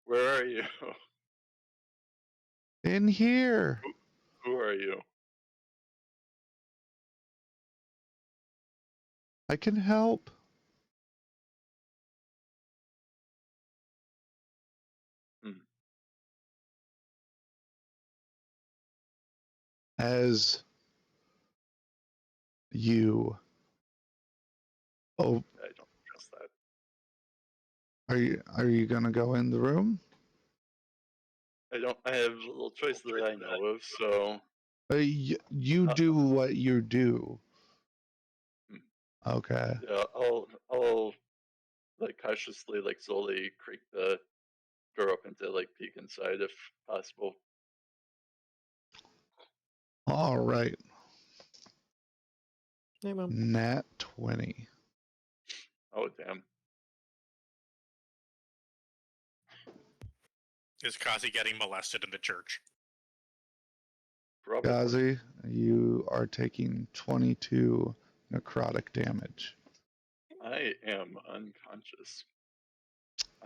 Where are you? In here. Who are you? I can help. As you I don't trust that. are you gonna go in the room? I have a little choice that I know of, so You do what you do. Okay. yeah, I'll like cautiously, like slowly creak the door open to like peek inside if possible. All right. Hey, Mom. Nat 20. Oh damn! Is Kazi getting molested in the church? Probably. Gazi, you are taking 22 necrotic damage. I am unconscious.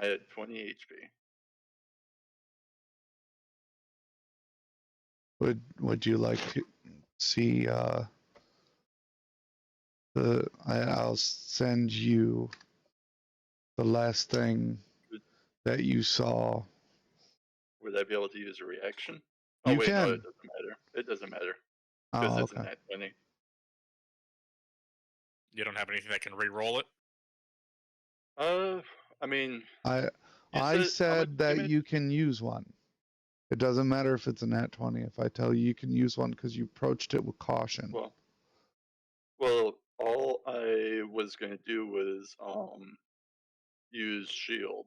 I had 20 HP. Would you like to see I'll send you the last thing that you saw. Would I be able to use a reaction? Oh You wait, no, can. it doesn't matter. It doesn't matter because Oh, it's okay. a nat 20. You don't have anything that can re-roll it. I mean, I you I said how much said that damage? you can use one. It doesn't matter if it's a nat 20. If I tell you can use one because you approached it with caution. Well, all I was gonna do was use shield.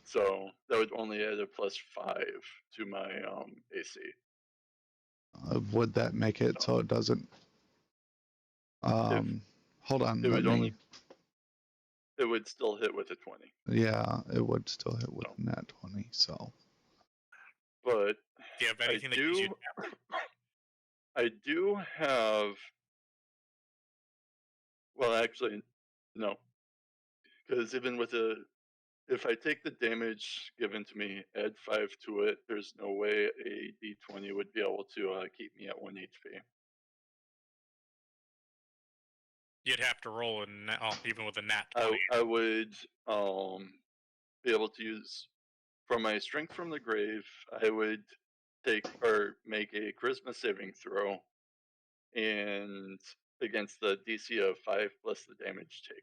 So that would only add a +5 to my AC. Would that make it so it doesn't? Hold on. It Let would me. only. It would still hit with a 20. Yeah, it would still hit with So. nat 20. So. But Do you have anything that gives you damage? I do have. Well, actually, no, because even with if I take the damage given to me, add 5 to it, there's no way a D20 would be able to keep me at 1 HP. You'd have to roll even with a nat 20. I would be able to use from my strength from the grave. I would take or make a charisma saving throw, and against the DC of 5 plus the damage taken.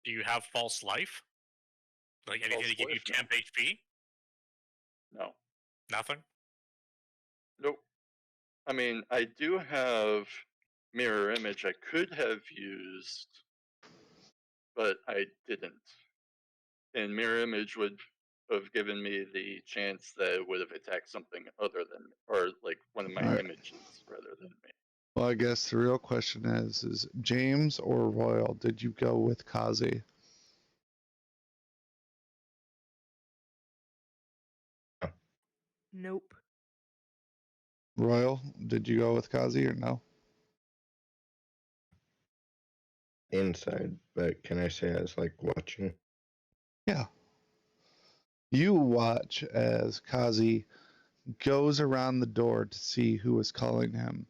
Do you have false life? Like anything False to give you life? temp HP? No. Nothing. Nope. I mean, I do have mirror image I could have used, but I didn't. And mirror image would have given me the chance that it would have attacked something other than, or like one of my All right. images rather than me. Well, I guess the real question is James or Royal? Did you go with Kazi? Nope. Royal, did you go with Kazi or no? Inside, but can I say I was like watching? Yeah. You watch as Kazi goes around the door to see who is calling him,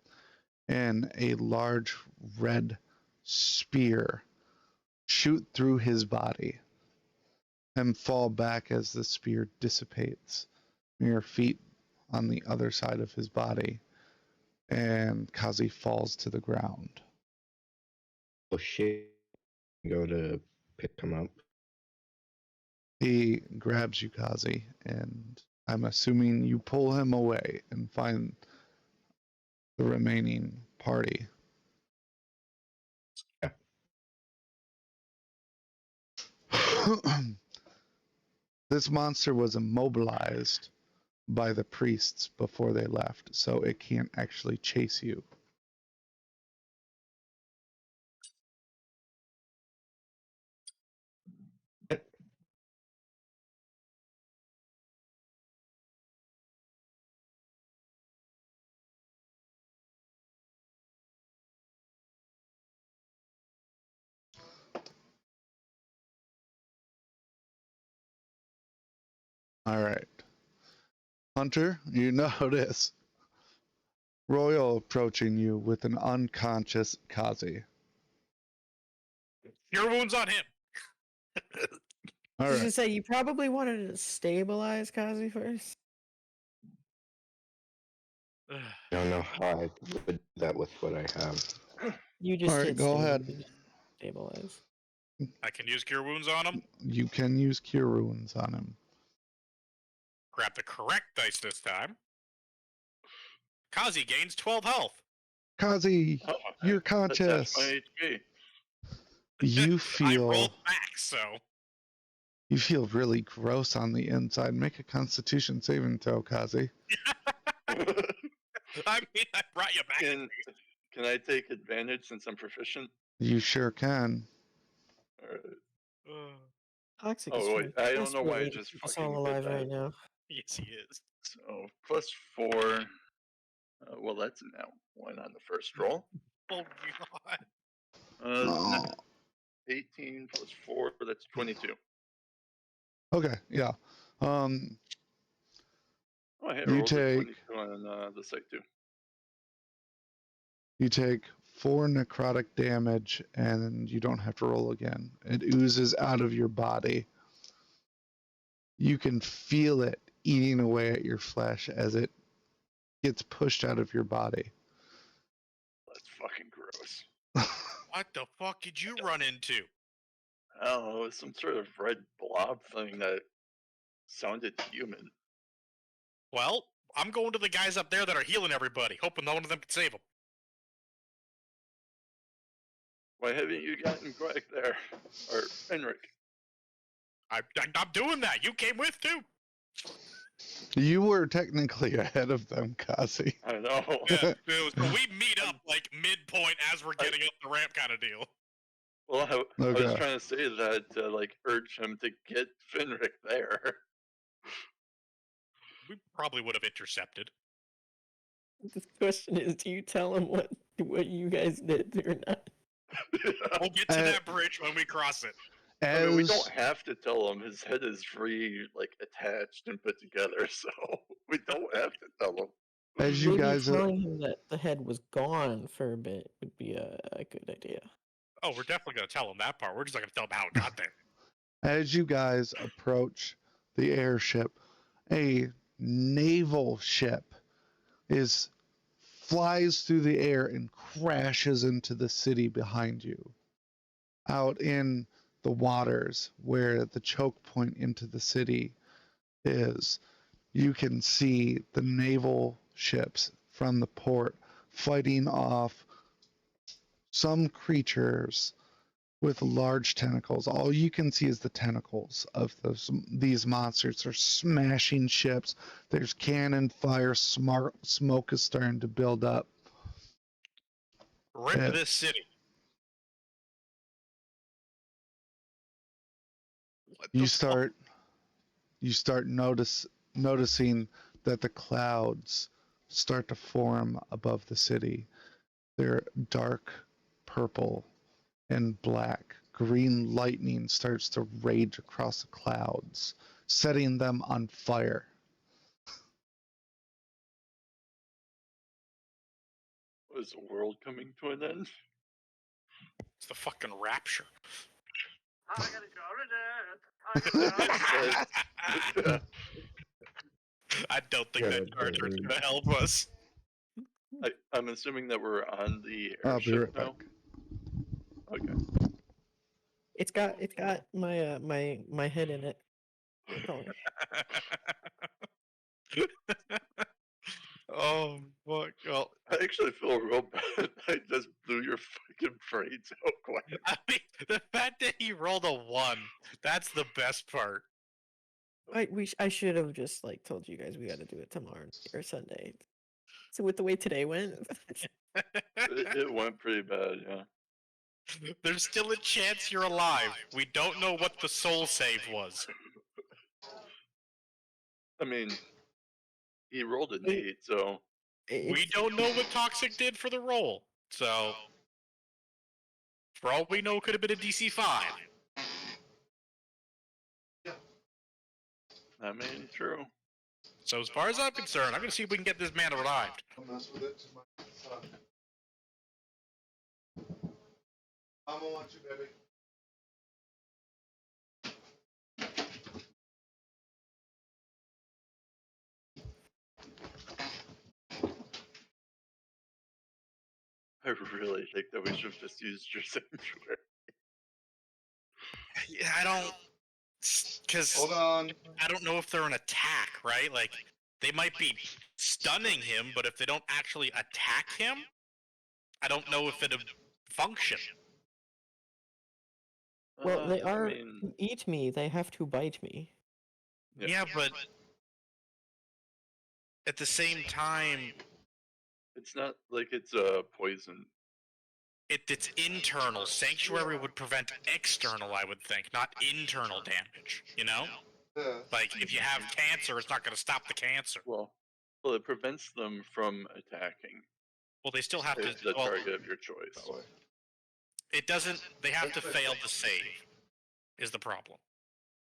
and a large red spear shoot through his body and fall back as the spear dissipates mere feet on the other side of his body, and Kazi falls to the ground. Oh shit! Go to pick him up. He grabs you, Kazi, and I'm assuming you pull him away and find the remaining party. Yeah. This monster was immobilized by the priests before they left, so it can't actually chase you. All right. Hunter, you notice Royal approaching you with an unconscious Kazi. Cure wounds on him. All I was right. gonna say you probably wanted to stabilize Kazi first. I don't know how I would do that with what I have. You just All right, hit go ahead. stabilize. I can use cure wounds on him. You can use cure wounds on him. Grab the correct dice this time. Kazi gains 12 health. Kazi, Oh, you're that's half conscious. my HP. You I feel rolled back, so you feel really gross on the inside. Make a Constitution saving throw, Kazi. I mean, I brought you back. Can I take advantage since I'm proficient? You sure can. Alright. Toxic is Oh wait, trying I don't know why I desperately to just keep us fucking all did alive that. right now. Yes, he is. So +4. Well, that's now 1 on the first roll. Oh god. Oh. 18 plus 4, that's 22. Okay, yeah. Um, Oh, hey, I You rolled a take- 22 on the site too. you take 4 necrotic damage, and you don't have to roll again. It oozes out of your body. You can feel it eating away at your flesh as it gets pushed out of your body. That's fucking gross. What the fuck did you run into? I don't know, it was some sort of red blob thing that sounded human. Well, I'm going to the guys up there that are healing everybody, hoping one of them can save them. Why haven't you gotten Greg there? Or Henrik? I'm doing that. You came with too. You were technically ahead of them, Kasi. I know. Yeah, so we meet up like midpoint as we're getting up the ramp, kind of deal. Well, I was Okay. trying to say that to like urge him to get Fenric there. We probably would have intercepted. The question is, do you tell him what you guys did or not? We'll get to that bridge when we cross it. I mean, we As don't have to tell him. His head is free, like attached and put together, so we don't have to tell him. as you Maybe guys telling him that the head was gone for a bit would be a good idea. Oh, we're definitely gonna tell him that part. We're just not gonna tell him how it got there. as you guys approach the airship, a naval ship flies through the air and crashes into the city behind you. Out in the waters where the choke point into the city is, you can see the naval ships from the port fighting off some creatures with large tentacles. All you can see is the tentacles of these monsters. They're smashing ships. There's cannon fire. Smoke is starting to build up. Rip Yeah. this city. What the You fuck? start noticing that the clouds start to form above the city. They're dark purple and black. Green lightning starts to rage across the clouds, setting them on fire. Was the world coming to an end? It's the fucking rapture. I don't think that character is gonna help us. I'm assuming that we're on the I'll be airship right now. back. Okay. It's got my my head in it. Oh, Oh fuck! Well, I actually feel real bad. I just blew your fucking brains out quite. I mean, the fact that he rolled a 1—that's the best part. I should have just like told you guys we got to do it tomorrow or Sunday. So with the way today went, It went pretty bad, yeah. There's still a chance you're alive. We don't know what the soul save was. I mean, he rolled an 8, so We don't know what Toxic did for the roll. So, for all we know, it could have been a DC 5. I mean, true. So as far as I'm concerned, I'm gonna see if we can get this man revived. I'm gonna watch you, baby. I really think that we should have just used your sanctuary. Yeah, I don't, because Hold on. I don't know if they're an attack, right? Like they might be stunning him, but if they don't actually attack him, I don't know if it'll function. well, they I are mean, to eat me. They have to bite me. Yeah, but at the same time, it's not like it's a poison. it's internal. Sanctuary would prevent external, I would think, not internal damage. You know? Like, if you have cancer, it's not going to stop the cancer. Well, it prevents them from attacking Well, they still have to. the Well, target of your choice. it doesn't. They have to fail the save. Is the problem.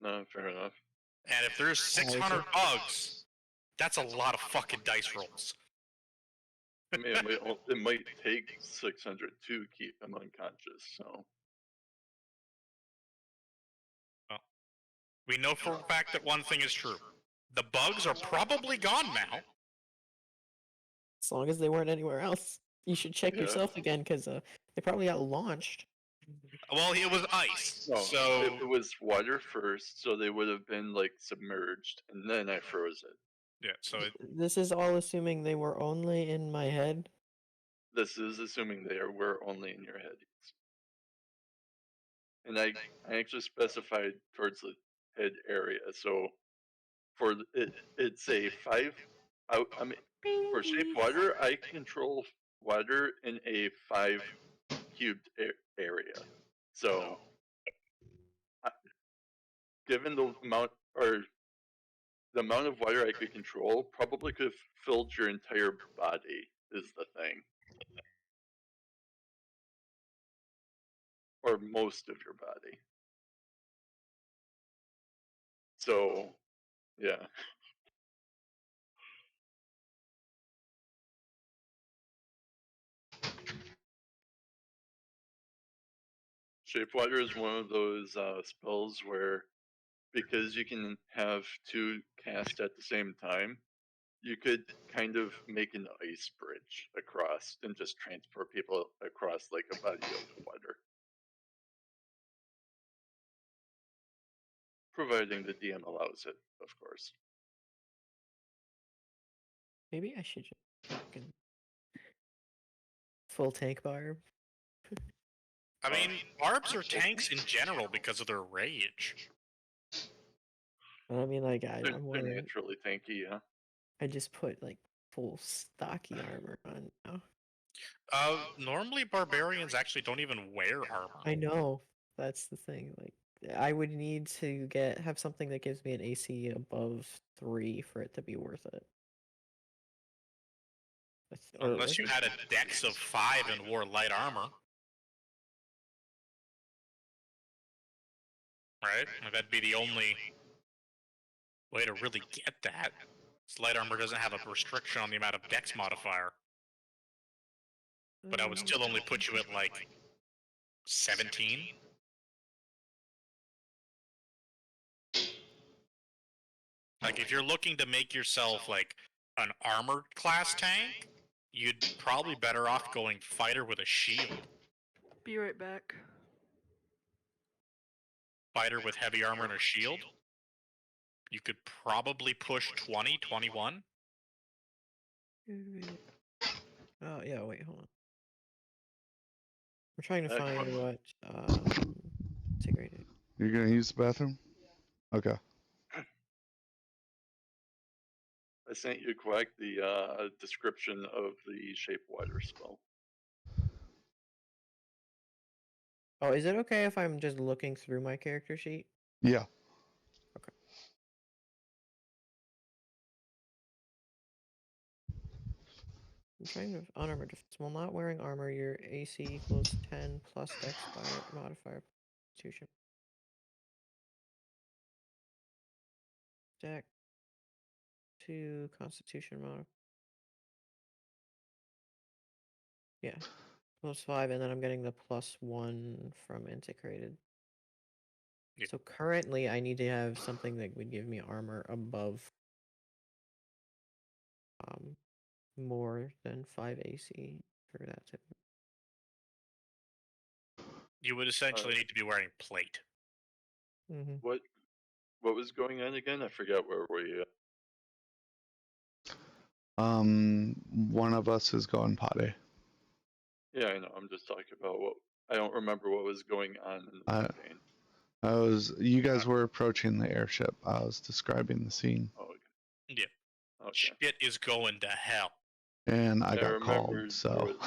No, fair enough. And if there's 600 bugs, that's a lot of fucking dice rolls. I mean, it might take 600 to keep them unconscious. So We know for a fact that one thing is true. The bugs are probably gone now. As long as they weren't anywhere else. You should check Yeah. yourself again, because they probably got launched. Well, it was ice, no, so it was water first, so they would have been like submerged, and then I froze it. yeah. So This is all assuming they were only in my head. This is assuming they were only in your head. And I actually specified towards the head area. So for it's a 5. I mean, for shape water, I control water in a 5 cubed area. So, given the amount of water I could control, probably could have filled your entire body. Is the thing, or most of your body. So, yeah. Shape water is one of those spells where, because you can have 2 cast at the same time, you could kind of make an ice bridge across and just transport people across like a body of water. Providing the DM allows it, of course. Maybe I should just fucking full tank barb. I mean, barbs are tanks in general because of their rage. I mean, like They're I'm wearing. naturally tanky, yeah. I just put like full stocky armor on now. Normally barbarians actually don't even wear armor. I know, that's the thing. Like, I would need to have something that gives me an AC above 3 for it to be worth it. Unless you had a dex of 5 and wore light armor. Right? Like, that'd be the only way to really get that. Light armor doesn't have a restriction on the amount of dex modifier. But I would still only put you at like 17. Like, if you're looking to make yourself like an armored class tank, you'd probably better off going fighter with a shield. Be right back. Fighter with heavy armor and a shield. You could probably push 20, 21. Oh yeah, wait, hold on. I'm trying to find what integrated. You're gonna use the bathroom? Okay. I sent you, Quack, the description of the shape water spell. Oh, is it okay if I'm just looking through my character sheet? Yeah. Okay. I'm trying to unarmored defense. While not wearing armor, your AC equals 10 plus dex modifier constitution. Dex 2 constitution mod. Yeah. Plus 5, and then I'm getting the +1 from integrated. Yeah. So currently I need to have something that would give me armor above more than 5 AC for that to. You would essentially need to be wearing plate. Mm-hmm. What was going on again? I forgot where we. One of us is going potty. Yeah, I know. I'm just talking about what. I don't remember what was going on in the campaign. You guys were approaching the airship. I was describing the scene. Oh, okay. Yeah. Okay. Shit is going to hell. And I got remember called, there so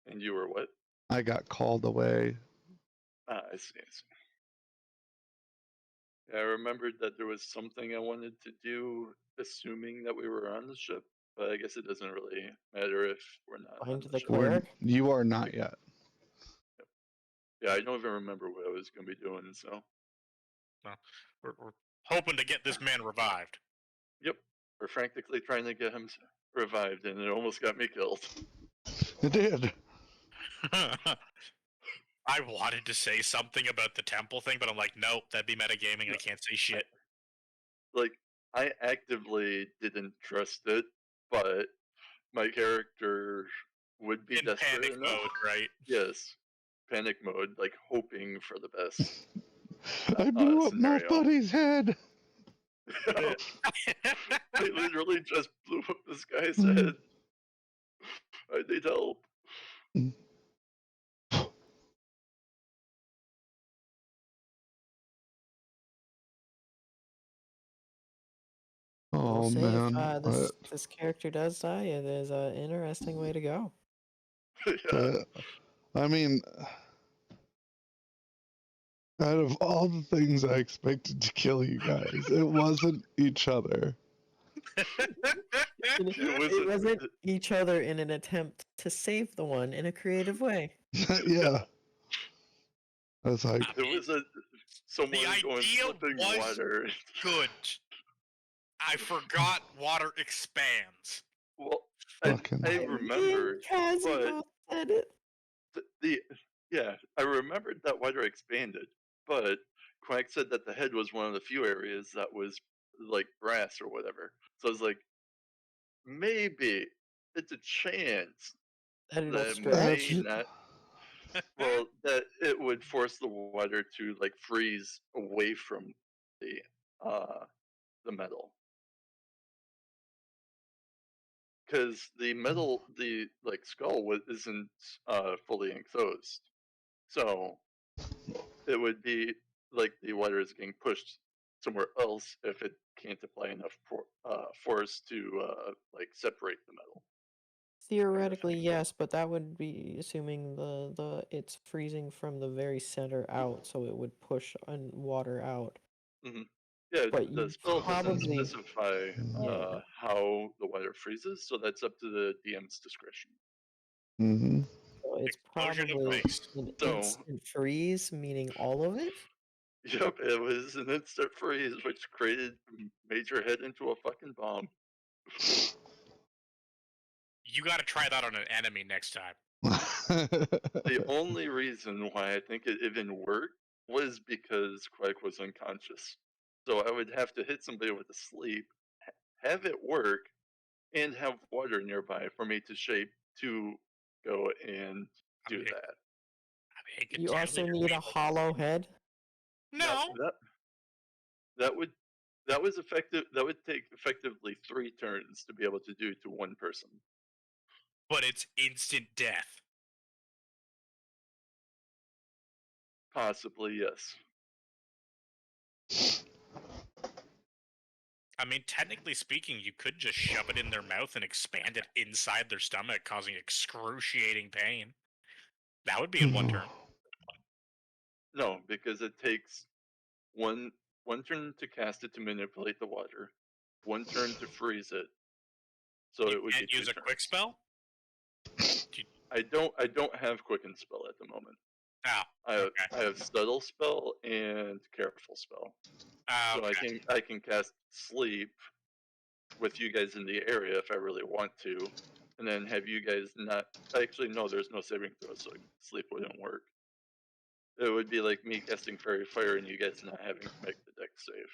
And you were what? I got called away. I see. I remembered that there was something I wanted to do, assuming that we were on the ship, but I guess it doesn't really matter if we're not on Find the the ship. cleric. You are not yet. Yeah, I don't even remember what I was going to be doing, so. We're hoping to get this man revived. Yep. We're frantically trying to get him revived, and it almost got me killed. It did. I wanted to say something about the temple thing, but I'm like, nope, that'd be metagaming. I can't say shit. Like, I actively didn't trust it, but my character would be In desperate panic enough. mode, right? Yes. Panic mode, like hoping for the best. I blew up my scenario. buddy's head. I literally just blew up this guy's head. I need help. We'll Oh see man. if this character does die. It is an interesting way to go. Yeah. I mean, out of all the things I expected to kill you guys, it wasn't each other. It wasn't each other in an attempt to save the one in a creative way. Yeah. I was like, There was someone going idea flipping was water. good. I forgot water expands. Well, fucking. I remembered, Kazuma said it. yeah, I remembered that water expanded, but Quack said that the head was one of the few areas that was like brass or whatever. So I was like, maybe it's a chance That it'll that stretch. may not. Well, that it would force the water to like freeze away from the metal. Because the metal, the like skull isn't fully enclosed, so it would be like the water is getting pushed somewhere else if it can't apply enough force to like separate the metal. Theoretically, yes, but that would be assuming the it's freezing from the very center out, so it would push water out. Mm-hmm. Yeah, But the you spell doesn't probably specify yeah. how the water freezes, so that's up to the DM's discretion. Mm-hmm. So it's Explosion of probably face. an So- instant freeze, meaning all of it. Yep, it was an instant freeze, which created Major Head into a fucking bomb. You got to try that on an enemy next time. The only reason why I think it even worked was because Quake was unconscious. So I would have to hit somebody with a sleep, have it work, and have water nearby for me to shape to go and do mean, that. I mean, You also need a hollow head. No, That would was effective. That would take effectively 3 turns to be able to do to one person. but it's instant death. Possibly, yes. I mean, technically speaking, you could just shove it in their mouth and expand it inside their stomach, causing excruciating pain. That would be in one turn. No, because it takes one turn to cast it to manipulate the water, 1 turn to freeze it. So You it would can't be use 2 a turns. quick spell? I don't have quicken spell at the moment. Ah, I have subtle spell and careful spell. ah, So okay. I can cast sleep with you guys in the area if I really want to, and then have you guys not. Actually, no, there's no saving throw, so sleep wouldn't work. It would be like me casting Fairy Fire and you guys not having to make the deck save.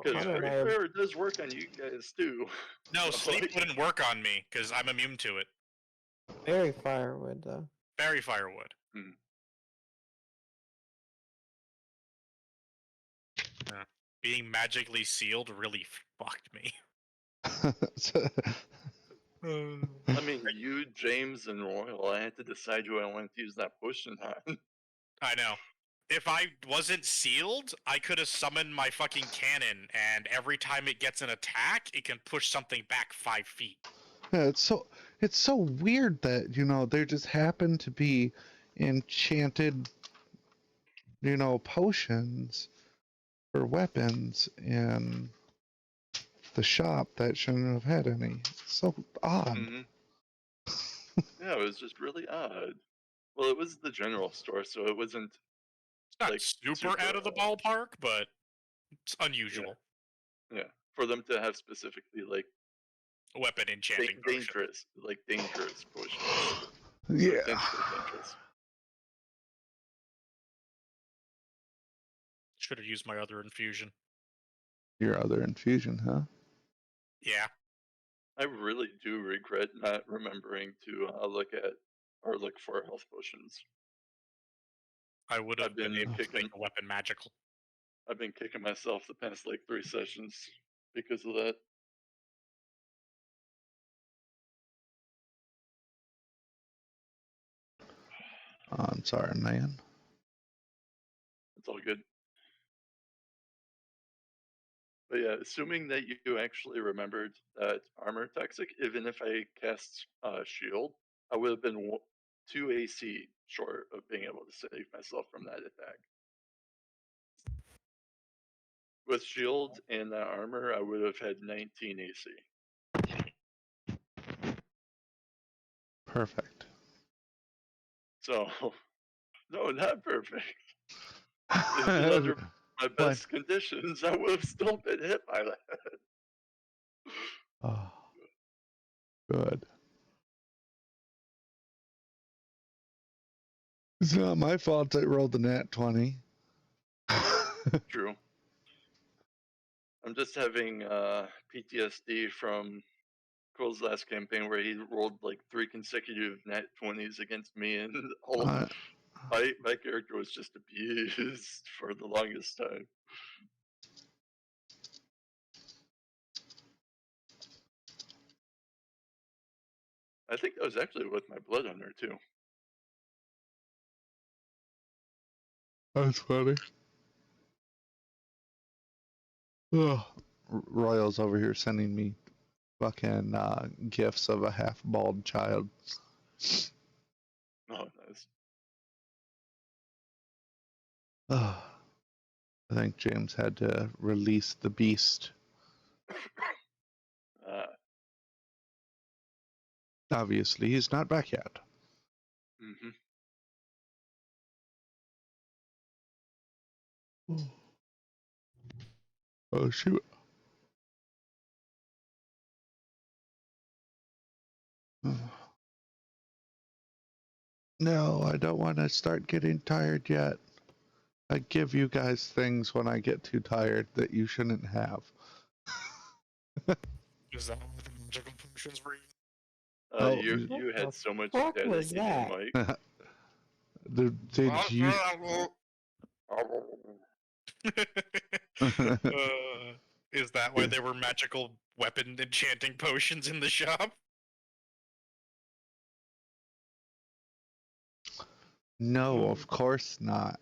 Because Hunter and I Fairy are Fire does work on you guys too. No, So, sleep like- wouldn't work on me because I'm immune to it. very firewood though. Fairy Fire would. Being magically sealed really fucked me. I mean, you, James, and Royal, I had to decide who I wanted to use that potion on. I know. If I wasn't sealed, I could have summoned my fucking cannon, and every time it gets an attack, it can push something back 5 feet. Yeah, it's so weird that there just happen to be enchanted potions for weapons in the shop that shouldn't have had any. So odd. Hmm. Yeah, it was just really odd. Well, it was the general store, so it wasn't It's not like super out of the ballpark, but it's unusual. Yeah, for them to have specifically like Weapon enchanting potion. dangerous potions. Yeah. Potentially dangerous. Should have used my other infusion. Your other infusion, huh? Yeah. I really do regret not remembering to look for health potions. I would have been able to kicking- make a weapon magical. I've been kicking myself the past like 3 sessions because of that. I'm sorry, man. It's all good. But yeah, assuming that you actually remembered that armor toxic, even if I cast shield, I would have been 2 AC short of being able to save myself from that attack. With shield and that armor, I would have had 19 AC. Perfect. So, no, not perfect. Even under my best conditions, I would have still been hit by that. Oh, good. It's not my fault I rolled the nat 20. True. I'm just having PTSD from Cole's last campaign where he rolled like 3 consecutive nat 20s against me, and my character was just abused for the longest time. I think that was actually with my blood hunter too. That's funny. Ugh. Royal's over here sending me fucking gifts of a half-bald child. Oh, nice. Ugh. I think James had to release the beast. Obviously, he's not back yet. Mm-hmm. Oh, shoot. No, I don't want to start getting tired yet. I give you guys things when I get too tired that you shouldn't have. Is that what the magical potions were? You had so much fuck data was in your that? mic. Did you? Is that why there were magical weapon enchanting potions in the shop? No, of course not.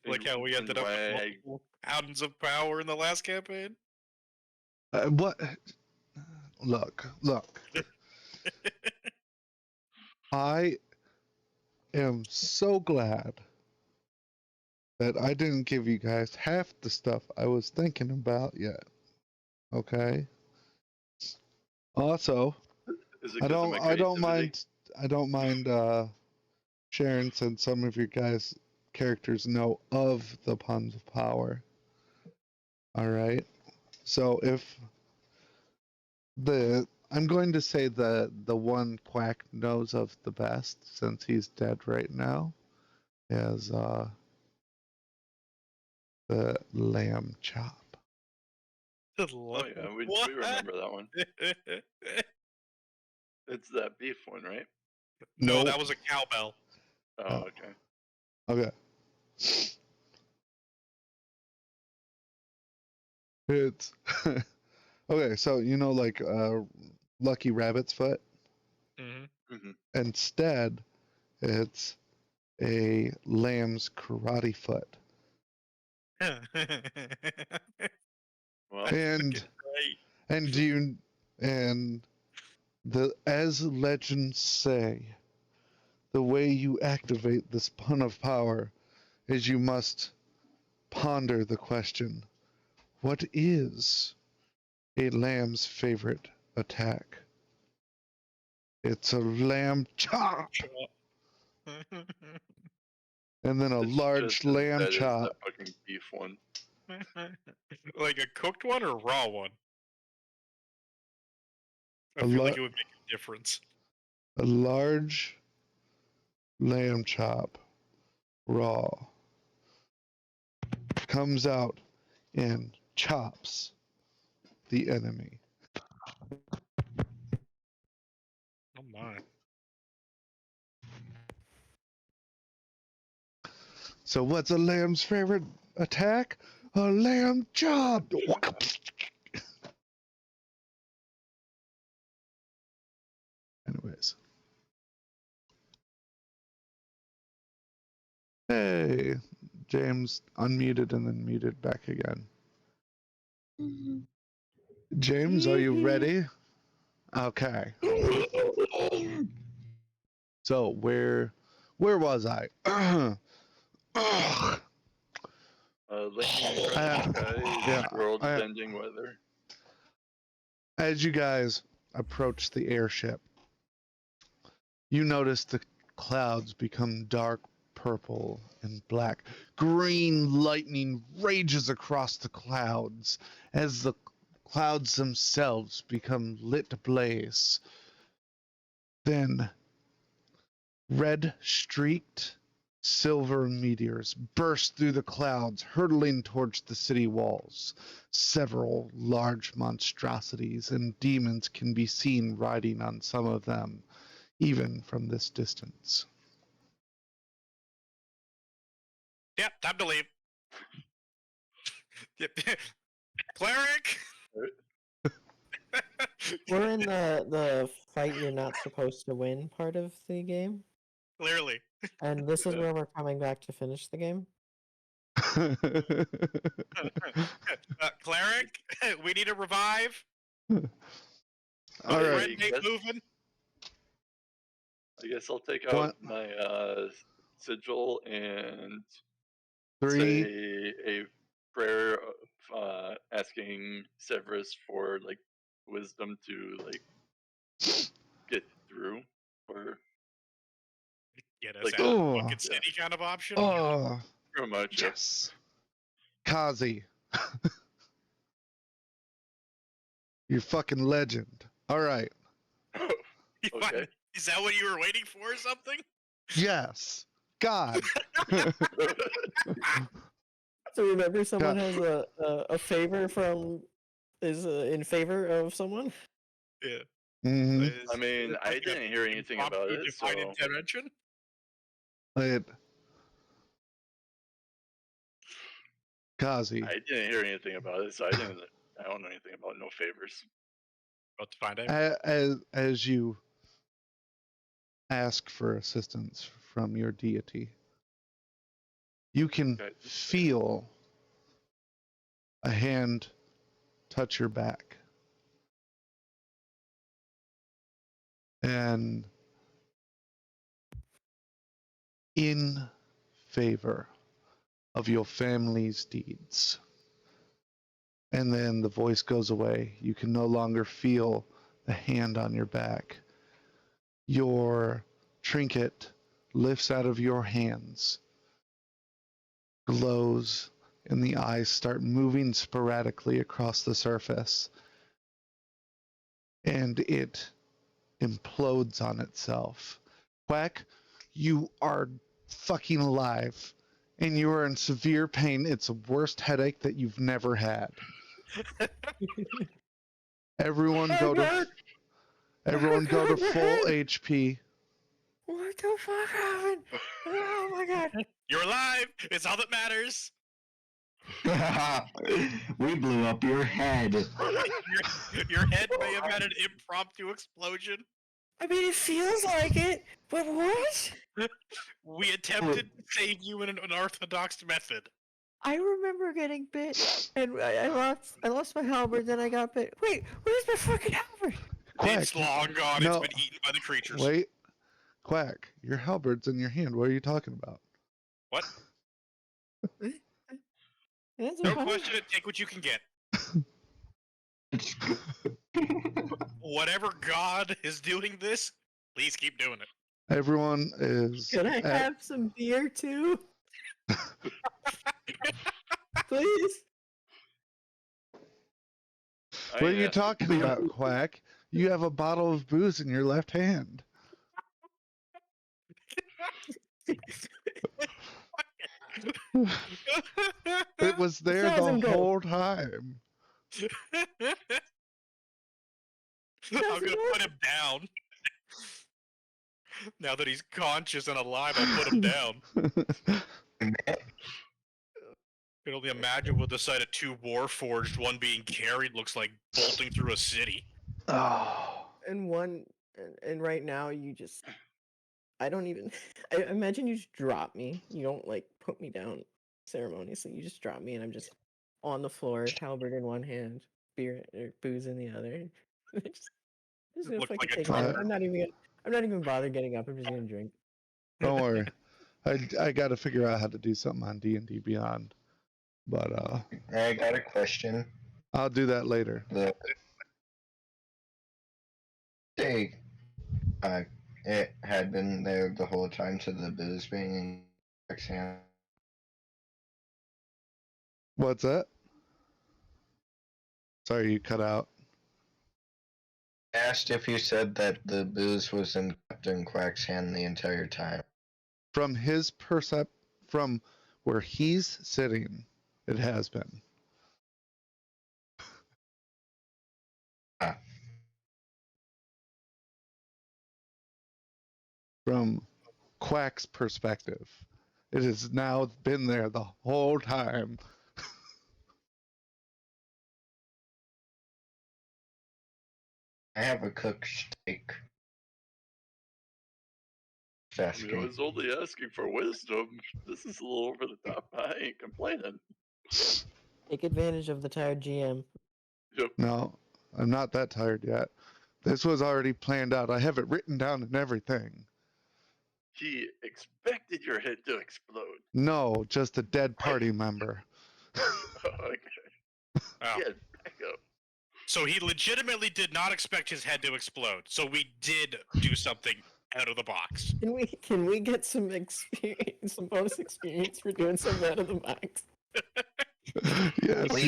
Like how we ended up with multiple Hounds of Power in the last campaign? What? Look. I am so glad that I didn't give you guys half the stuff I was thinking about yet. Okay? Also, Is it I 'cause of my don't creativity? mind sharing since some of your guys' characters know of the puns of power. Alright? So if I'm going to say the one Quack knows of the best, since he's dead right now, is the lamb chop. Oh yeah, we remember that one. It's that beef one, right? No, Nope. that was a cowbell. Oh, okay. Okay. It's okay. So like Lucky Rabbit's foot. Mm-hmm. Instead, it's a lamb's karate foot. Well, And as legends say, the way you activate this pun of power as you must ponder the question, what is a lamb's favorite attack? It's a lamb chop, and then a It's large just as lamb bad as chop. that fucking beef one. Like a cooked one or raw one? I A feel lo- like it would make a difference. A large lamb chop, raw, comes out and chops the enemy. Oh my. So what's a lamb's favorite attack? A lamb chop. Anyways. Hey, James unmuted and then muted back again. James, are you ready? Okay. So where was I? Lightning strike, skies, yeah, world ending weather. As you guys approach the airship, you notice the clouds become dark purple and black. Green lightning rages across the clouds as the clouds themselves become lit ablaze. Then, red streaked silver meteors burst through the clouds, hurtling towards the city walls. Several large monstrosities and demons can be seen riding on some of them, even from this distance. Yep, time to leave. Yep. Cleric! We're in the fight you're not supposed to win part of the game, Clearly. and this is where we're coming back to finish the game. Cleric, we need a revive. All Red right. tape moving. I guess I'll take out What? my sigil and 3, say a prayer of asking Severus for like wisdom to like get through, or Get us like out of Oh. Bucket City kind of option. Oh, pretty much. yes. Kazi. You're fucking legend. All right. Okay. Is that what you were waiting for or something? Yes. God. So remember, someone has a favor from is in favor of someone. Yeah. hmm I mean, I didn't hear anything about it, so Divine intervention. Kazi. I didn't hear anything about it, so I don't know anything about no favors. About to find out. As you ask for assistance from your deity, you can Okay. feel a hand touch your back. And in favor of your family's deeds. And then the voice goes away. You can no longer feel the hand on your back. Your trinket lifts out of your hands, glows, and the eyes start moving sporadically across the surface. And it implodes on itself. Quack, you are fucking alive. And you are in severe pain. It's the worst headache that you've never had. Everyone go to full HP. What the fuck happened? Oh my god! You're alive. It's all that matters. We blew up your head. Your head may have had an impromptu explosion. I mean, it feels like it, but what? We attempted to save you in an unorthodox method. I remember getting bit, and I lost my halberd, then I got bit. Wait, where's my fucking halberd? Quack. It's long gone. No. It's been eaten by the creatures. Wait. Quack, your halberd's in your hand. What are you talking about? What? That's No funny. question it, take what you can get. Whatever god is doing this, please keep doing it. Everyone is. Can I have some beer too? Please. What are you talking about, Quack? You have a bottle of booze in your left hand. It was there the Thousand gold. whole time. I'm gonna put him down. Now that he's conscious and alive, I'll put him down. I can only imagine what the sight of two Warforged, one being carried, looks like bolting through a city. Oh. And right now you just, I don't even, I imagine you just drop me. You don't like put me down ceremoniously. You just drop me and I'm just on the floor, halberd in one hand, beer or booze in the other. just gonna Looks fucking like a take my, drunk. I'm not even bothered getting up. I'm just gonna drink. Don't worry. I got to figure out how to do something on D&D Beyond. But I got a question. I'll do that later. Hey, it had been there the whole time to the booze being in Quack's hand. What's that? Sorry, you cut out. I asked if you said that the booze was in Captain Quack's hand the entire time. From his from where he's sitting, it has been. Ah. From Quack's perspective, it has now been there the whole time. I have a cooked steak. I Asking. was only asking for wisdom. This is a little over the top. I ain't complaining. Take advantage of the tired GM. Yep. No, I'm not that tired yet. This was already planned out. I have it written down and everything. He expected your head to explode. No, just a dead party member. Okay. Oh. Yeah, back up. So he legitimately did not expect his head to explode. So we did do something out of the box. Can we get some experience, some bonus experience for doing something out of the box? Yes,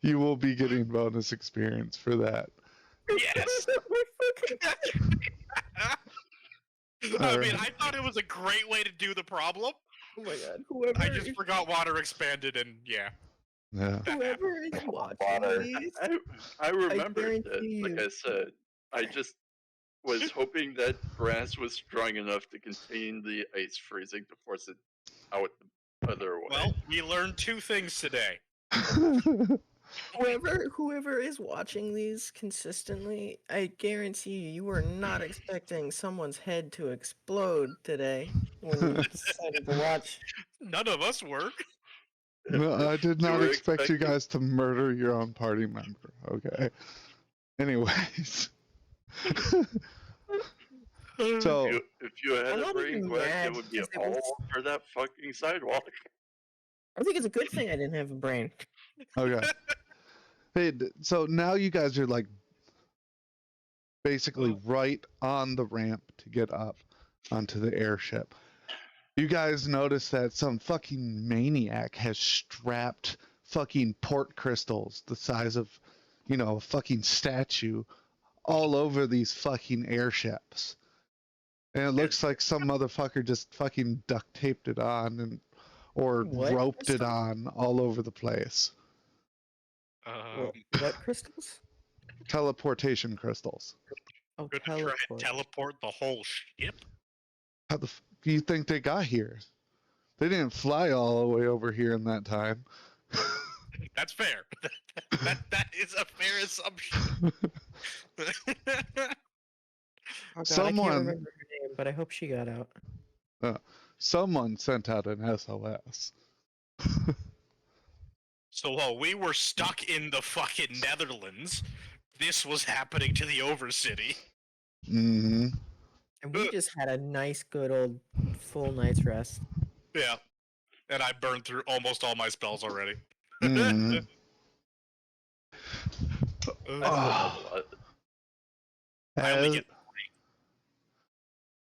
you will be getting bonus experience for that. Yes. I mean, I thought it was a great way to do the problem. Oh my god! Whoever I just forgot water expanded, and yeah. Yeah. whoever is watching Water. these, I remembered it. guarantee Like you. I said, I just was hoping that grass was strong enough to contain the ice freezing to force it out the other way. Well, we learned two things today. whoever is watching these consistently, I guarantee you were not expecting someone's head to explode today when you decided to watch. None of us were. No, I did You not were expect you expecting- guys to murder your own party member. Okay. Anyways. So if you had I'm a not brain even quack, mad it would be because it was- all over that fucking sidewalk. I think it's a good thing I didn't have a brain. okay. Hey, so now you guys are like basically right on the ramp to get up onto the airship. You guys notice that some fucking maniac has strapped fucking port crystals the size of, a fucking statue all over these fucking airships. And it looks like some motherfucker just fucking duct taped it on or What roped it crystals? on all over the place. What crystals? Teleportation crystals. Oh, Gonna try and teleport the whole ship? How the do you think they got here? They didn't fly all the way over here in that time. That's fair. that is a fair assumption. Oh god, I Someone- can't remember her name, but I hope she got out. Someone sent out an SOS. So while we were stuck in the fucking Netherlands, this was happening to the Overcity. And we just had a nice, good old full night's rest. Yeah. And I burned through almost all my spells already. Mm. I still Ah. have a lot. I only As, get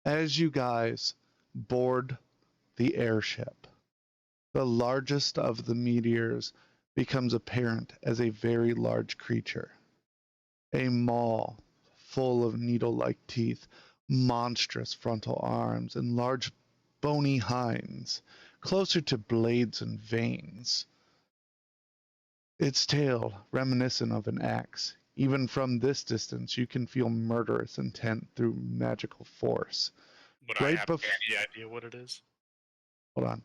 as you guys board the airship, the largest of the meteors becomes apparent as a very large creature. A maw full of needle-like teeth, monstrous frontal arms, and large bony hinds, closer to blades and veins. Its tail reminiscent of an axe. Even from this distance, you can feel murderous intent through magical force. Would I Right have bef- any idea what it is? Hold on.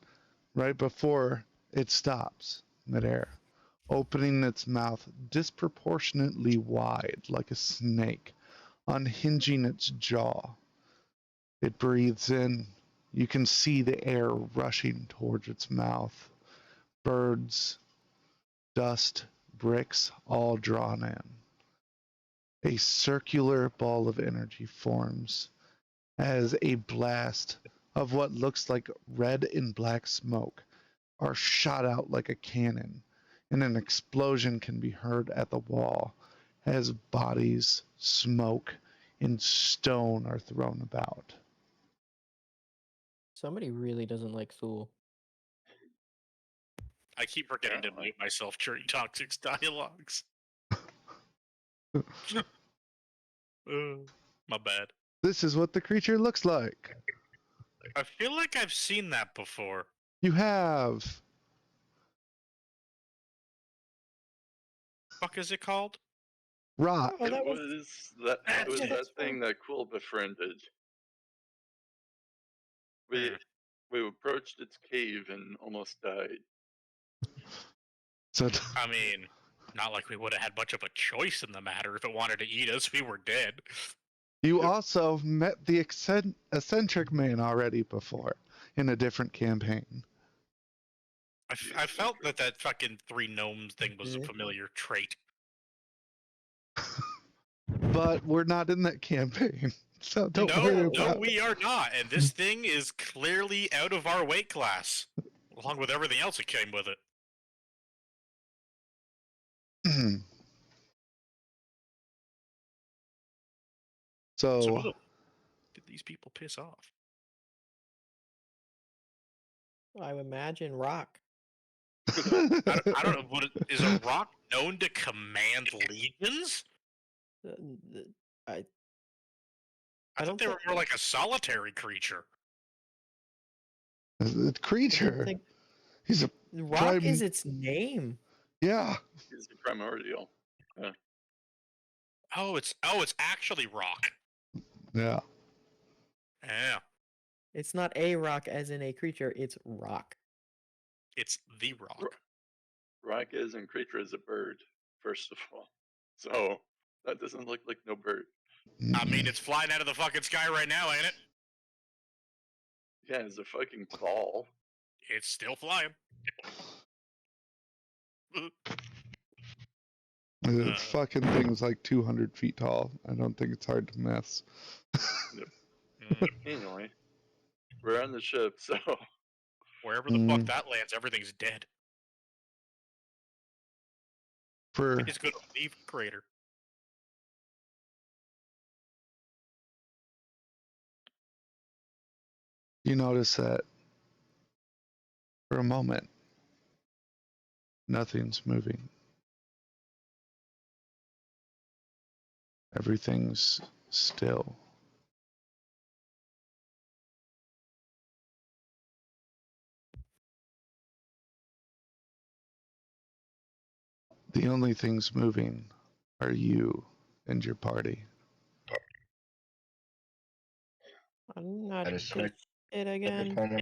Right before it stops midair, opening its mouth disproportionately wide like a snake, unhinging its jaw. It breathes in. You can see the air rushing towards its mouth. Birds, dust, bricks, all drawn in. A circular ball of energy forms as a blast of what looks like red and black smoke are shot out like a cannon, and an explosion can be heard at the wall as bodies, smoke, and stone are thrown about. Somebody really doesn't like Thule. I keep forgetting to Apparently. mute myself during toxic dialogues. My bad. This is what the creature looks like. I feel like I've seen that before. You have. Fuck is it called? Rock. Oh, It that was was that. It That's was it. that thing that Quill befriended. We Hmm. we approached its cave and almost died. So I mean, not like we would have had much of a choice in the matter. If it wanted to eat us, we were dead. you also met the eccentric man already before in a different campaign. I felt that that fucking three gnomes thing was a Mhm. familiar trait. But we're not in that campaign. So don't worry No, about we are not. And this thing is clearly out of our weight class, along with everything else that came with it. it. So So who the did these people piss off? I would imagine Rock. I don't know. Is a rock known to command legions? Uh, th- I I don't thought they were think- more like a solitary creature. the I don't creature. think He's a Rock is Prime- its name. yeah. He's the primordial. Oh, it's actually rock. Yeah. Yeah, It's not a rock as in a creature, it's Rock. it's the rock. Rock is and creature is a bird, first of all. So that doesn't look like no bird. I mean, it's flying out of the fucking sky right now, ain't it? Yeah, it's a fucking ball. It's still flying. The fucking thing's like 200 feet tall. I don't think it's hard to miss. Anyway, we're on the ship, so Wherever the fuck that lands, everything's dead. For It's gonna leave a crater. you notice that for a moment, nothing's moving. Everything's still. The only things moving are you and your party. I'm not That is gonna sick. it again. Kind of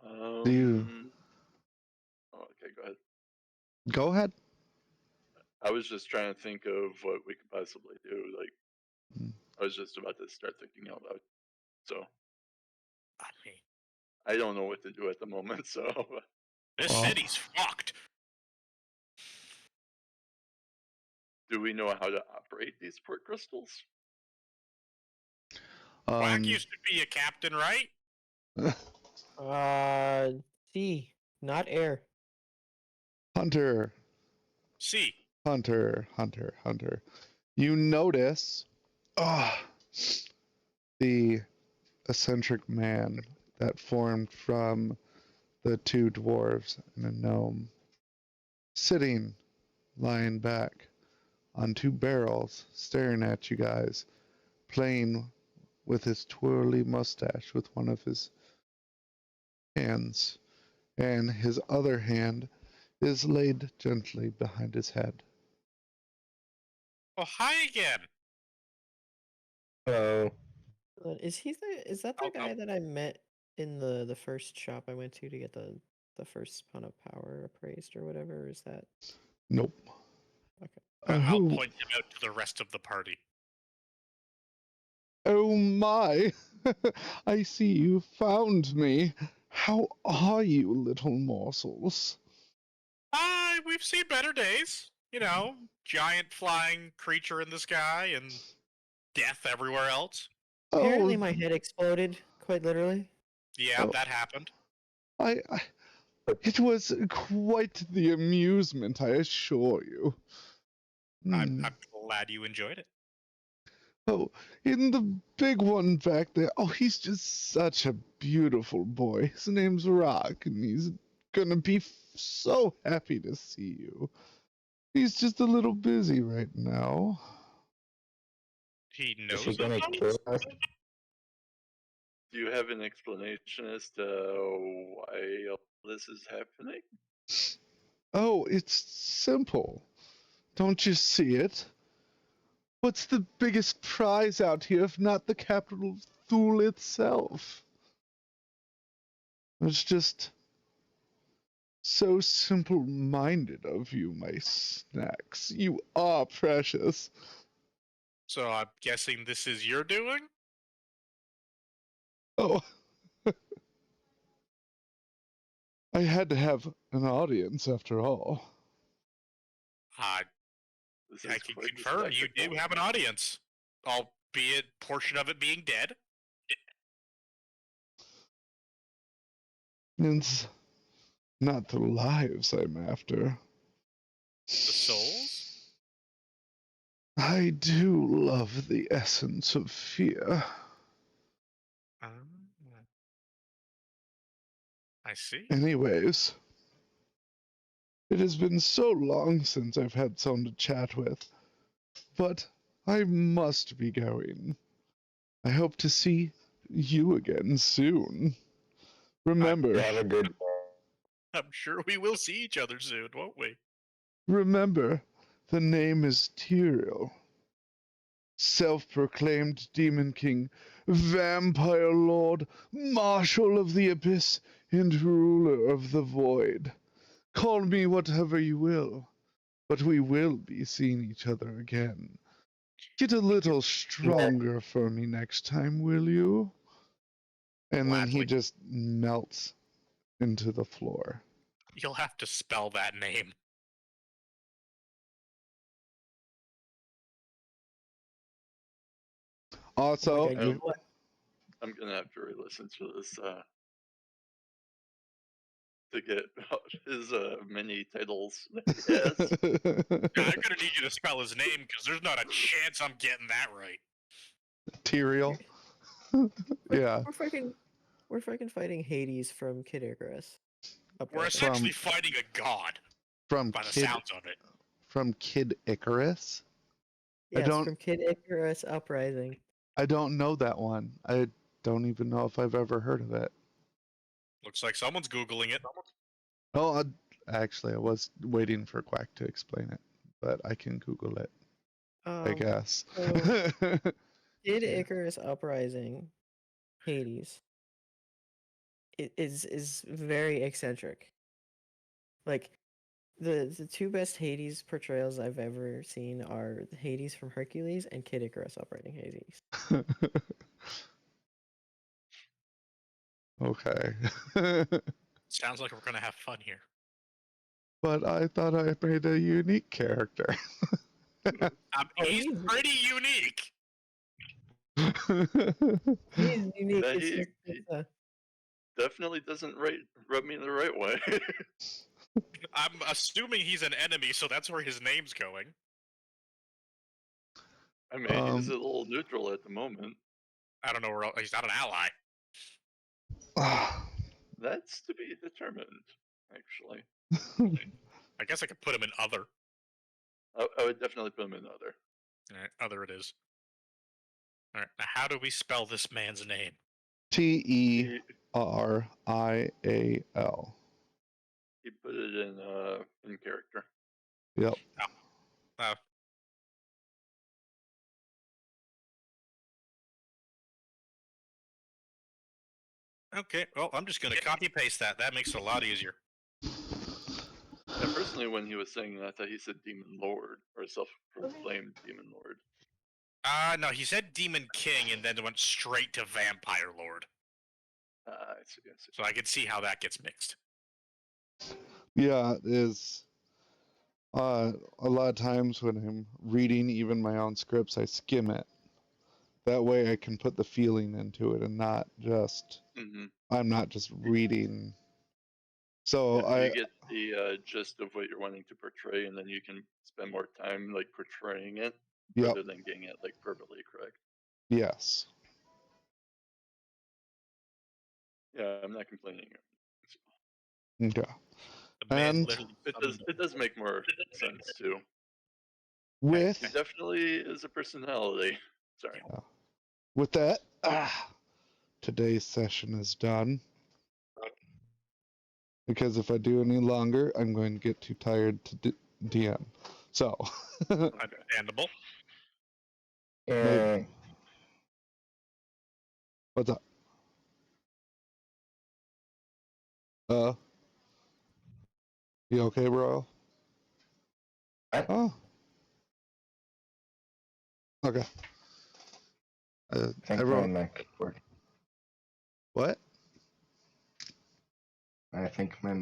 Oh, okay, go ahead. Go ahead. I was just trying to think of what we could possibly do. Like, Mm. I was just about to start thinking out loud. So I mean, I don't know what to do at the moment. So this Well- city's fucked. Do we know how to operate these port crystals? Quack used to be a captain, right? Sea, not air. Hunter, C. Hunter. You notice, the eccentric man that formed from the two dwarves and a gnome, sitting, lying back on two barrels, staring at you guys, playing with his twirly mustache with one of his hands, and his other hand is laid gently behind his head. Oh, hi again. Hello. Is that the Oh, guy that I met in the first shop I went to get the first spun of power appraised or whatever? Or is that Nope. okay? I'll Oh, point him out to the rest of the party. oh my! I see you found me. How are you, little morsels? Hi, we've seen better days. You know, giant flying creature in the sky and death everywhere else. Apparently, Oh, my head exploded, quite literally. Yeah, Oh. that happened. It was quite the amusement, I assure you. I'm glad you enjoyed it. Oh, in the big one back there. Oh, he's just such a beautiful boy. His name's Rock, and he's gonna be so happy to see you. He's just a little busy right now. He Is knows he of gonna those? kill us? Do you have an explanation as to why all this is happening? Oh, it's simple. Don't you see it? What's the biggest prize out here if not the capital of Thule itself? It's just so simple-minded of you, my snacks. You are precious. So I'm guessing this is your doing? Oh. I had to have an audience after all. This I is can quite the confirm you do spectacle. have an audience, albeit portion of it being dead. It's not the lives I'm after. The souls? I do love the essence of fear. I see. Anyways, it has been so long since I've had someone to chat with, but I must be going. I hope to see you again soon. Remember, Have a good I'm sure we will see each other soon, won't we? remember, the name is Tyrael. Self-proclaimed Demon King, Vampire Lord, Marshal of the Abyss, and Ruler of the Void. Call me whatever you will, but we will be seeing each other again. Get a little stronger for me next time, will you? And then he Gladly. just melts into the floor. You'll have to spell that name. Also, God, you, I'm gonna have to re-listen to this to get his many titles that he has. Yeah, I'm gonna need you to spell his name because there's not a chance I'm getting that right. Tyrael. Yeah. We're fucking fighting Hades from Kid Icarus. We're Uprising. essentially fighting a god From by the Kid sounds of it. from Kid Icarus. Yes, don't- from Kid Icarus Uprising. I don't know that one. I don't even know if I've ever heard of it. Looks like someone's googling it. Oh, actually, I was waiting for Quack to explain it, but I can Google it, I guess. so- Kid Icarus Uprising, Hades. It is very eccentric. Like the two best Hades portrayals I've ever seen are Hades from Hercules and Kid Icarus Uprising Hades. Okay. Sounds like we're gonna have fun here. But I thought I made a unique character. He's he's- pretty unique. He's unique. Yeah, It's he- just, he- Definitely doesn't rub me the right way. I'm assuming he's an enemy, so that's where his name's going. I mean, he's a little neutral at the moment. I don't know where he's not an ally. That's to be determined, actually. I guess I could put him in other. I would definitely put him in other. Alright, other it is. Alright, now how do we spell this man's name? Terrial. He put it in character. Yep. Oh. Okay, well, I'm just going to copy paste that. That makes it a lot easier. Yeah, personally, when he was saying that, I thought he said Demon Lord or self-proclaimed Demon Lord. No, he said Demon King and then went straight to Vampire Lord. I see. So I can see how that gets mixed. Yeah, is a lot of times when I'm reading even my own scripts, I skim it. That way I can put the feeling into it and not just I'm not just reading. So you get the gist of what you're wanting to portray, and then you can spend more time like portraying it rather than getting it like perfectly correct. Yes. Yeah, I'm not complaining. Okay. The man And literally it does make more sense too. with He definitely is a personality. Sorry. with that, today's session is done. Because if I do any longer, I'm going to get too tired to DM. So. Understandable. Yeah. What's up? You okay, bro? Oh. Okay. I think Everyone. my mic worked. What? I think my.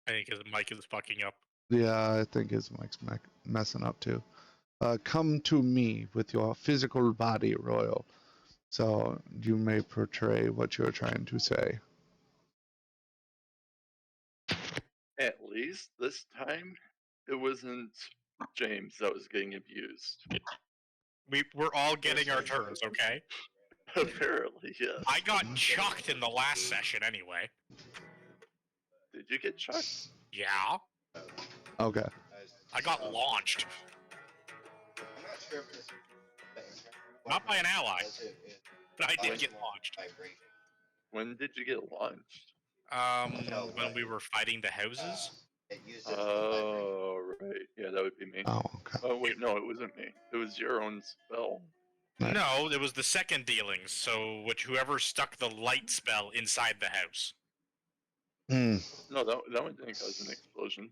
I think his mic is fucking up. Yeah, I think his mic's messing up too. Come to me with your physical body, Royal. So you may portray what you're trying to say. At least this time, it wasn't James that was getting abused. We're all getting our turns, okay? Apparently, yes. I got chucked in the last session anyway. Did you get chucked? Yeah. Okay. I got launched. Not by an ally, but I did get launched. When did you get launched? When we were fighting the houses. Oh, right. Yeah, that would be me. Oh, okay. Oh, wait, no, it wasn't me. It was your own spell. Nice. No, it was the second dealings. So, whoever stuck the light spell inside the house. No, that one didn't cause an explosion.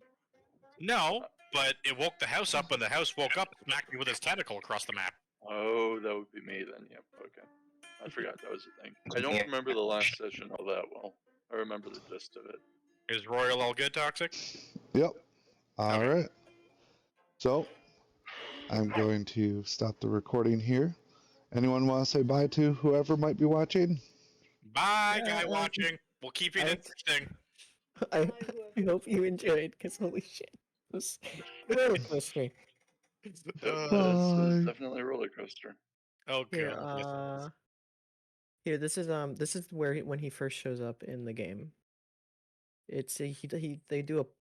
No, but it woke the house up, and the house woke up and smacked me with its tentacle across the map. Oh, that would be me then. Yep. Okay. I forgot that was a thing. I don't remember the last session all that well. I remember the gist of it. Is Royal all good, Toxic? Yep. All Okay. right. So I'm going to stop the recording here. Anyone want to say bye to whoever might be watching? Bye, guy watching. We'll keep it interesting. I hope you enjoyed, because holy shit. It was a roller coaster. This was Bye. definitely a roller coaster. Oh Here, god. here, this is where when he first shows up in the game. It's they do a